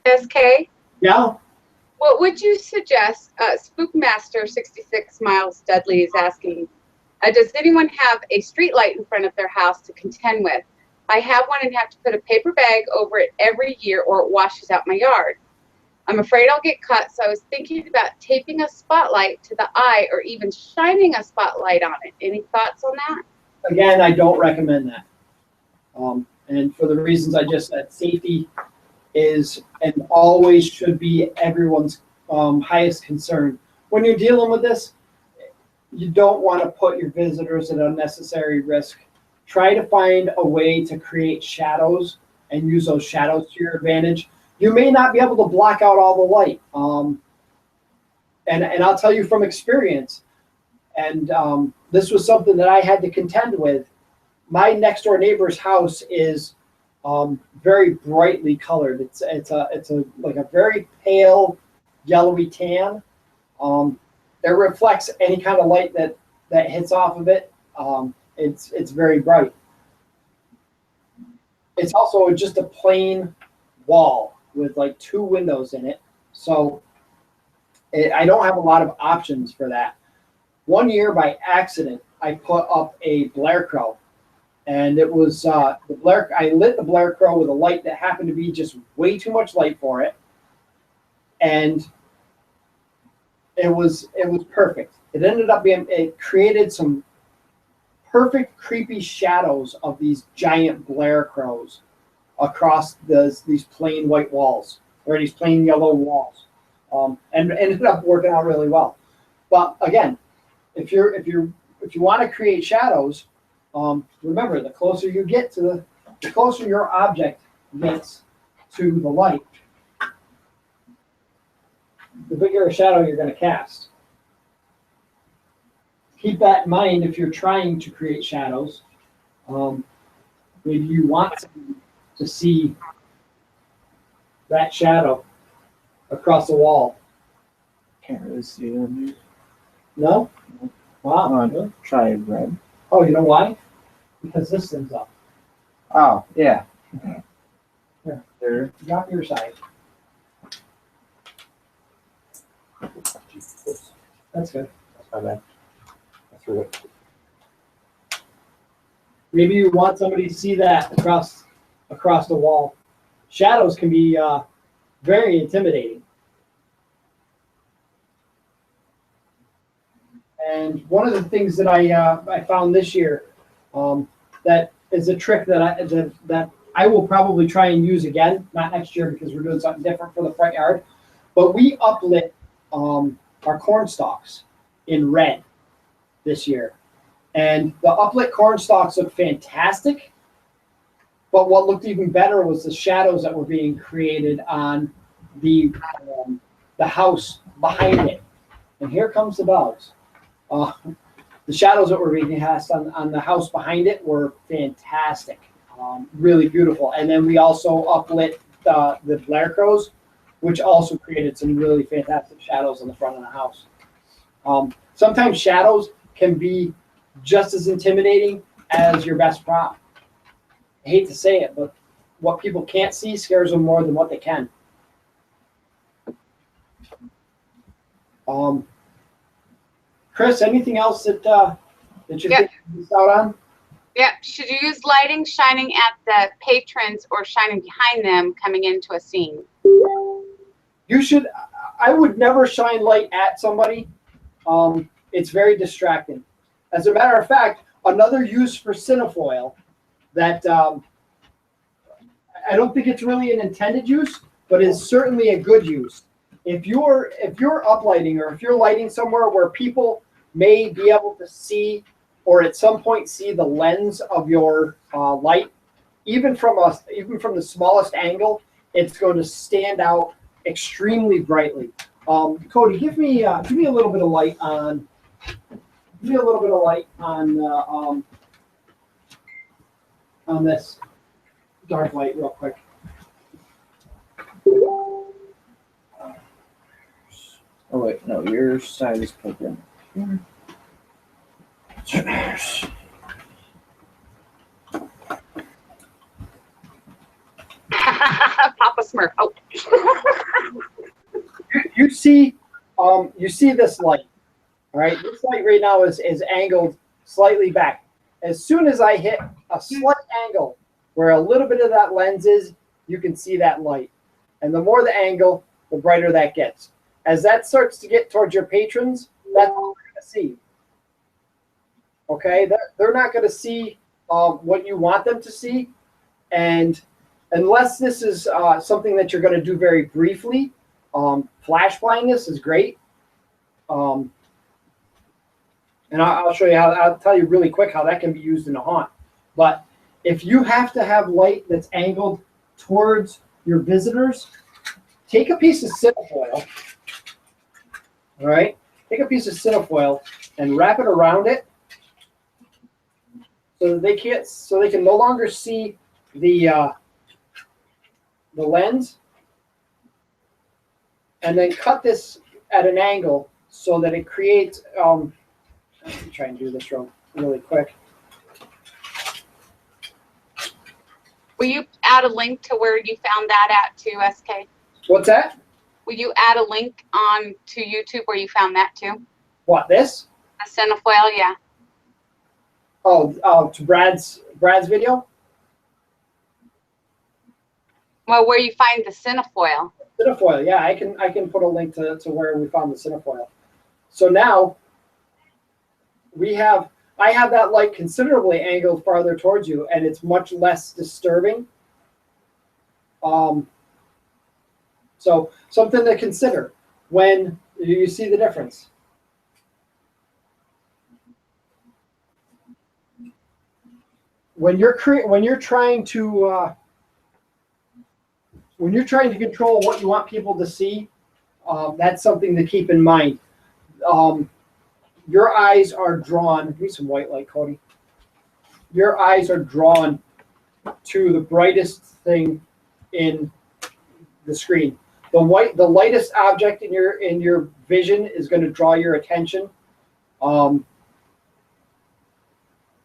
SK? Yeah. What would you suggest? Spookmaster 66 Miles Dudley is asking, does anyone have a street light in front of their house to contend with? I have one and have to put a paper bag over it every year or it washes out my yard. I'm afraid I'll get cut, so I was thinking about taping a spotlight to the eye or even shining a spotlight on it. Any thoughts on that? Again, I don't recommend that. And for the reasons I just said, safety is and always should be everyone's highest concern. When you're dealing with this, you don't want to put your visitors at unnecessary risk. Try to find a way to create shadows and use those shadows to your advantage. You may not be able to block out all the light. And I'll tell you from experience, and this was something that I had to contend with. My next door neighbor's house is very brightly colored. It's like a very pale yellowy tan. It reflects any kind of light that hits off of it. It's very bright. It's also just a plain wall with like 2 windows in it. So I don't have a lot of options for that. One year by accident, I put up a Blair Crow, and it was I lit the Blair Crow with a light that happened to be just way too much light for it, and it was perfect. it ended up being, it created some perfect creepy shadows of these giant Blair crows across these plain white walls, or these plain yellow walls, and ended up working out really well. But again, if you want to create shadows, remember, the closer you get to the closer your object gets to the light, the bigger a shadow you're going to cast. Keep that in mind if you're trying to create shadows. Maybe you want to see that shadow across the wall. Can't really see them. No? Wow. Come on, try red. Oh, you know why? Because this thing's up. Oh, yeah. Here. There. Drop your side. That's good. That's my bad. I threw it. Maybe you want somebody to see that across the wall. Shadows can be very intimidating. And one of the things that I found this year, that is a trick that I will probably try and use again, not next year because we're doing something different for the front yard, but we uplit our corn stalks in red this year. And the uplit corn stalks look fantastic, but what looked even better was the shadows that were being created on the house behind it. And here comes the dogs. The shadows that were being cast on the house behind it were fantastic, really beautiful. And then we also uplit the Blair crows, which also created some really fantastic shadows on the front of the house. Sometimes shadows can be just as intimidating as your best prop. I hate to say it, but what people can't see scares them more than what they can. Chris, anything else that you think you missed out on? Yeah. Should you use lighting shining at the patrons or shining behind them coming into a scene? You should. I would never shine light at somebody. It's very distracting. As a matter of fact, another use for cinefoil that I don't think it's really an intended use, but is certainly a good use. If you're uplighting, or if you're lighting somewhere where people may be able to see, or at some point see the lens of your light, even from the smallest angle, it's going to stand out extremely brightly. Cody, give me a little bit of light on. Give me a little bit of light on this dark light, real quick. Oh wait, no, your side is plugged in. Papa Smurf. Oh. You see this light. All right, this light right now is angled slightly back. As soon as I hit a slight angle where a little bit of that lens is, you can see that light. And the more the angle, the brighter that gets. As that starts to get towards your patrons, that's all they're going to see. Okay, they're not going to see what you want them to see, and unless this is something that you're going to do very briefly, flash blindness is great. And I'll show you how. I'll tell you really quick how that can be used in a haunt. But if you have to have light that's angled towards your visitors, take a piece of cinefoil. All right, take a piece of cinefoil and wrap it around it, so that they can no longer see the lens, and then cut this at an angle so that it creates. Let me try and do this really quick. Will you add a link to where you found that at too, SK? What's that? Will you add a link on to YouTube where you found that too? What, this? The cinefoil, yeah. Oh, to Brad's video. Well, where you find the cinefoil. Cinefoil, yeah, I can put a link to where we found the cinefoil. So now, I have that light considerably angled farther towards you, and it's much less disturbing. So something to consider when you see the difference. When you're trying to control what you want people to see, that's something to keep in mind. Your eyes are drawn. Give me some white light, Cody. Your eyes are drawn to the brightest thing in the screen. The lightest object in your vision is going to draw your attention in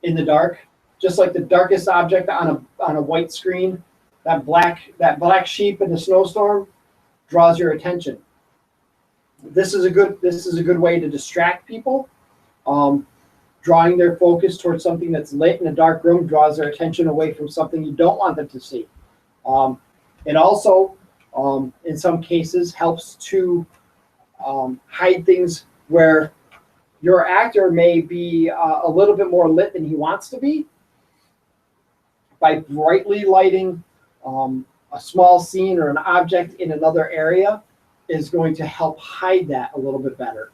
the dark. Just like the darkest object on a white screen, that black sheep in the snowstorm draws your attention. This is a good way to distract people. Drawing their focus towards something that's lit in a dark room draws their attention away from something you don't want them to see. It also, in some cases, helps to hide things where your actor may be a little bit more lit than he wants to be. By brightly lighting a small scene or an object in another area is going to help hide that a little bit better.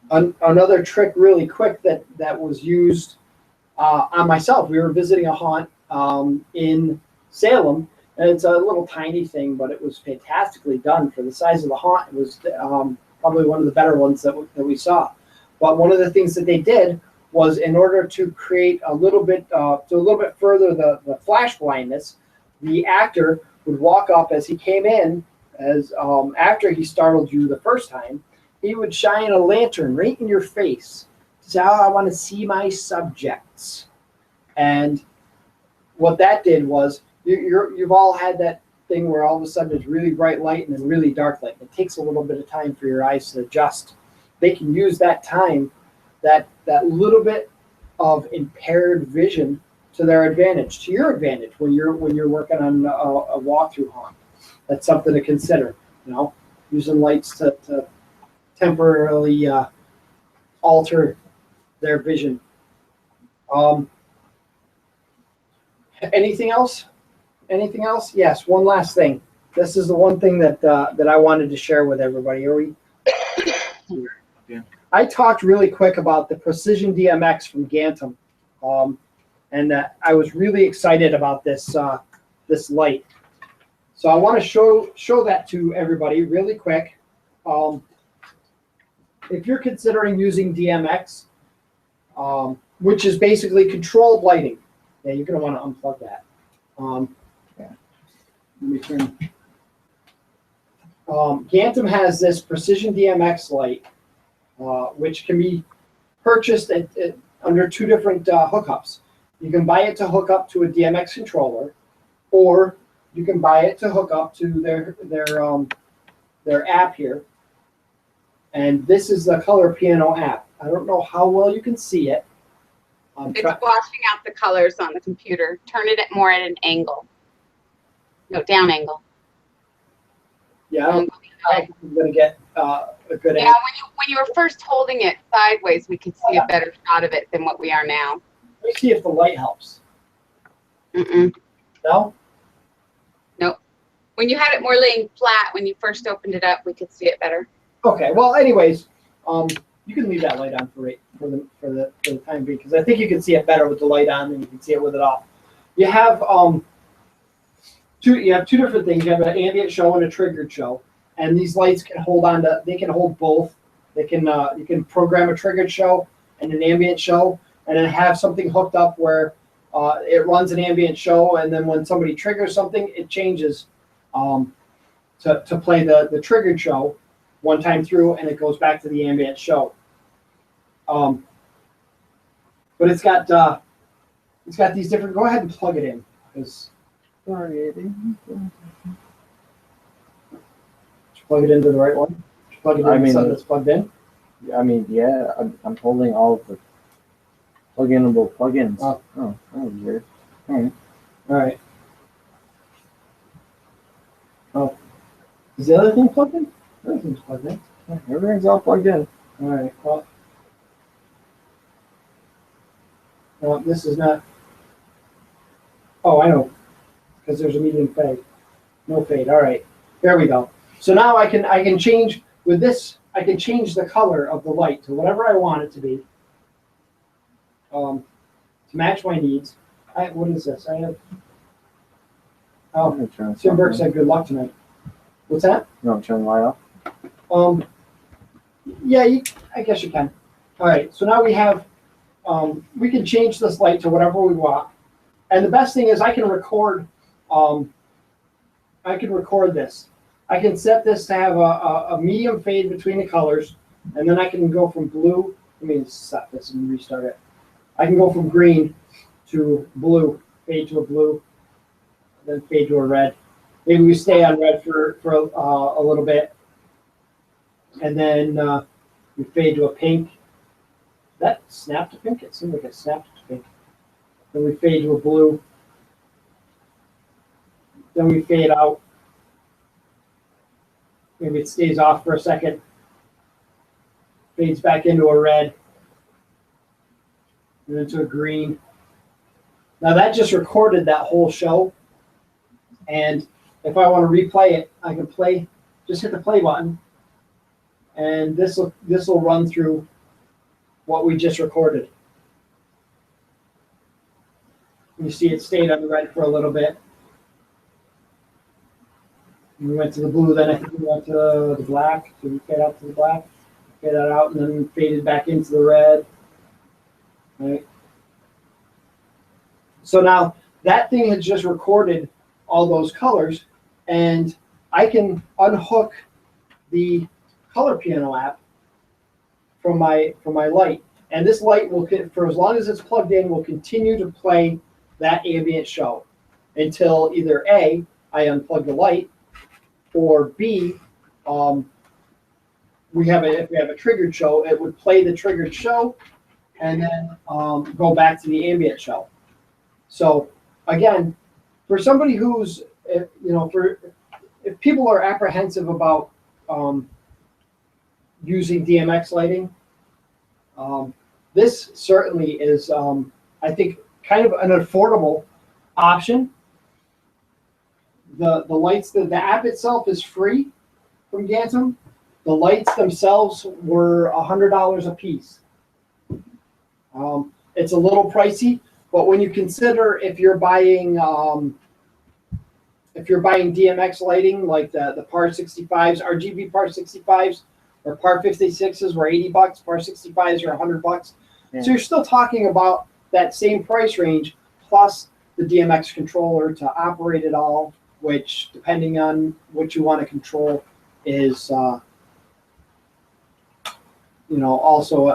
Another trick really quick that was used on myself. We were visiting a haunt in Salem, and it's a little tiny thing, but it was fantastically done for the size of the haunt. It was probably one of the better ones that we saw. But one of the things that they did was, in order to create a little bit further the flash blindness, the actor would walk up as he came in, as after he startled you the first time, he would shine a lantern right in your face to say, "Oh, I want to see my subjects." And what that did was, you've all had that thing where all of a sudden it's really bright light and then really dark light. It takes a little bit of time for your eyes to adjust. They can use that time, that little bit of impaired vision, to their advantage, to your advantage when you're working on a walkthrough haunt. That's something to consider. Using lights to temporarily alter their vision. Anything else? Anything else? Yes. One last thing. This is the one thing that I wanted to share with everybody. Are we? Yeah. I talked really quick about the Precision DMX from Gantom, and I was really excited about this light. So I want to show that to everybody really quick. If you're considering using DMX, which is basically controlled lighting, yeah, you're going to want to unplug that. Let me turn. Gantom has this Precision DMX light, which can be purchased under two different hookups. You can buy it to hook up to a DMX controller, or you can buy it to hook up to their app here. And this is the Color Piano app. I don't know how well you can see it. It's washing out the colors on the computer. Turn it more at an angle. No, down angle. Yeah, I don't think I'm going to get a good Yeah, when you were first holding it sideways, we could see a better shot of it than what we are now. Let me see if the light helps. Mm-mm. No? Nope. When you had it more laying flat, when you first opened it up, we could see it better. Okay. Well, anyways, you can leave that light on for the time being, because I think you can see it better with the light on than you can see it with it off. You have two different things. You have an ambient show and a triggered show, and these lights can hold on to. They can hold both. They can you can program a triggered show and an ambient show, and then have something hooked up where it runs an ambient show, and then when somebody triggers something, it changes to play the triggered show one time through, and it goes back to the ambient show. But it's got these different. Go ahead and plug it in, because plug it into the right one. Plug it in so it's plugged in. I mean, yeah, I'm holding all of the plug-inable plugins. Oh, that was weird. All right. Oh, is the other thing plugged in? Everything's plugged in. Everything's all plugged in. All right. Well, this is not. Oh, I know, because there's a medium fade. No fade. All right. There we go. So now I can change with this. I can change the color of the light to whatever I want it to be. To match my needs. What is this? I have. Oh, Tim Burke said good luck tonight. What's that? You want to turn the light off? Yeah, I guess you can. All right, so now we have, we can change this light to whatever we want. And the best thing is I can record this. I can set this to have a medium fade between the colors, and then I can go from blue. Let me stop this and restart it. I can go from green to blue, fade to a blue, then fade to a red. Maybe we stay on red for a little bit, and then we fade to a pink. That snapped to pink? It seemed like it snapped to pink. Then we fade to a blue. Then we fade out. Maybe it stays off for a second. Fades back into a red. And into a green. Now that just recorded that whole show. And if I want to replay it, I can play, just hit the play button. And this will run through what we just recorded. You see it stayed on the red for a little bit. We went to the blue, then I think we went to the black. So we fade out to the black, fade that out, and then we faded back into the red. Right. So now that thing has just recorded all those colors, and I can unhook the color piano app from my light, and this light will, for as long as it's plugged in, will continue to play that ambient show until either A, I unplug the light, or B, if we have a triggered show, it would play the triggered show and then go back to the ambient show. So again, for somebody who's, if people are apprehensive about using DMX lighting, this certainly is, I think, kind of an affordable option. The lights, the app itself is free from Gantom. The lights themselves were $100 a piece. It's a little pricey, but when you consider if you're buying DMX lighting, like the PAR 65s, RGB PAR 65s, or PAR 56s were $80, PAR 65s are $100. Yeah. So you're still talking about that same price range, plus the DMX controller to operate it all, which, depending on what you want to control, is also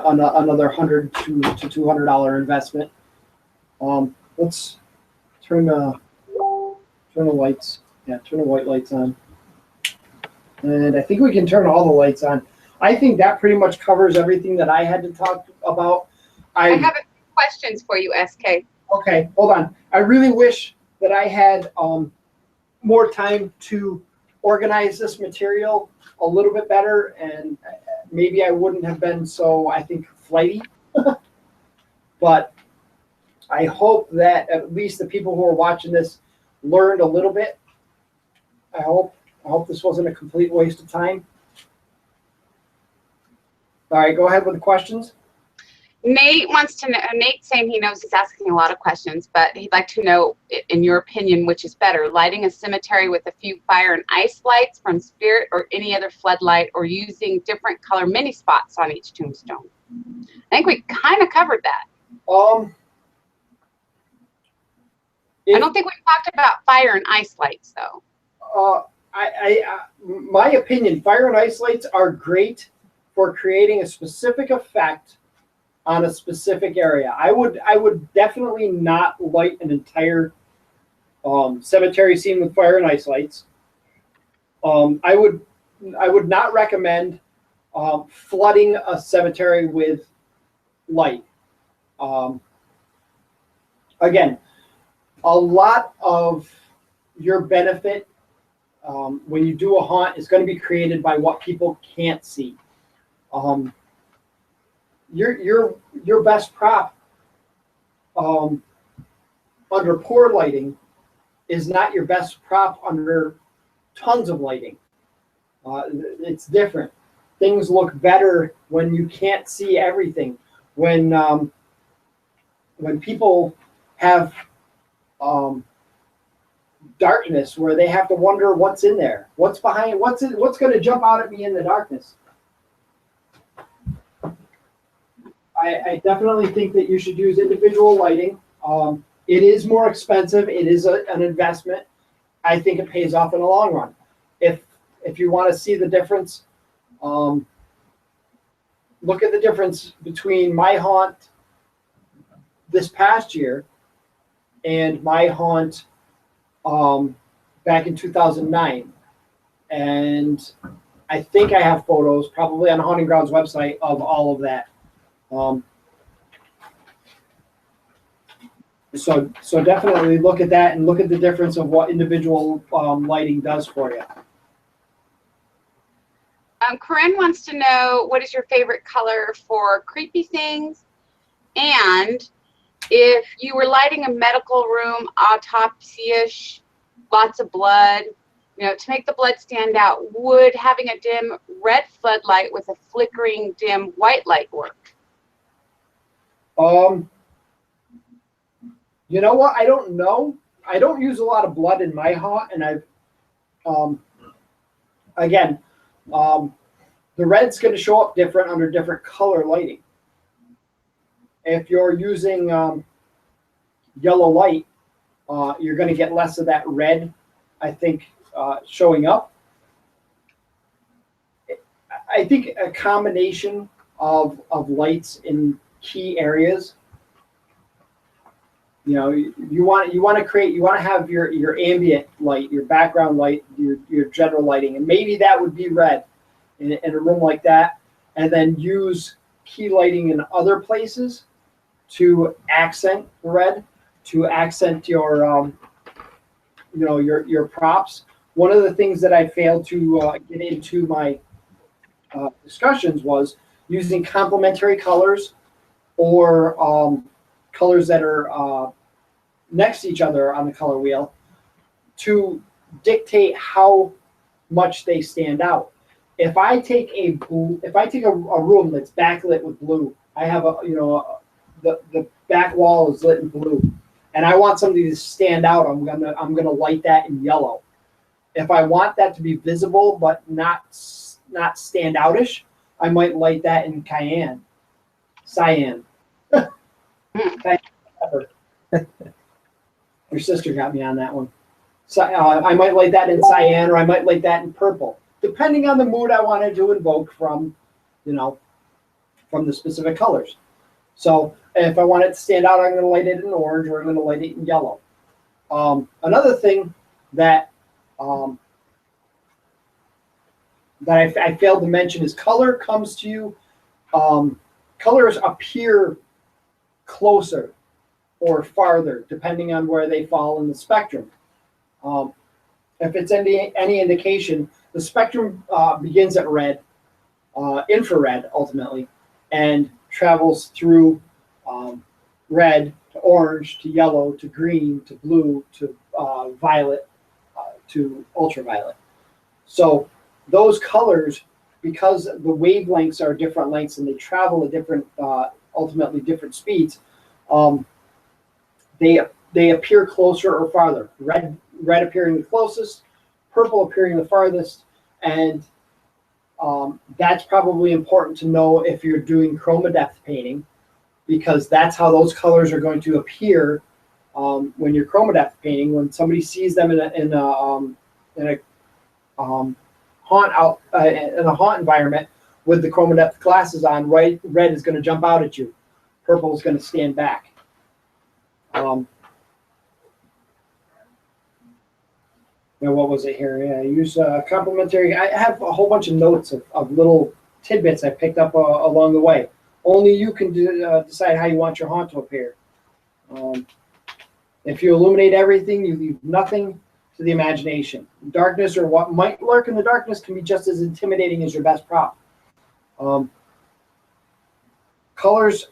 another $100 to $200 investment. Let's turn the lights. Yeah, turn the white lights on. And I think we can turn all the lights on. I think that pretty much covers everything that I had to talk about. I have a few questions for you, SK. Okay, hold on. I really wish that I had more time to organize this material a little bit better, and maybe I wouldn't have been so, I think, flighty. But I hope that at least the people who are watching this learned a little bit. I hope this wasn't a complete waste of time. All right, go ahead with the questions. Nate wants to know, Nate's saying he knows he's asking a lot of questions, but he'd like to know, in your opinion, which is better, lighting a cemetery with a few fire and ice lights from Spirit or any other floodlight, or using different color mini spots on each tombstone? I think we kind of covered that. I don't think we talked about fire and ice lights, though. My opinion, fire and ice lights are great for creating a specific effect on a specific area. I would definitely not light an entire cemetery scene with fire and ice lights. I would not recommend flooding a cemetery with light. Again, a lot of your benefit when you do a haunt is going to be created by what people can't see. your best prop under poor lighting is not your best prop under tons of lighting. It's different. Things look better when you can't see everything. When people have darkness where they have to wonder what's in there, what's behind, what's going to jump out at me in the darkness. I definitely think that you should use individual lighting. It is more expensive. It is an investment. I think it pays off in the long run. If you want to see the difference, look at the difference between my haunt this past year and my haunt back in 2009. And I think I have photos probably on the Haunting Grounds website of all of that. So definitely look at that and look at the difference of what individual lighting does for you. Corinne wants to know, what is your favorite color for creepy things? And if you were lighting a medical room, autopsy-ish, lots of blood, to make the blood stand out, would having a dim red floodlight with a flickering dim white light work? You know what? I don't know. I don't use a lot of blood in my haunt, and I've again, the red's going to show up different under different color lighting. If you're using yellow light, you're going to get less of that red, I think, showing up. I think a combination of lights in key areas. You want to have your ambient light, your background light, your general lighting, and maybe that would be red in a room like that, and then use key lighting in other places to accent the red, to accent your your props. One of the things that I failed to get into my discussions was using complementary colors or colors that are next to each other on the color wheel to dictate how much they stand out. If I take a room that's backlit with blue, I have the back wall is lit in blue, and I want something to stand out. I'm gonna light that in yellow. If I want that to be visible but not stand outish, I might light that in cyan. Cyan. Your sister got me on that one. So I might light that in cyan, or I might light that in purple, depending on the mood I wanted to invoke from the specific colors. So if I want it to stand out, I'm going to light it in orange, or I'm going to light it in yellow. Another thing that I failed to mention is color comes to you. Colors appear closer or farther, depending on where they fall in the spectrum. If it's any indication, the spectrum begins at red, infrared ultimately, and travels through red to orange to yellow to green to blue to violet to ultraviolet. So those colors, because the wavelengths are different lengths and they travel at different, ultimately different speeds, they appear closer or farther. Red appearing the closest, purple appearing the farthest, and that's probably important to know if you're doing chroma depth painting, because that's how those colors are going to appear when you're chroma depth painting. When somebody sees them in a haunt environment with the chroma depth glasses on, red is going to jump out at you, purple is going to stand back. Now, what was it here? Yeah, use complementary. I have a whole bunch of notes of little tidbits I picked up along the way. Only you can decide how you want your haunt to appear. If you illuminate everything, you leave nothing to the imagination. Darkness, or what might lurk in the darkness, can be just as intimidating as your best prop. Colors.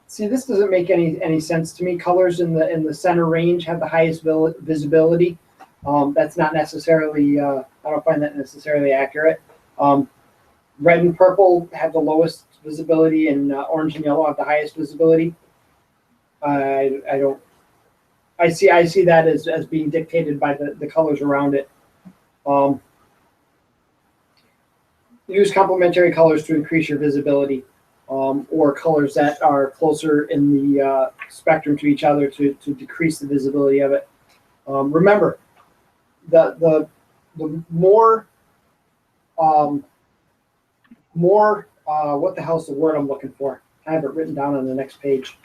See, this doesn't make any sense to me. Colors in the center range have the highest visibility. That's not necessarily. I don't find that necessarily accurate. Red and purple have the lowest visibility, and orange and yellow have the highest visibility. I don't. I see that as being dictated by the colors around it. Use complementary colors to increase your visibility, or colors that are closer in the spectrum to each other to decrease the visibility of it. Remember, the more what the hell's the word I'm looking for? I have it written down on the next page.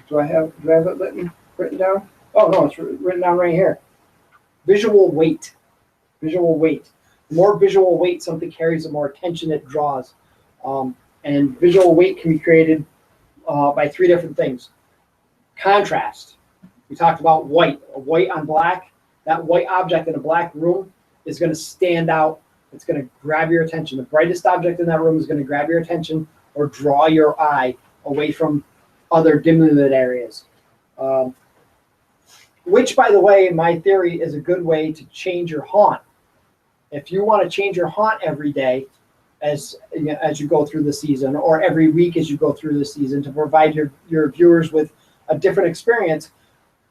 Do I have it written down? Oh no, it's written down right here. Visual weight. Visual weight. The more visual weight something carries, the more attention it draws. And visual weight can be created by three different things. Contrast. We talked about white. A white on black. That white object in a black room is going to stand out. It's going to grab your attention. The brightest object in that room is going to grab your attention or draw your eye away from other dimly lit areas. Which, by the way, in my theory, is a good way to change your haunt. If you want to change your haunt every day as you go through the season, or every week as you go through the season, to provide your viewers with a different experience,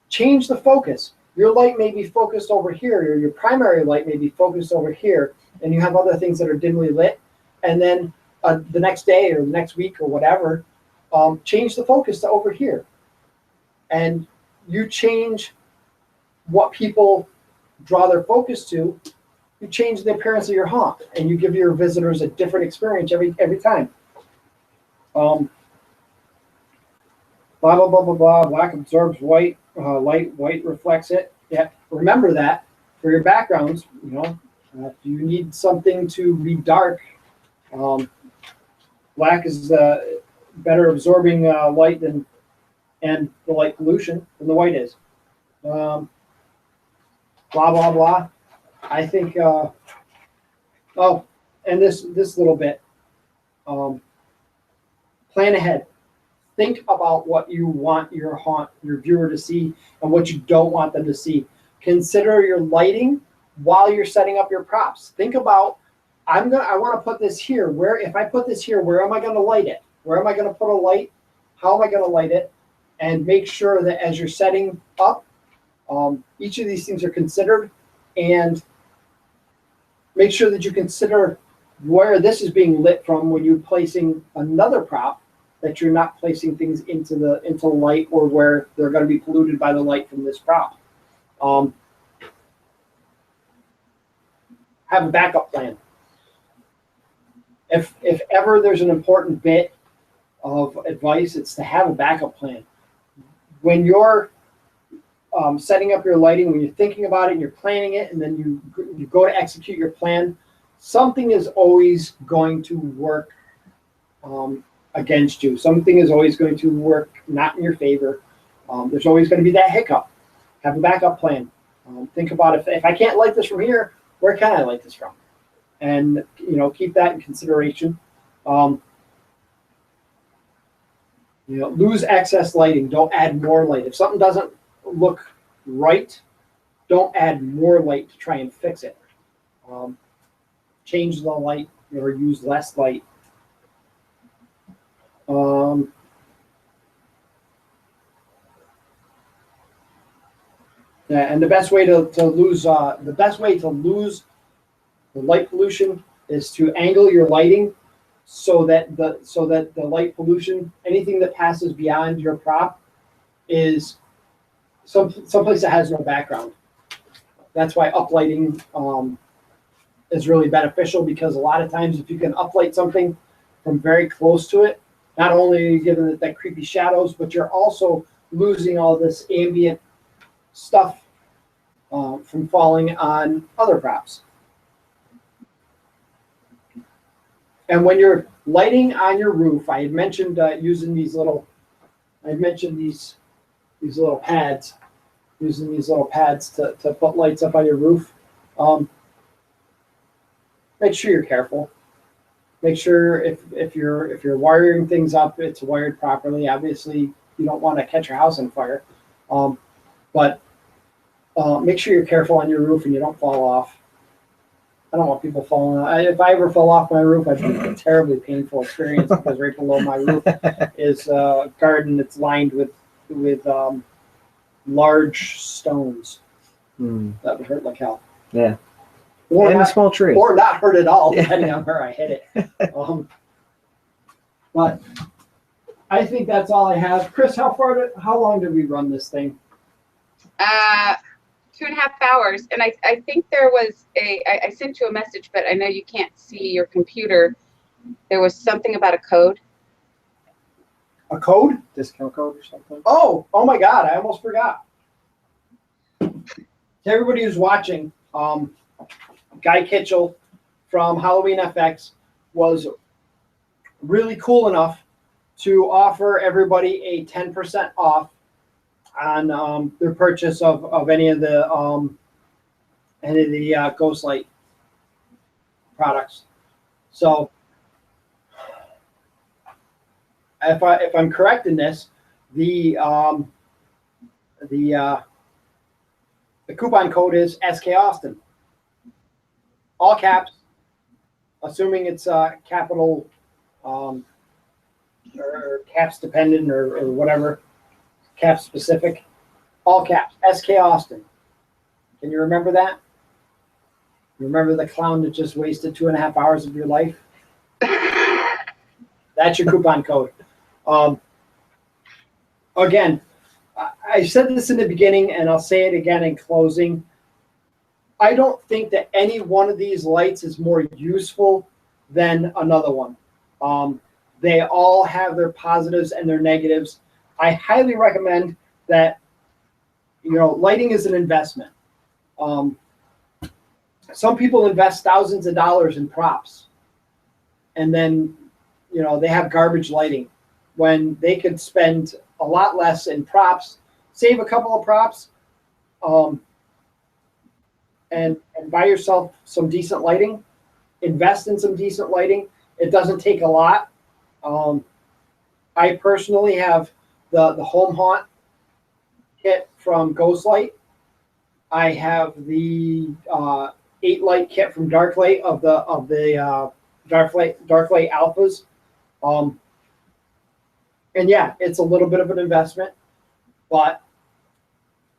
change the focus. Your light may be focused over here, or your primary light may be focused over here, and you have other things that are dimly lit. And then the next day or the next week or whatever, change the focus to over here. And you change what people draw their focus to. You change the appearance of your haunt, and you give your visitors a different experience every time. Blah blah blah blah blah. Black absorbs white light. White reflects it. Yeah, remember that for your backgrounds. If you need something to be dark, black is better absorbing light and the light pollution than the white is. Blah blah blah. I think. And this little bit. Plan ahead. Think about what you want your viewer to see and what you don't want them to see. Consider your lighting while you're setting up your props. Think about, I want to put this here. If I put this here, where am I going to light it? Where am I going to put a light? How am I going to light it? And make sure that as you're setting up, each of these things are considered, and make sure that you consider where this is being lit from when you're placing another prop, that you're not placing things into light or where they're going to be polluted by the light from this prop. Have a backup plan. If ever there's an important bit of advice, it's to have a backup plan. When you're setting up your lighting, when you're thinking about it and you're planning it, and then you go to execute your plan, something is always going to work against you. Something is always going to work not in your favor. There's always going to be that hiccup. Have a backup plan. Think about if I can't light this from here, where can I light this from? And keep that in consideration. Lose excess lighting. Don't add more light. If something doesn't look right, don't add more light to try and fix it. Change the light or use less light. And the best way to lose the light pollution is to angle your lighting so that the light pollution, anything that passes beyond your prop, is someplace that has no background. That's why uplighting is really beneficial, because a lot of times if you can uplight something from very close to it, not only are you giving it that creepy shadows, but you're also losing all this ambient stuff from falling on other props. And when you're lighting on your roof, I had mentioned using these little pads, to put lights up on your roof. Make sure you're careful. Make sure if you're wiring things up, it's wired properly. Obviously, you don't want to catch your house on fire, but make sure you're careful on your roof and you don't fall off. I don't want people falling off. If I ever fell off my roof, I'd be a terribly painful experience because right below my roof is a garden that's lined with large stones. That would hurt like hell. Yeah. Or And a not, small tree. or not hurt at all, depending on where I hit it. But I think that's all I have. Chris, how long did we run this thing? 2.5 hours. And I think there was I sent you a message, but I know you can't see your computer. There was something about a code. A code? Discount code or something? Oh my God, I almost forgot. To everybody who's watching, Guy Kitchell from Halloween FX was really cool enough to offer everybody a 10% off on their purchase of any of the Ghost Light products. So if I'm correct in this, the coupon code is SK Austin. All caps, assuming it's capital or caps dependent or whatever, cap specific. All caps, SK Austin. Can you remember that? Remember the clown that just wasted 2.5 hours of your life? That's your coupon code. Again, I said this in the beginning, and I'll say it again in closing. I don't think that any one of these lights is more useful than another one. They all have their positives and their negatives. I highly recommend that, lighting is an investment. Some people invest thousands of dollars in props, and then, they have garbage lighting when they could spend a lot less in props, save a couple of props, and buy yourself some decent lighting, invest in some decent lighting. It doesn't take a lot. I personally have the Home Haunt kit from Ghost Light. I have the 8-light kit from Dark Light of the Dark Light Alphas. And yeah, it's a little bit of an investment, but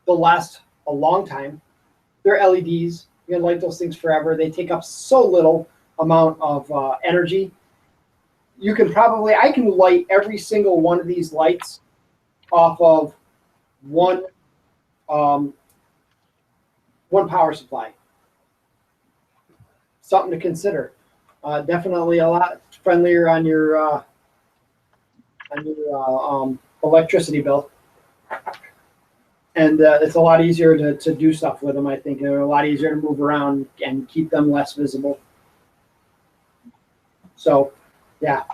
they'll last a long time. They're LEDs. You can light those things forever. They take up so little amount of energy. I can light every single one of these lights off of one power supply. Something to consider. Definitely a lot friendlier on your electricity bill. And it's a lot easier to do stuff with them, I think. They're a lot easier to move around and keep them less visible. So, yeah,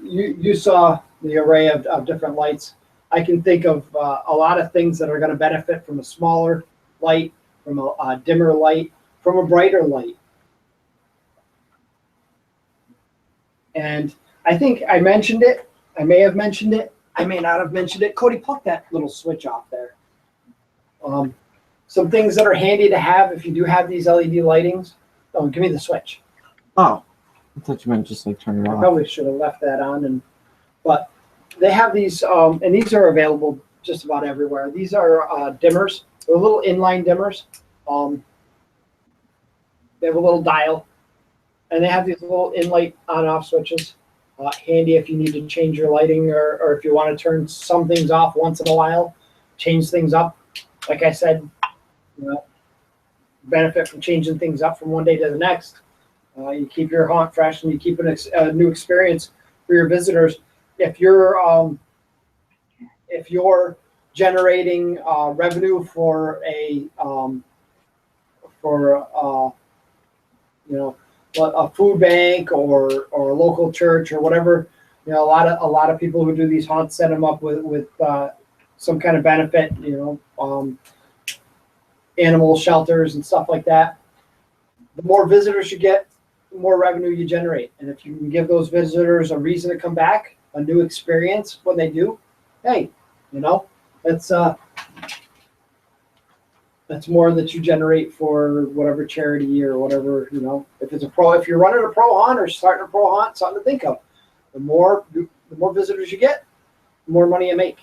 you saw the array of different lights. I can think of a lot of things that are going to benefit from a smaller light, from a dimmer light, from a brighter light. And I think I mentioned it. I may have mentioned it. I may not have mentioned it. Cody, pluck that little switch off there. Some things that are handy to have if you do have these LED lightings. Oh, give me the switch. Oh, I thought you meant just like turn it I off. probably should have left that on. But they have these, and these are available just about everywhere. These are dimmers. They're little inline dimmers. They have a little dial, and they have these little in-light on-off switches. Handy if you need to change your lighting or if you want to turn some things off once in a while, change things up. Like I said, benefit from changing things up from one day to the next. You keep your haunt fresh and you keep a new experience for your visitors. If you're generating revenue for a food bank or a local church or whatever, a lot of people who do these haunts set them up with some kind of benefit, animal shelters and stuff like that. The more visitors you get, the more revenue you generate. And if you can give those visitors a reason to come back, a new experience when they do, hey, you know, that's more that you generate for whatever charity or whatever, you know. If you're running a pro hunt or starting a pro hunt, something to think of. The more visitors you get, the more money you make.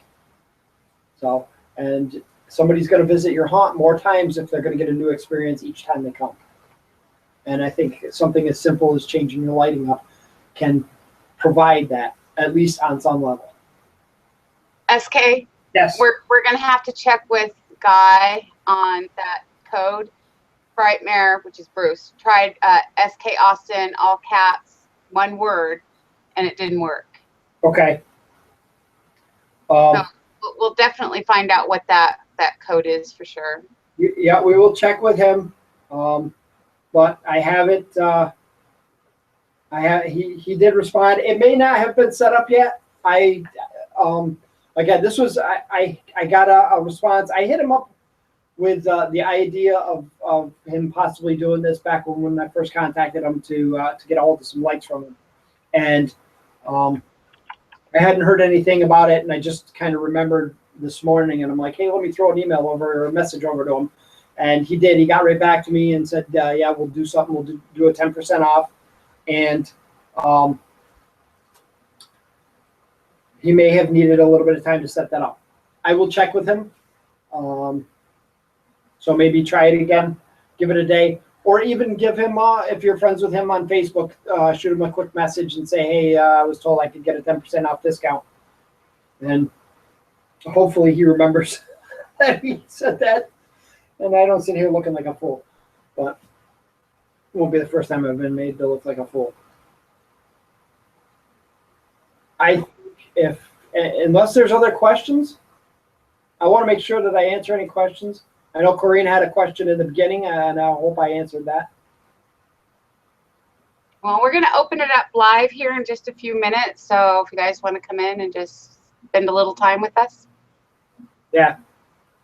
So, and somebody's going to visit your haunt more times if they're going to get a new experience each time they come. And I think something as simple as changing your lighting up can provide that, at least on some level. SK, Yes. we're gonna have to check with Guy on that code. Frightmare, which is Bruce, tried SK Austin, all caps, one word, and it didn't work. Okay. So we'll definitely find out what that code is for sure. Yeah, we will check with him. But I haven't. He did respond. It may not have been set up yet. Again, this was I got a response. I hit him up with the idea of him possibly doing this back when I first contacted him to get a hold of some lights from him, and I hadn't heard anything about it, and I just kind of remembered this morning, and I'm like, hey, let me throw an email over or a message over to him. And he did. He got right back to me and said, yeah, we'll do something. We'll do a 10% off. And he may have needed a little bit of time to set that up. I will check with him. So maybe try it again, give it a day, or even give him, if you're friends with him on Facebook, shoot him a quick message and say, hey, I was told I could get a 10% off discount. And hopefully he remembers that he said that. And I don't sit here looking like a fool, but it won't be the first time I've been made to look like a fool. I think unless there's other questions, I want to make sure that I answer any questions. I know Corrine had a question in the beginning, and I hope I answered that. Well, we're going to open it up live here in just a few minutes. So if you guys want to come in and just spend a little time with us. Yeah.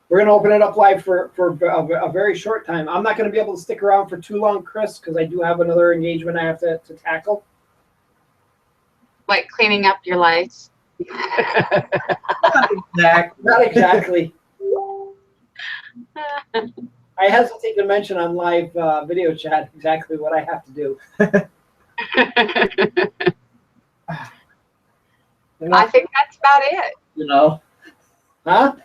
We're going to open it up live for a very short time. I'm not going to be able to stick around for too long, Chris, because I do have another engagement I have to tackle. Like cleaning up your lights. Not exactly. I hesitate to mention on live video chat exactly what I have to do. I think that's about it. You know? Huh?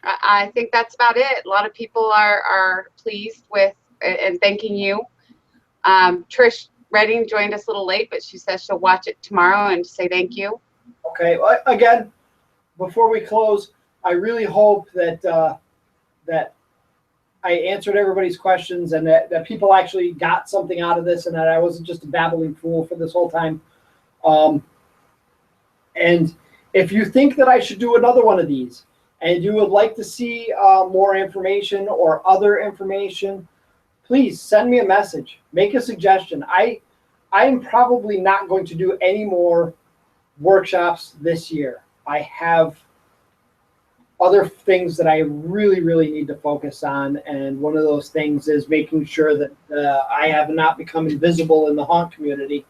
I think that's about it. A lot of people are pleased with and thanking you. Trish Redding joined us a little late, but she says she'll watch it tomorrow and say thank you. Okay. Well, again, before we close, I really hope that that I answered everybody's questions and that people actually got something out of this and that I wasn't just a babbling fool for this whole time. And if you think that I should do another one of these, and you would like to see more information or other information, please send me a message. Make a suggestion. I am probably not going to do any more workshops this year. I have other things that I really, really need to focus on, and one of those things is making sure that I have not become invisible in the haunt community.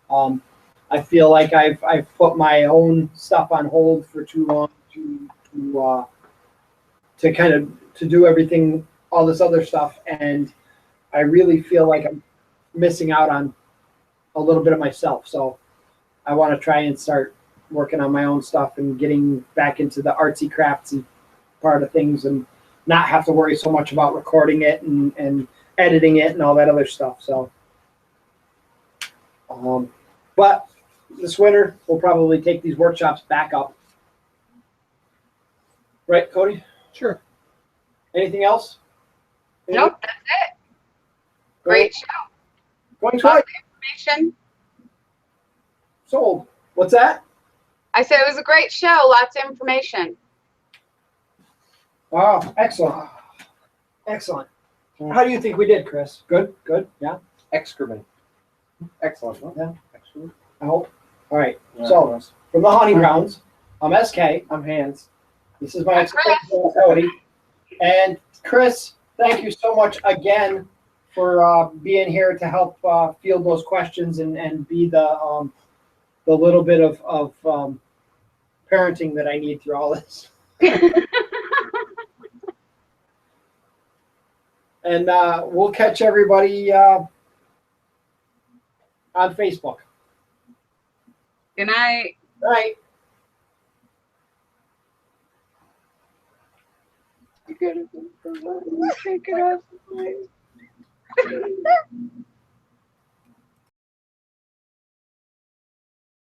I feel like I've put my own stuff on hold for too long to kind of to do everything, all this other stuff, and I really feel like I'm missing out on a little bit of myself. So I want to try and start working on my own stuff and getting back into the artsy craftsy part of things and not have to worry so much about recording it and editing it and all that other stuff. So but this winter we'll probably take these workshops back up. Right, Cody? Sure. Anything else? Nope, that's it. Great show. Going Lots twice. of information. Sold. What's that? I said it was a great show. Lots of information. Wow, excellent. Excellent. How do you think we did, Chris? Good? Good? Yeah? Excrement. Excellent. Huh? Yeah. Excellent. I hope. All right. Yeah, So, nice. from the Hunting Grounds, I'm SK. I'm Hands. This is my ex-husband, Cody. And Chris, thank you so much again for being here to help field those questions and be the little bit of parenting that I need through all this. And we'll catch everybody on Facebook. Good night. All right. You're gonna take it off.